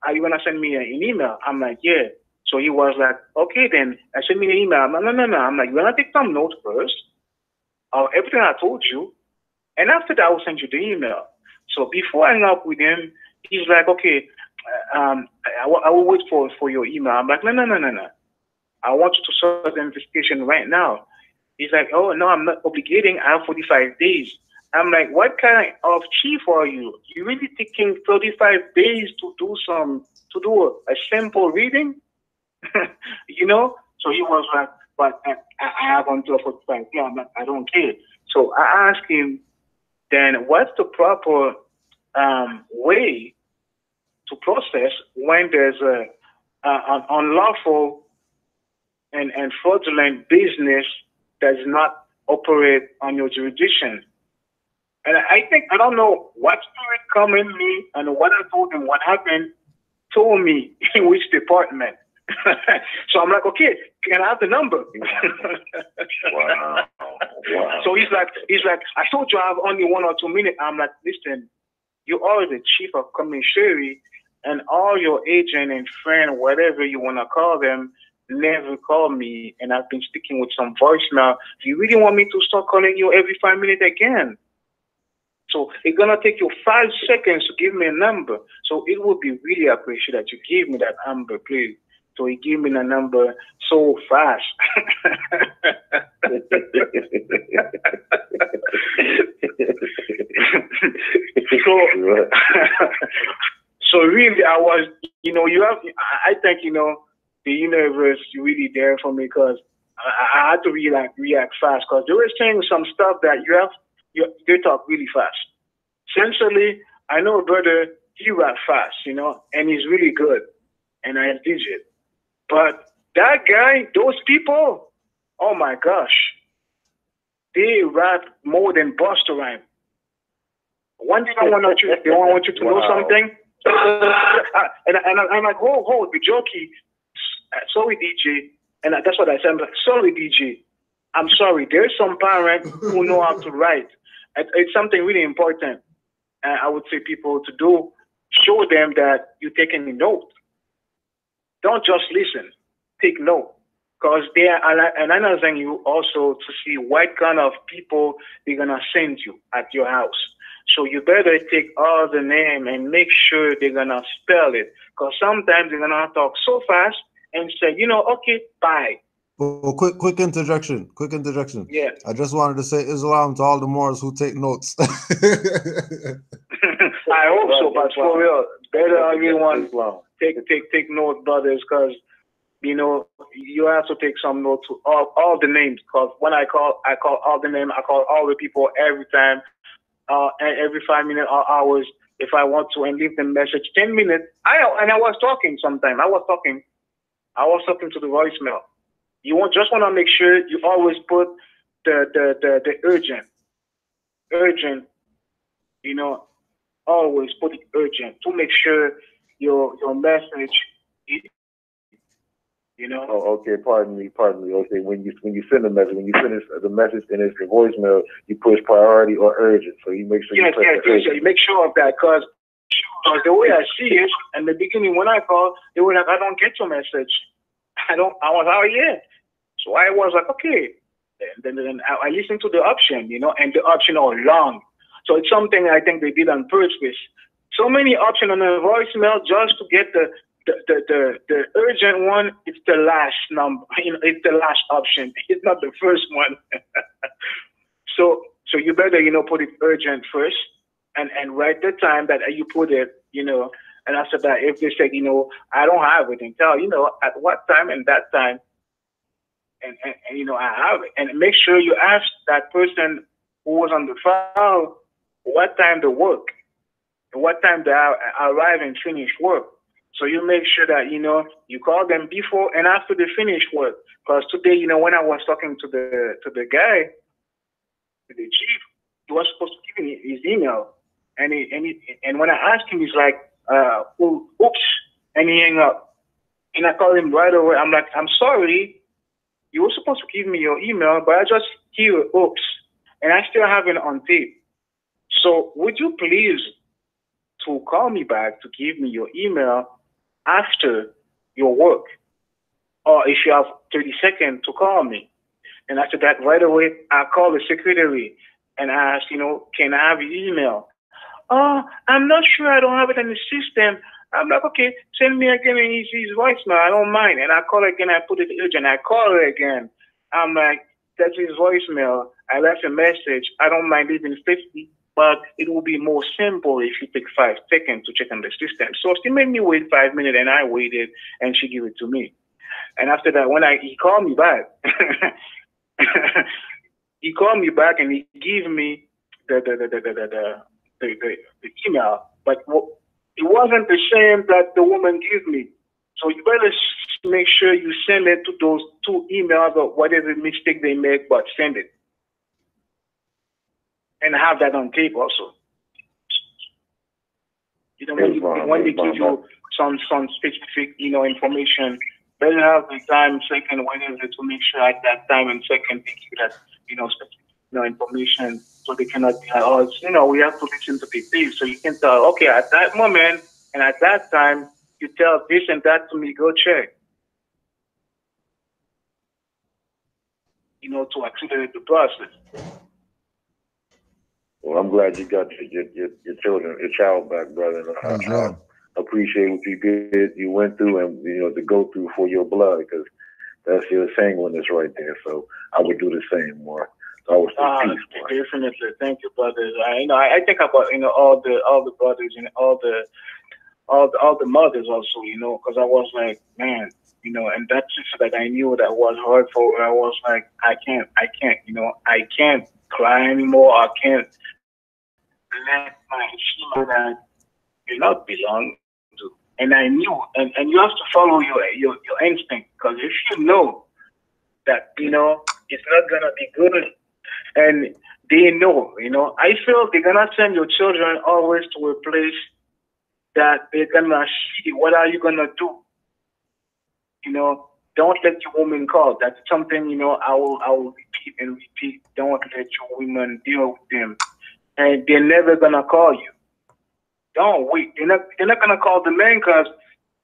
are you going to send me an email? I'm like, yeah. So he was like, okay, then send me an email. I'm like, no. I'm like, you're going to take some notes first of everything I told you. And after that, I will send you the email. So before I hang up with him, he's like, okay, I will wait for your email. I'm like, no. I want you to start the investigation right now. He's like, oh, no, I'm not obligating. I have 45 days. I'm like, what kind of chief are you? You really taking 35 days to do a simple reading? So he was like, but I have until 45 days. I'm like, I don't care. So I asked him, then what's the proper way to process when there's an unlawful and fraudulent business does not operate on your jurisdiction? And I don't know what spirit come in me and what I told him, what happened, told me in which department. So I'm like, okay, can I have the number? Wow. So he's like, I told you I have only 1 or 2 minutes. I'm like, listen, you are the chief of commissary, and all your agent and friend, whatever you want to call them, never call me, and I've been sticking with some voicemail. Do you really want me to start calling you every 5 minutes again? So it's gonna take you 5 seconds to give me a number. So it would be really appreciated that you give me that number, please. So he gave me the number so fast. So really, I was, I think, the universe really there for me, because I had to really react fast, because they were saying some stuff that they talk really fast. Essentially, I know a brother, he rap fast, and he's really good, and I envision it. But that guy, those people, oh my gosh, they rap more than Busta Rhymes. One thing I want you to know something. And I'm like, hold, be jokey. Sorry, DJ. And that's what I said. I'm like, sorry, DJ. I'm sorry. There's some parents who know how to write. It's something really important. I would say people to do. Show them that you're taking a note. Don't just listen. Take note. Because they are analyzing you also to see what kind of people they're going to send you at your house. So you better take all the name and make sure they're going to spell it. Because sometimes they're going to talk so fast and say, okay, bye. Well, quick interjection. Yeah. I just wanted to say Islam to all the Moors who take notes. I hope so, but for real, better everyone take note, brothers, because you know you have to take some note to all the names. Because when I call all the names. I call all the people every time, every 5 minutes or hours if I want to, and leave them message 10 minutes. I was talking sometime. I was talking to the voicemail. You just want to make sure you always put the urgent. You know, always put it urgent to make sure your message. You know. Oh, okay. Pardon me. Okay, when you send a message, when you finish the message and it's your voicemail, you push priority or urgent. So you make sure you make sure of that, because the way I see it, in the beginning when I called, they were like, I don't get your message. I was out here. So I was like, okay. And then I listened to the option, you know, and the option are long. So it's something I think they did on purpose. So many options on the voicemail just to get the urgent one. It's the last number, you know, it's the last option. It's not the first one. So you better, you know, put it urgent first and write the time that you put it, you know, and after that, if they say, you know, I don't have it, and tell, you know, at what time and that time, and you know, I have it. And make sure you ask that person who was on the phone what time to work, and what time they arrive and finish work. So you make sure that, you know, you call them before and after they finish work. Because today, you know, when I was talking to the guy, the chief, he was supposed to give me his email. And when I asked him, he's like, oops, and he hang up. And I called him right away. I'm like, I'm sorry. You were supposed to give me your email, but I just hear oops. And I still have it on tape. So would you please to call me back to give me your email after your work? Or if you have 30 seconds to call me. And after that, right away, I call the secretary and ask, you know, can I have your email? Oh, I'm not sure. I don't have it in the system. I'm like, okay, send me again his voicemail. I don't mind. And I call again. I put it urgent. I call her again. I'm like, that's his voicemail. I left a message. I don't mind leaving 50, but it will be more simple if you take 5 seconds to check on the system. So she made me wait 5 minutes, and I waited, and she gave it to me. And after that, when he called me back, he called me back and he gave me the email, but it wasn't the same that the woman gave me. So you better make sure you send it to those 2 emails or whatever mistake they make, but send it. And have that on tape also. You know, when they give you some specific, you know, information, better have the time, second, whatever, to make sure at that time and second they give that, you know, specific, you know, information, so they cannot be like, oh, you know, we have to listen to the tape. So you can tell, okay, at that moment and at that time, you tell this and that to me, go check. You know, to accelerate the process. Well, I'm glad you got your child back, brother. I appreciate what you did, you went through, and you know, to go through for your blood, because that's your singleness right there. So I would do the same, more. So I was definitely. Thank you, brothers. I think about, you know, all the brothers and all the mothers also, you know, because I was like, man, you know, and that's just that I knew that was hard for her. I was like, I can't, you know, I can't cry anymore. I can't let my she know that you not belong to. And I knew, and you have to follow your instinct, because if you know that, you know, it's not gonna be good, and they know, you know, I feel they're gonna send your children always to a place that they're gonna see what are you gonna do. You know, don't let your woman call. That's something, you know, I will repeat and repeat. Don't let your women deal with them. And they're never gonna call you. Don't wait. They're not gonna call the man, because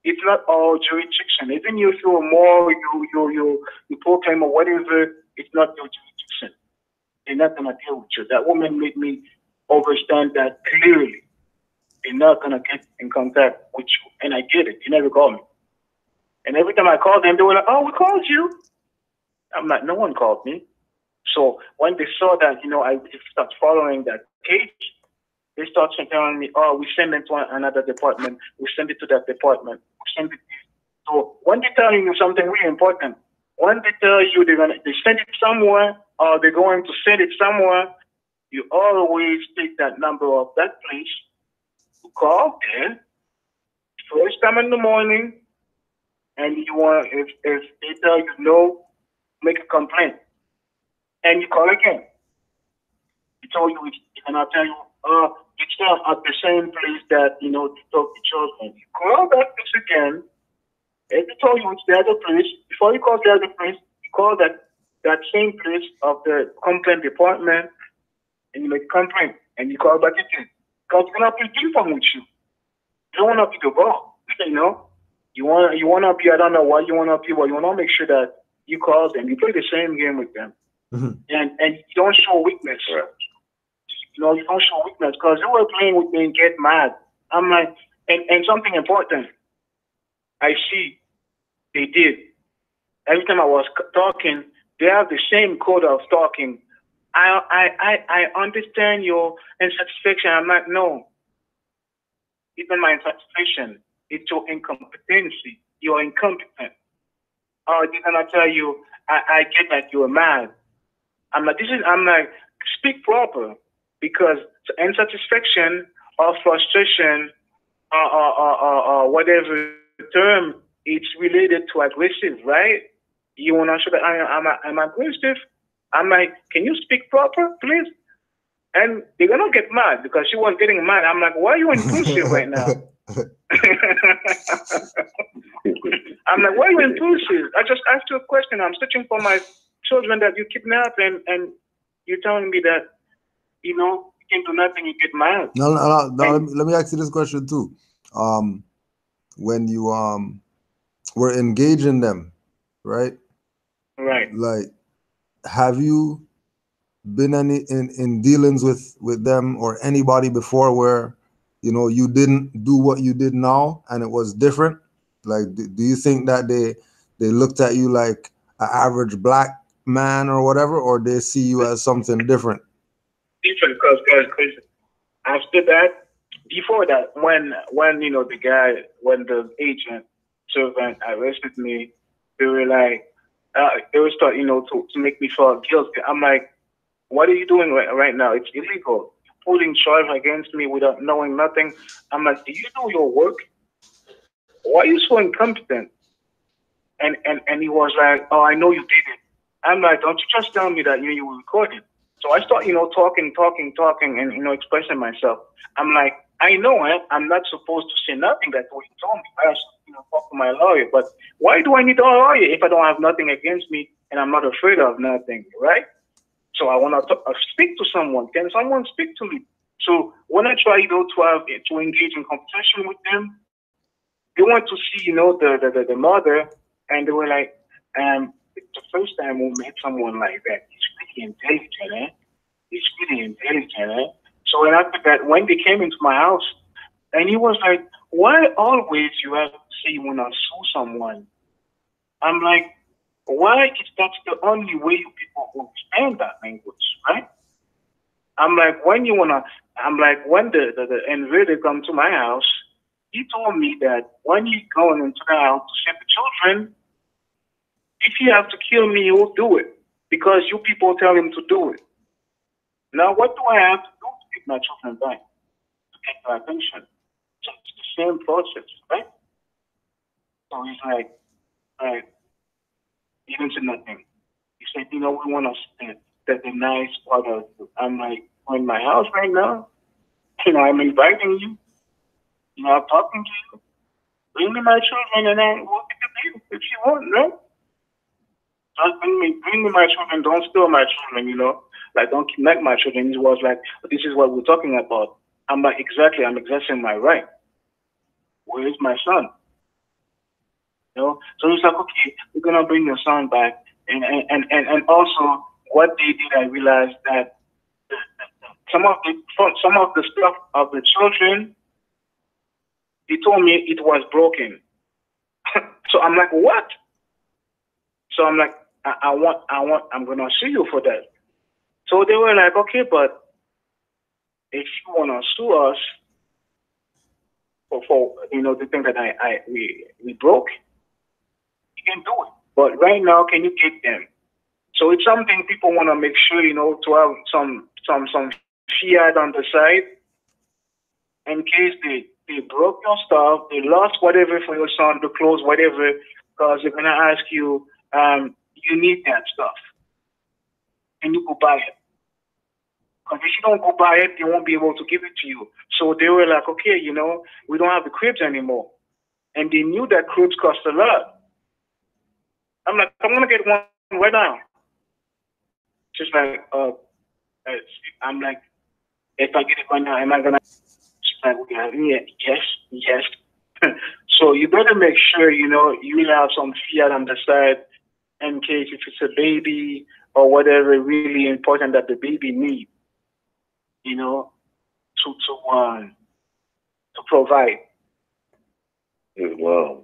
it's not all jurisdiction. Even if you're more you proclaim or whatever, it's not your jurisdiction. They're not gonna deal with you. That woman made me understand that clearly. They're not gonna get in contact with you. And I get it. They never call me. And every time I call them, they were like, oh, we called you. I'm like, no one called me. So when they saw that, you know, I start following that case, they start telling me, oh, we send it to another department. We send it to that department. We send it. So when they're telling you something really important, when they tell you they send it somewhere or they're going to send it somewhere, you always take that number of that place, you call there, first time in the morning, and you want, if they tell you no, make a complaint. And you call again. They told you, and I'll tell you, it's not at the same place that, you know, to talk to children. You call that place again, and they told you it's the other place. Before you call the other place, you call that same place of the complaint department, and you make a complaint, and you call back again. Because you're going to be people with you. You don't want to be the ball, you know? You want to be, I don't know why you want to be, but you want to make sure that you call them. You play the same game with them. And you don't show weakness. You know, you don't show weakness because they were playing with me and get mad. I'm like, and something important, I see they did. Every time I was talking, they have the same code of talking. I understand your insatisfaction. I'm like, no. Even my insatisfaction, it's your incompetency. You're incompetent. Or they're gonna tell you, I get that you're mad. I'm like, speak proper, because insatisfaction or frustration or whatever term, it's related to aggressive, right? You wanna show that I'm aggressive? I'm like, can you speak proper, please? And they're gonna get mad because she was getting mad. I'm like, why are you impulsive right now? I'm like, why are you impulsive? I just asked you a question. I'm searching for my children that you kidnapped, and you're telling me that, you know, you can do nothing, you get mad. No, let me ask you this question too. When you were engaging them, right? Right. Like, have you been in dealings with them or anybody before where, you know, you didn't do what you did now and it was different? Like, do you think that they looked at you like an average black man or whatever, or they see you as something different? Different, because after that, before that, when you know, when the agent servant arrested me, they were like, they would start, you know, to make me feel guilty. I'm like, what are you doing right now? It's illegal. You're putting charge against me without knowing nothing. I'm like, do you know your work? Why are you so incompetent? And he was like, oh, I know you did it. I'm like, don't you just tell me that you were recording? So I start, you know, talking, and, you know, expressing myself. I'm like, I know I'm not supposed to say nothing. That's what you told me. I should, you know, talk to my lawyer. But why do I need a lawyer if I don't have nothing against me and I'm not afraid of nothing, right? So I want to speak to someone. Can someone speak to me? So when I try, you know, to engage in conversation with them, they want to see, you know, the mother, and they were like, it's the first time we met someone like that. He's really intelligent, He's really intelligent, So and after that, when they came into my house, and he was like, why always you have to say you want to sue someone? I'm like, why is that the only way you people understand that language, right? I'm like, when you wanna, I'm like, when the invader come to my house, he told me that when he's going into the house to save the children, if he have to kill me, he will do it because you people tell him to do it. Now, what do I have to do to get my children back, to get their attention? So it's the same process, right? So he's like, all right. He didn't say nothing. He said, you know, we want to that the nice part of you. I'm like, I'm in my house right now. You know, I'm inviting you. You know, I'm talking to you. Bring me my children and I will get the deal if you want, no? Just bring me my children. Don't steal my children, you know? Like, don't kidnap my children. He was like, this is what we're talking about. I'm like, exactly, I'm exercising my right. Where is my son? You know? So he's like, okay, we're gonna bring your son back. And also what they did, I realized that some of the stuff of the children, they told me it was broken. So I'm like, what? So I'm like, I'm gonna sue you for that. So they were like, okay, but if you wanna sue us for the thing that we broke, you can do it. But right now, can you get them? So it's something people wanna make sure, to have some fiat on the side in case they broke your stuff, they lost whatever for your son, the clothes, whatever, because they're gonna ask you, you need that stuff. And you go buy it. Because if you don't go buy it, they won't be able to give it to you. So they were like, okay, we don't have the cribs anymore. And they knew that cribs cost a lot. I'm like, I'm going to get one right now. She's like, I'm like, if I get it right now, am I going to? She's like, yes. So you better make sure, you will have some fiat on the side in case if it's a baby or whatever really important that the baby needs, to provide. Wow.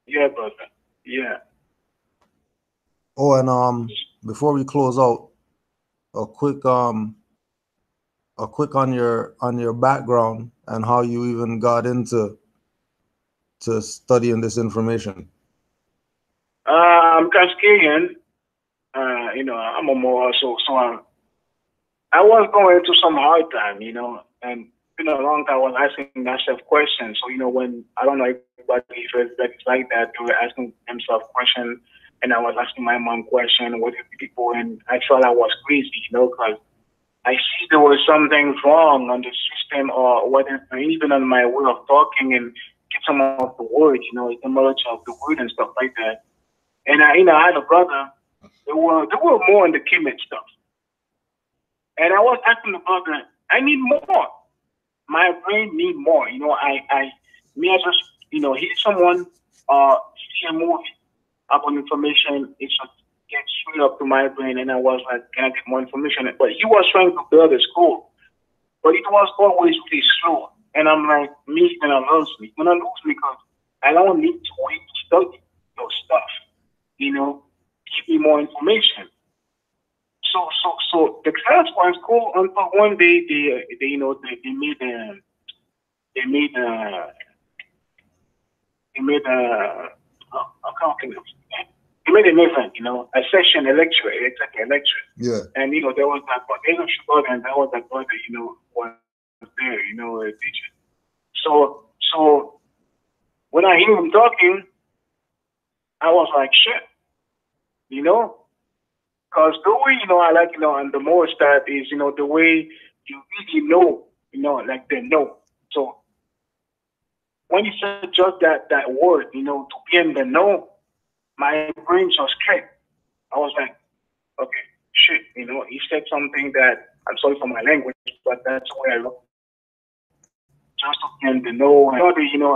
Yeah, brother. Yeah. Oh, and before we close out, a quick on your background and how you even got into studying this information. I'm Cascadian. I'm a more so I was going through some hard time, and a long time I was asking myself questions. So, when I don't know if it's like that, they were asking themselves questions, and I was asking my mom questions, what did people, and I felt I was crazy, because I see there was something wrong on the system or whatever, even on my way of talking and get some of the words, the knowledge of the word and stuff like that. And I had a brother. They were more in the Kemet stuff. And I was asking the brother, I need more. My brain need more. I just, hear someone see a movie about information, it just gets straight up to my brain, and I was like, can I get more information? But he was trying to build a school, but it was always really slow. And I'm like, me gonna lose me. Gonna lose me because I don't need to wait to study your stuff. Give me more information. So the class was cool until one day they made an event, a session, a lecture, exactly a lecture. Yeah. And there was that brother, and that was that brother, was there, a teacher. So when I hear him talking, I was like, shit, because the way, I like, and the most that is, the way you really like they know. So when you said just that word, to be in the know, my brain just clicked. I was like, okay, shit, he said something that, I'm sorry for my language, but that's the way I look. Just to be in the know, and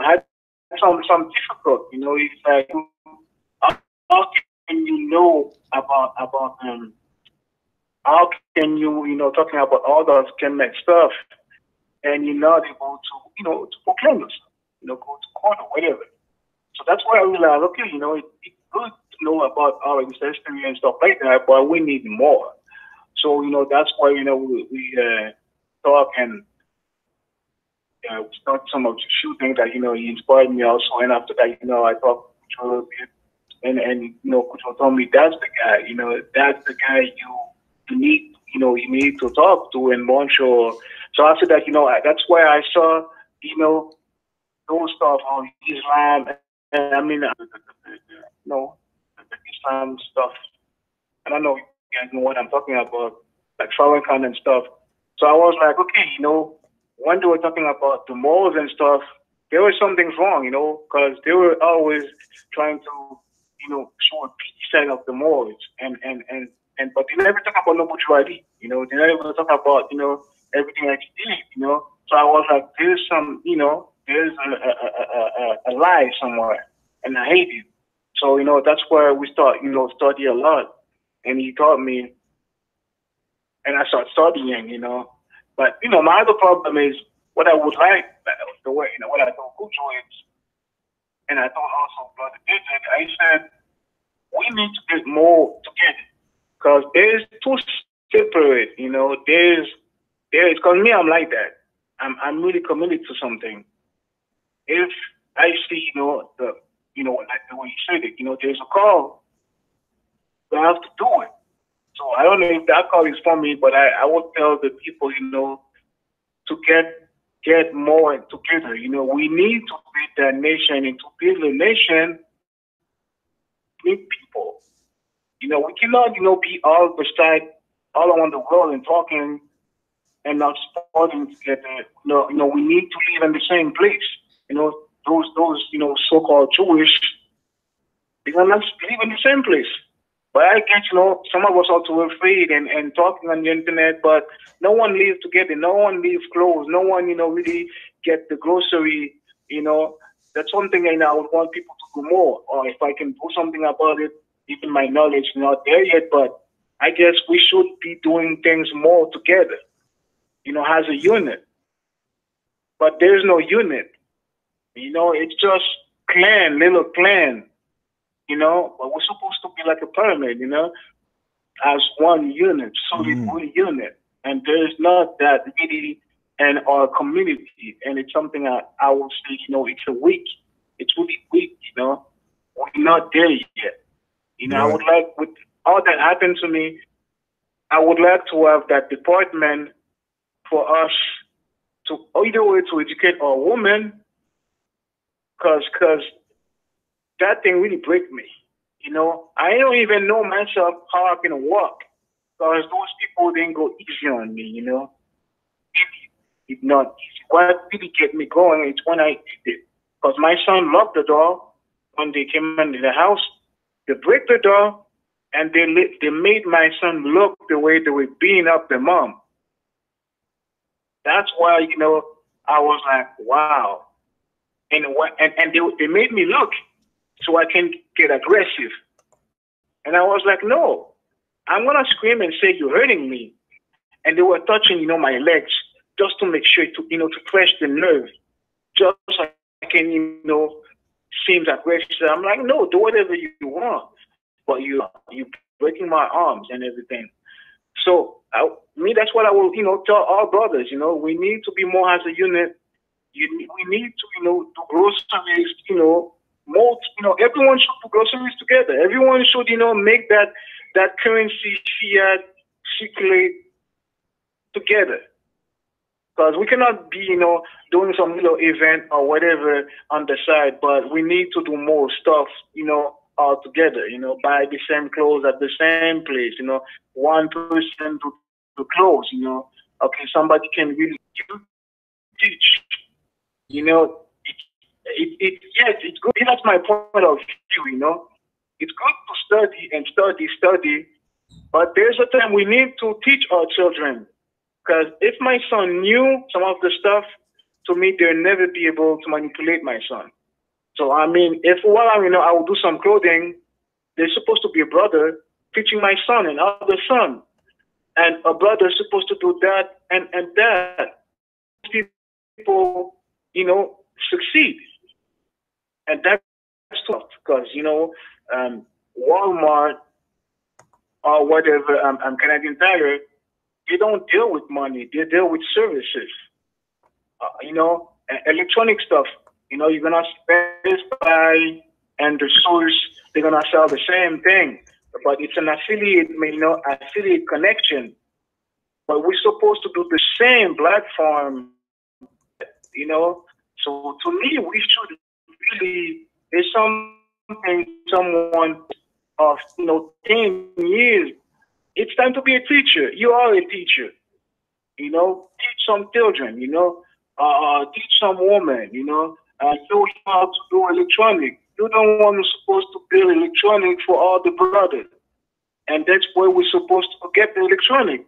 had some difficult, it's like, how can you know about how can you, talking about all those Kemet stuff, and you're not able to, to proclaim yourself, go to court or whatever. So that's why I realized, okay, it's good to know about our history and stuff like that, but we need more. So, that's why, we talk and we start some of the shooting that, he inspired me also. And after that, I talked to Kucho a bit. And Kucho told me, that's the guy, that's the guy you need to talk to and Moncho. So after that, that's why I saw, those stuff on Islam, and I mean, the Islam stuff. I don't know if you guys know what I'm talking about, like Farrakhan and stuff. So I was like, okay, when they were talking about the morals and stuff, there was something wrong, because they were always trying to, show a peace side of the morals, but they never talk about no mutuality, they never talk about, everything that you did, So I was like, there's some, there's a lie somewhere, and I hate it. So, that's where we start, study a lot. And he taught me, and I started studying, But, my other problem is what I would like, the way, what I told Kucho is, and I told also Brother Digit, I said, we we need to get more together. Because there's two separate, you know, there's, because me, I'm like that. I'm really committed to something. If I see, you know, like the way you said it, you know, there's a call, I have to do it. So I don't know if that call is for me, but I would tell the people, you know, to get more together. You know, we need to build that nation, and to build a nation with people. You know, we cannot, you know, be all around the world and talking and not supporting together. You know, we need to live in the same place. You know, those, you know, so-called Jewish, they're not live in the same place. But I get, you know, some of us are too afraid and talking on the internet, but no one lives together. No one lives close. No one, you know, really get the grocery, you know. That's one thing I would want people to do more. Or if I can do something about it, even my knowledge is not there yet, but I guess we should be doing things more together, you know, as a unit. But there's no unit. You know, it's just little clan. You know, but we're supposed to be like a pyramid, you know, as one unit, solid one unit. And there's not that really in our community. And it's something I would say, you know, it's really weak, you know. We're not there yet. You know, right. I would like, with all that happened to me, I would like to have that department for us to either way to educate our women, because that thing really break me. You know, I don't even know myself how I can walk, because those people didn't go easy on me, you know. It's not easy. What really get me going is when I did it. Because my son locked the door when they came into the house. They break the door, and they made my son look the way they were beating up their mom. That's why, you know, I was like, wow. And they made me look so I can get aggressive. And I was like, no, I'm going to scream and say, you're hurting me. And they were touching, you know, my legs just to make sure to, you know, to press the nerve, just so I can, you know, seem aggressive. I'm like, no, do whatever you want. But you breaking my arms and everything. So that's what I will, you know, tell our brothers, you know, we need to be more as a unit. We need to, you know, do groceries, you know, more, you know, everyone should do groceries together. Everyone should, you know, make that currency fiat circulate together. Because we cannot be, you know, doing some little event or whatever on the side, but we need to do more stuff, you know, all together, you know, buy the same clothes at the same place, you know, one person to clothes, you know. Okay, somebody can really teach, you know. Yes, it's good. That's my point of view, you know. It's good to study, but there's a time we need to teach our children. Because if my son knew some of the stuff, to me, they'll never be able to manipulate my son. So, I mean, if while I will do some clothing, there's supposed to be a brother teaching my son and other son. And a brother is supposed to do that and that. People, you know, succeed. And that's tough because, you know, Walmart or whatever, Canadian Tire, they don't deal with money. They deal with services. You know, electronic stuff. You know, you're going to buy and the source, they're going to sell the same thing. But it's an affiliate, you know, affiliate connection. But we're supposed to do the same platform, you know. So to me, we should really, there's someone of, you know, 10 years. It's time to be a teacher. You are a teacher. You know, teach some children, you know, teach some women, you know, show how to do electronic. You don't want to supposed to build electronic for all the brothers. And that's where we're supposed to get the electronic.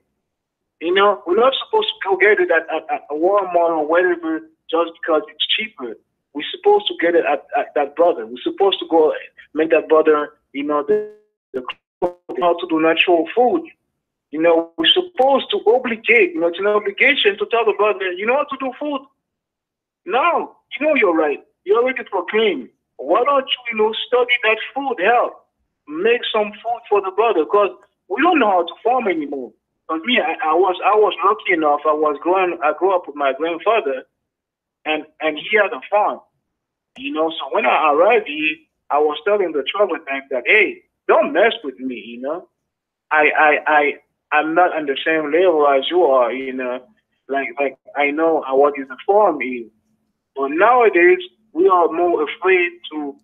You know, we're not supposed to go get it at a Walmart or whatever just because it's cheaper. We're supposed to get it at that brother. We're supposed to go make that brother, you know, how to do natural food. You know, we're supposed to obligate, you know, it's an obligation to tell the brother, you know how to do food? No, you know you're right. You already proclaimed. Why don't you, you know, study that food health? make some food for the brother, because we don't know how to farm anymore. Because me, I was lucky enough. I grew up with my grandfather, and he had a farm. You know, so when I arrived here, I was telling the trouble tank that, hey, don't mess with me. You know, I'm not on the same level as you are. You know, like I know what is the farm is, but nowadays we are more afraid to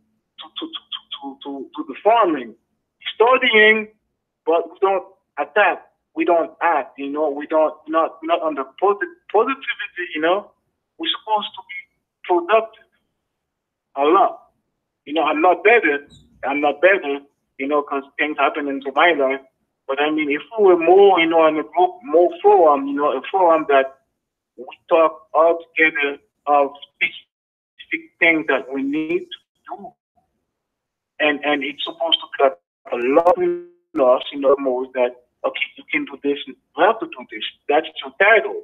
the farming, studying, but we don't attack. We don't act, you know. We don't not on the positivity, you know. We're supposed to be productive a lot. You know, I'm not better, you know, because things happen into my life. But I mean, if we were more, you know, in a group, more forum, you know, a forum that we talk all together of specific things that we need to do, and it's supposed to be a lot of us, you know, more that. Okay, you can do this, you have to do this. That's your title.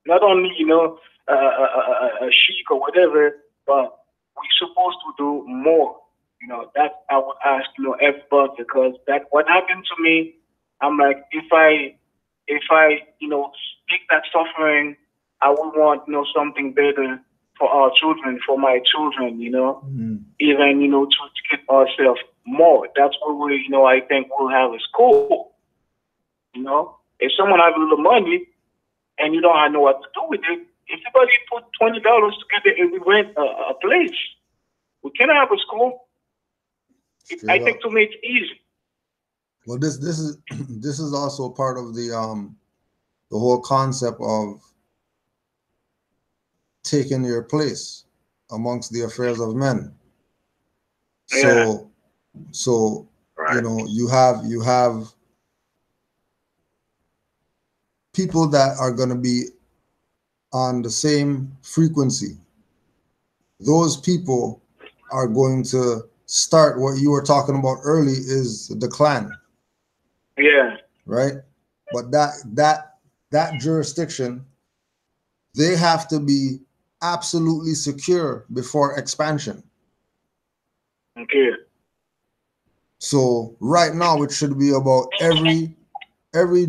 Not only, you know, a chic or whatever, but we're supposed to do more. You know, that I would ask, you know, everybody, because that what happened to me, I'm like, if I, you know, take that suffering, I would want, you know, something better for our children, for my children, you know, even, you know, to get ourselves more. That's what we, you know, I think we'll have a school. You know, if someone has a little money and you don't know what to do with it, if somebody put $20 together and we rent a place, we can have a school. I think to make it easy. Well, this is also part of the whole concept of taking your place amongst the affairs of men. Yeah. So right. You know, you have people that are going to be on the same frequency. Those people are going to start what you were talking about early, is the clan. Yeah. Right? But that jurisdiction, they have to be absolutely secure before expansion. Okay. So right now it should be about every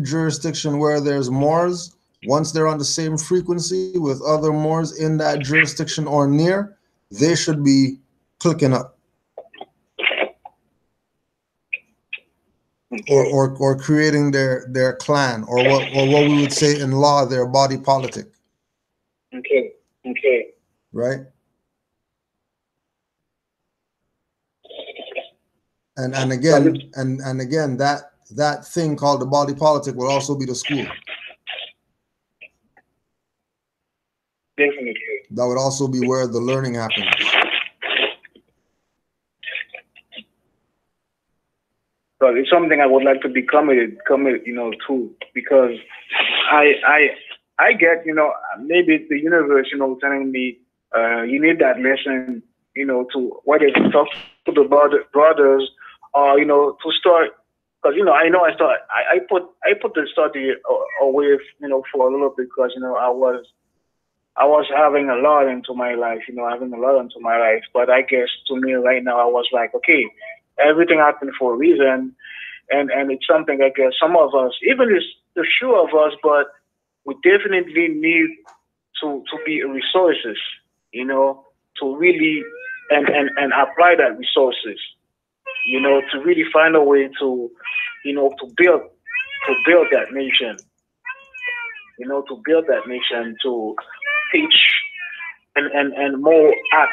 jurisdiction where there's Moors, once they're on the same frequency with other Moors in that jurisdiction or near, they should be clicking up. Or creating their clan, or what we would say in law, their body politic. Okay. Right? And again that thing called the body politic will also be the school. Definitely. That would also be where the learning happens. But it's something I would like to be committed, you know, to, because I get, you know, maybe it's the universe, you know, telling me you need that lesson, you know, to whether to talk to the brothers or, you know, to start, because, you know, I put the study away, you know, for a little bit, because, you know, I was having a lot into my life, but I guess to me right now, I was like, okay, everything happened for a reason, and it's something I guess some of us, even the few of us, but we definitely need to be resources, you know, to really and apply that resources, you know, to really find a way to, you know, to build that nation, you know, to teach and more act.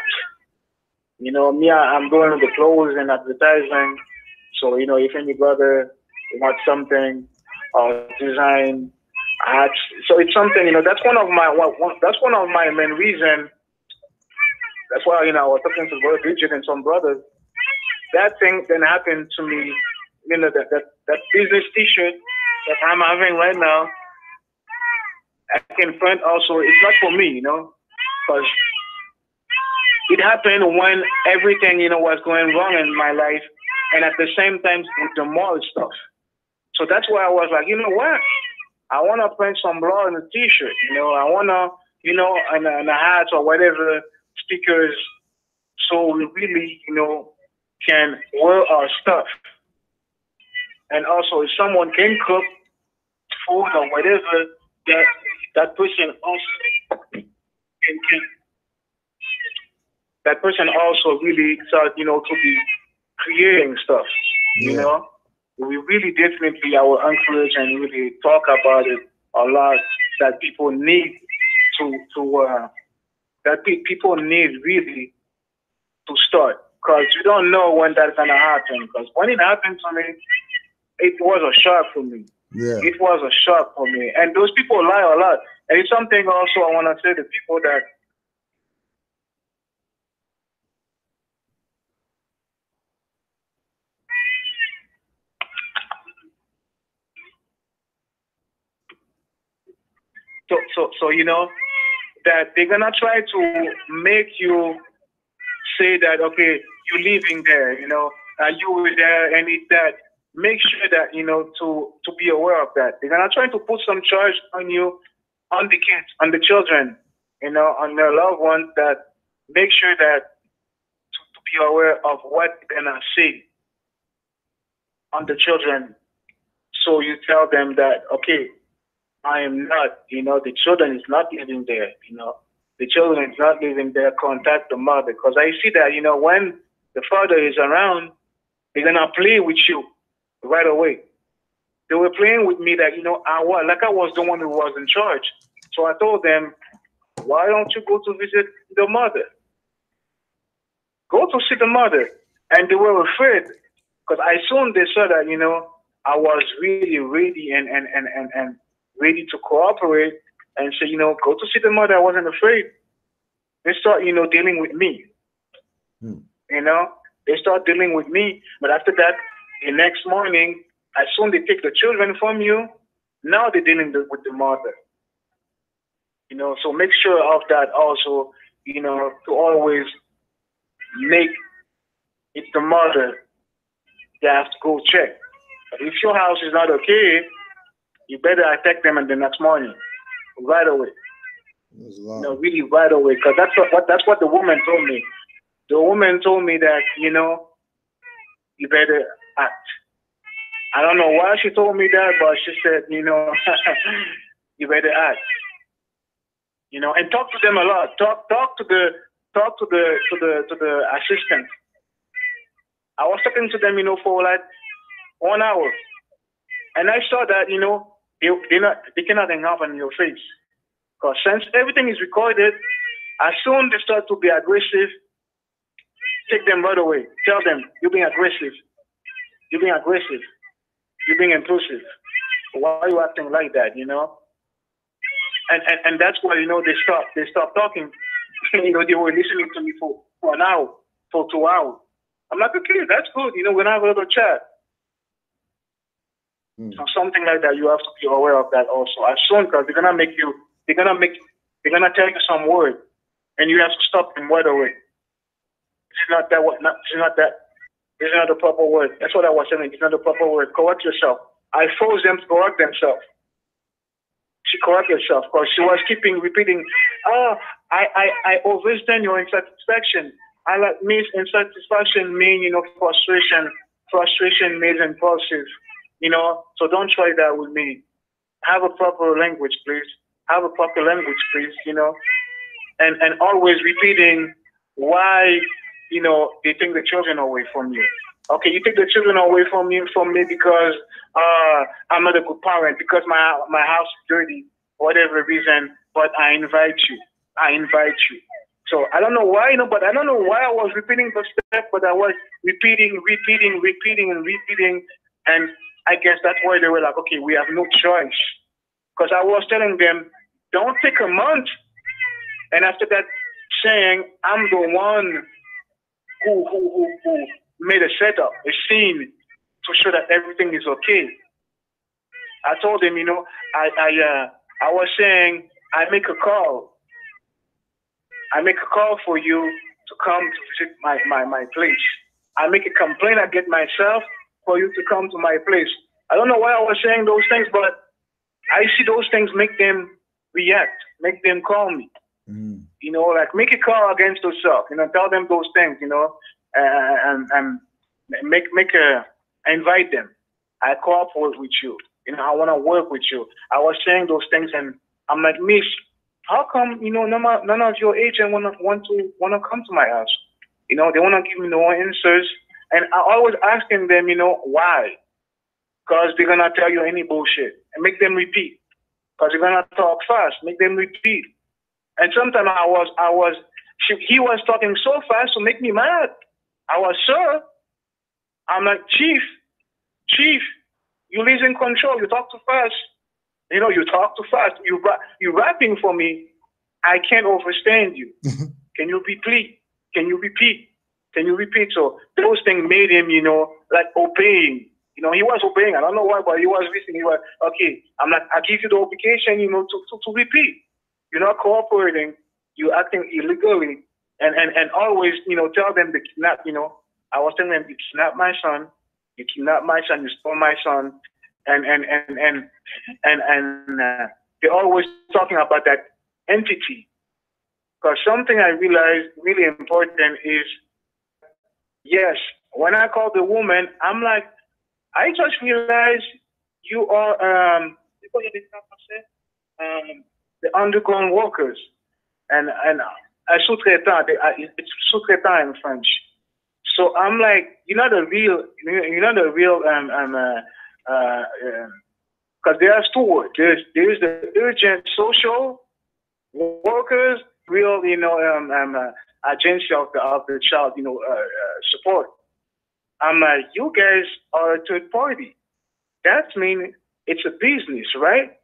You know, me, I'm doing the clothes and advertising. So, you know, if any brother wants something or design hats, so it's something, you know, that's one of my main reasons. That's why, you know, I was talking to Brother Bridget and some brothers. That thing then happened to me, you know, that business t-shirt that I'm having right now. I can print also, it's not for me, you know, because it happened when everything, you know, was going wrong in my life, and at the same time with the moral stuff. So that's why I was like, you know what? I want to print some blood on a t-shirt, you know. I want to, you know, and a hat or whatever, stickers. So we really, you know, can wear our stuff. And also, if someone can cook food or whatever, that person also that person also really start, you know, to be creating stuff. You know, we really definitely, I will encourage and really talk about it a lot, that people need people need really to start, because you don't know when that's gonna happen. Because when it happened to me, it was a shock for me. It was a shock for me. And those people lie a lot. And it's something also I want to say to people that so you know, that they're gonna try to make you say that, okay, you're living there, you know, you were there and it's that. Make sure that, you know, to be aware of that. They're gonna try to put some charge on you, on the kids, on the children, you know, on their loved ones, that make sure that to be aware of what they're gonna say on the children. So you tell them that, okay, I am not, you know, the children is not living there, you know. The children is not living there, contact the mother. Because I see that, you know, when the father is around, they're going to play with you right away. They were playing with me that, you know, I was the one who was in charge. So I told them, why don't you go to visit the mother? Go to see the mother. And they were afraid. Because I soon they saw that, you know, I was really ready and ready to cooperate and say, you know, go to see the mother. I wasn't afraid. They start, you know, dealing with me. You know, they start dealing with me. But after that, the next morning, as soon as they take the children from you, now they're dealing with the mother. You know, so make sure of that also, you know, to always make it the mother that have to go check. But if your house is not okay, you better attack them in the next morning, right away. You know, really right away, because that's what the woman told me. The woman told me that, you know, you better act. I don't know why she told me that, but she said, you know, you better act. You know, and talk to them a lot. Talk to the assistant. I was talking to them, you know, for like 1 hour, and I saw that, you know, they cannot hang up on your face, because since everything is recorded, as soon as they start to be aggressive, take them right away. Tell them, you're being aggressive. You're being aggressive. You're being impulsive. Why are you acting like that, you know? And that's why, you know, they stopped talking. You know, they were listening to me for an hour, for 2 hours. I'm like, okay, that's good. You know, we're gonna have a little chat. So something like that, you have to be aware of that also. As soon, because they're gonna tell you some word, and you have to stop them right away. It's not the proper word. That's what I was saying. It's not the proper word. Correct yourself. I forced them to correct themselves. She corrected herself because she was repeating, I overstand your insatisfaction. I like means insatisfaction mean, you know, frustration. Frustration means impulsive. You know, so don't try that with me. Have a proper language, please. Have a proper language, please, you know. And always repeating why, you know, they take the children away from you. Okay, you take the children away from me because I'm not a good parent, because my house is dirty, whatever reason, but I invite you. I invite you. So I don't know why, you know, but I don't know why I was repeating the step, but I was repeating, and I guess that's why they were like, okay, we have no choice. Because I was telling them, don't take a month. And after that, saying, I'm the one who made a setup, a scene, to show that everything is okay. I told them, you know, I was saying, I make a call. I make a call for you to come to visit my place. I make a complaint against myself for you to come to my place. I don't know why I was saying those things, but I see those things make them react, make them call me. You know, like make a call against yourself, you know, tell them those things, you know, and invite them. I cooperate with you. You know, I want to work with you. I was saying those things, and I'm like, Miss, how come, you know, none of your agents want to come to my house? You know, they want to give me no answers, and I always asking them, you know, why? Because they're gonna tell you any bullshit and make them repeat. Because they're gonna talk fast, make them repeat. And sometimes he was talking so fast to make me mad. I was, sir, I'm like, Chief, you losing control. You talk too fast. You know, you talk too fast. You're rapping for me. I can't understand you. Can you repeat? Can you repeat? Can you repeat? So those things made him, you know, like obeying. You know, he was obeying. I don't know why, but he was listening. He was, okay, I'm like, I give you the obligation, you know, to repeat. You're not cooperating. You're acting illegally. And always, you know, tell them to kidnap, you know. I was telling them, you kidnapped my son. You kidnapped my son. You stole my son. And they're always talking about that entity. Because something I realized really important is, yes, when I call the woman, I'm like, I just realized you are the underground workers and sous-traitant. It's sous-traitant in French. So I'm like, you're not a real, because there are two words. There's the urgent social workers, real, you know, agency of the child, you know, support. I'm like, you guys are a third party. That means it's a business, right?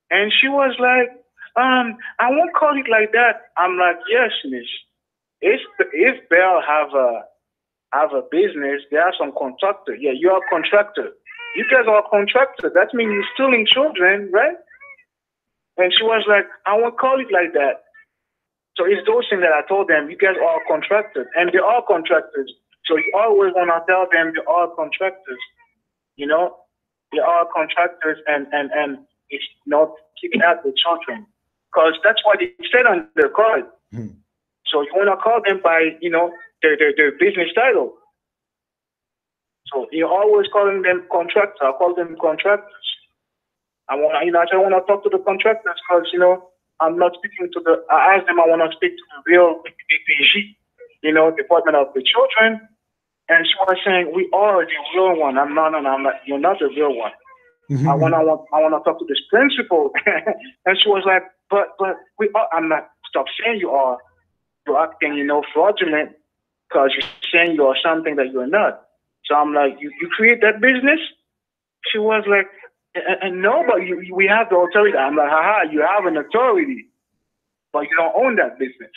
And she was like, I won't call it like that. I'm like, yes, miss. If Bell have a business, there are some contractor. Yeah, you're a contractor. You guys are a contractor. That means you're stealing children, right? And she was like, I won't call it like that. So it's those things that I told them, you guys are contractors. And they are contractors. So you always want to tell them they are contractors. You know, they are contractors and it's not keeping out the children. Because that's what they said on the card. So you want to call them by, you know, their business title. So you're always calling them contractors. I call them contractors. I just want to talk to the contractors because, you know, I'm not speaking to I asked them, I want to speak to the real DPG, you know, Department of the Children. And she was saying, we are the real one. I'm not, you're not the real one. I want to talk to this principal. And she was like, but we are. I'm like, stop saying you are. You're acting, you know, fraudulent because you're saying you are something that you're not. So I'm like, you create that business? She was like, and no, but we have the authority. I'm like, haha, you have an authority, but you don't own that business.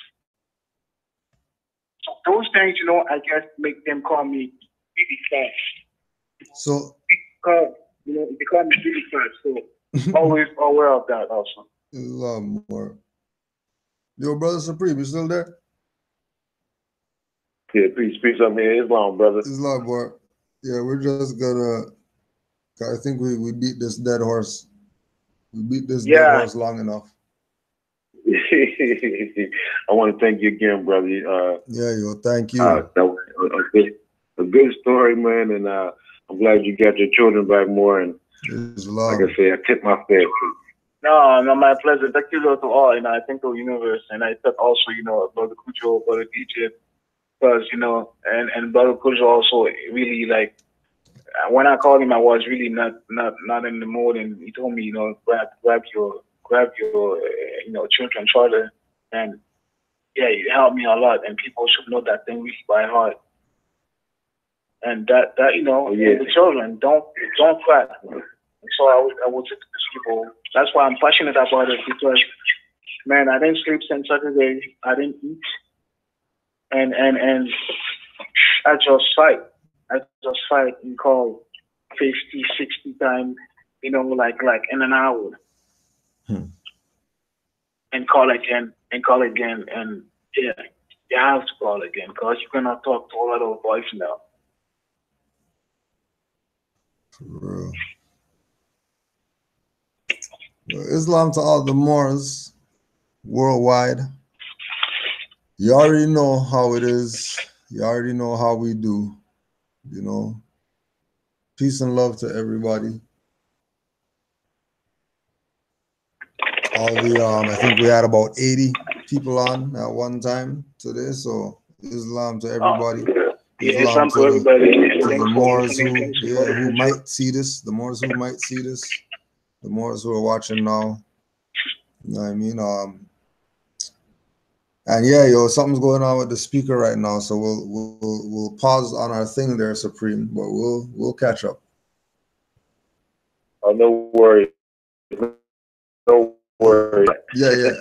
So those things, you know, I guess make them call me really fast. So, because, you know, they call me really fast. So always aware of that also. There's a lot more. Yo, Brother Supreme, you still there? Yeah, peace up here. Islam, brother. Islam, boy. Yeah, we're just gonna. I think we beat this dead horse. We beat this dead horse long enough. I want to thank you again, brother. Thank you. That was a good story, man, and I'm glad you got your children back more. And like I say, I tip my fair. No, my pleasure. Thank you to all, and I thank the universe, and I thank also, you know, Brother Cujo, Brother DJ, because, you know, and Brother Cujo also really, like, when I called him, I was really not in the mood, and he told me, you know, grab your you know, children charter, and yeah, it helped me a lot, and people should know that thing really by heart, and that you know, the children don't cry. So I would say to these people, that's why I'm passionate about it, because, man, I didn't sleep since Saturday. I didn't eat, and I just fight. And call 50, 60 times, you know, like in an hour. And call again, and yeah, you have to call again, because you cannot talk to a lot of boys now. For real. Islam to all the Moors worldwide. You already know how it is. You already know how we do. you know, peace and love to everybody. All the I think we had about 80 people on at one time today, so Islam to everybody. Yeah, Islam Islam to everybody. to the Thanks for Moors listening. who might see this, the Moors who might see this, the Moors who are watching now. You know what I mean? And yeah, yo, something's going on with the speaker right now, so we'll pause on our thing there, Supreme, but we'll catch up. Oh, no worries. No worries. Yeah.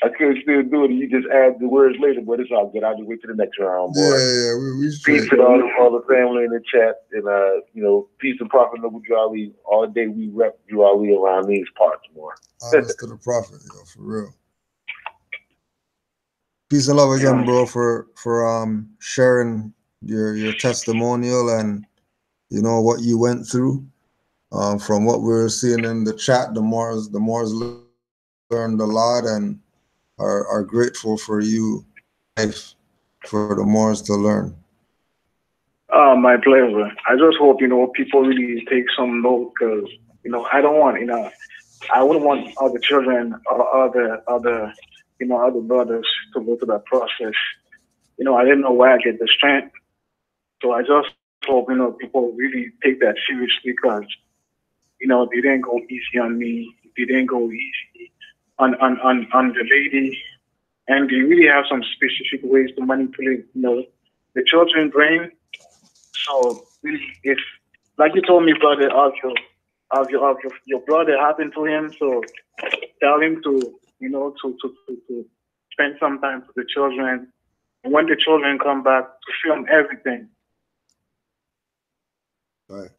I can't still do it. You just add the words later, but it's all good. I'll just wait to the next round, boy. Yeah, we peace to all the family in the chat, and you know, peace and prophet Noble Jali. All day we rep Jali around these parts more. Honest to the prophet, yo, for real. Peace and love again, bro, for sharing your testimonial and you know what you went through. From what we were seeing in the chat, the Moors learned a lot and are grateful for you, for the Moors to learn. My pleasure. I just hope, you know, people really take some note, because, you know, I don't want, you know, I wouldn't want other children or other brothers to go through that process. You know, I didn't know where I get the strength. So I just hope, you know, people really take that seriously, because, you know, they didn't go easy on me. They didn't go easy on the lady. And they really have some specific ways to manipulate, you know, the children's brain. So really, if, like you told me, brother, of your brother happened to him, so tell him to, you know, to spend some time with the children. And when the children come back, to film everything. Right.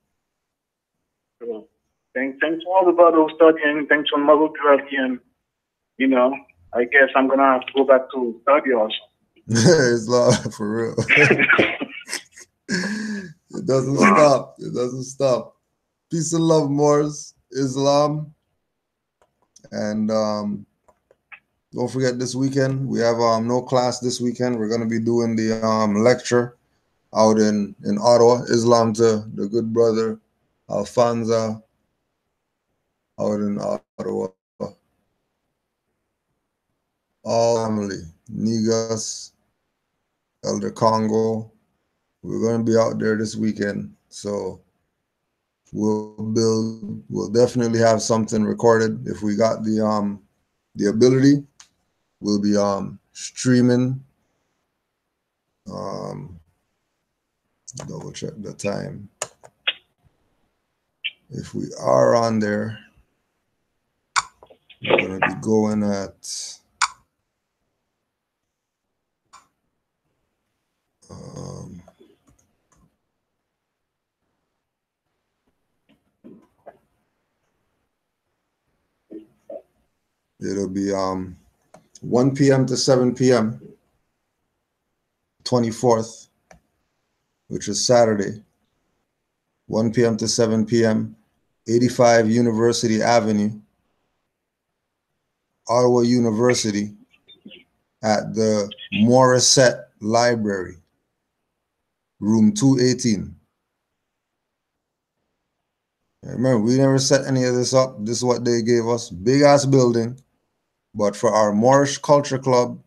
So thanks to all the brothers studying. Thanks to MWTV, and you know, I guess I'm gonna have to go back to study also. It's love for real. It doesn't stop. It doesn't stop. Peace and love, Moors, Islam, and don't forget this weekend we have no class this weekend. We're gonna be doing the lecture out in Ottawa. Islam to the good brother Alfonso out in Ottawa. All family, Negus, Elder Congo. We're going to be out there this weekend, so we'll definitely have something recorded. If we got the ability, we'll be streaming. Double check the time. If we are on there, we're going to be going at it'll be 1 p.m. to 7 p.m. 24th, which is Saturday. 1 p.m. to 7 p.m. 85 University Avenue, Ottawa University, at the Morissette Library, room 218. Remember, we never set any of this up. This is what they gave us. Big ass building. But for our Moorish Culture Club,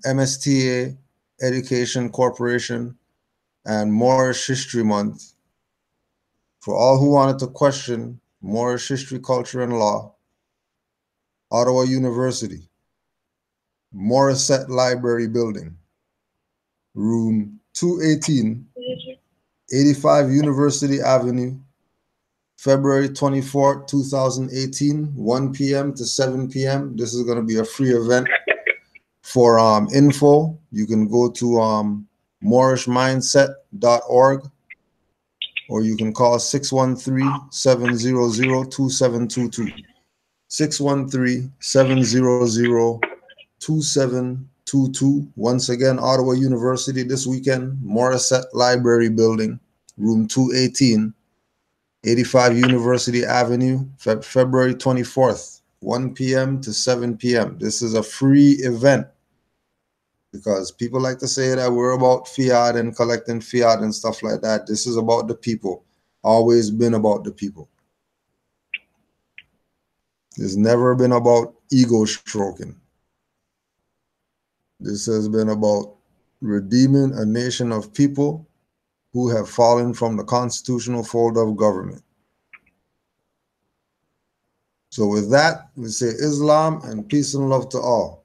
MSTA, Education Corporation, and Moorish History Month, for all who wanted to question Moorish history, culture, and law, Ottawa University, Morissette Library Building, room 218, 85 University Avenue, February 24, 2018, 1 p.m. to 7 p.m. This is going to be a free event. For info, you can go to moorishmindset.org, or you can call 613-700-2722. 613-700-2722. Once again, Ottawa University this weekend, Morissette Library Building, room 218, 85 University Avenue, February 24th, 1 p.m. to 7 p.m. This is a free event because people like to say that we're about fiat and collecting fiat and stuff like that. This is about the people. Always been about the people. It's never been about ego stroking. This has been about redeeming a nation of people who have fallen from the constitutional fold of government. So with that, we say Islam and peace and love to all.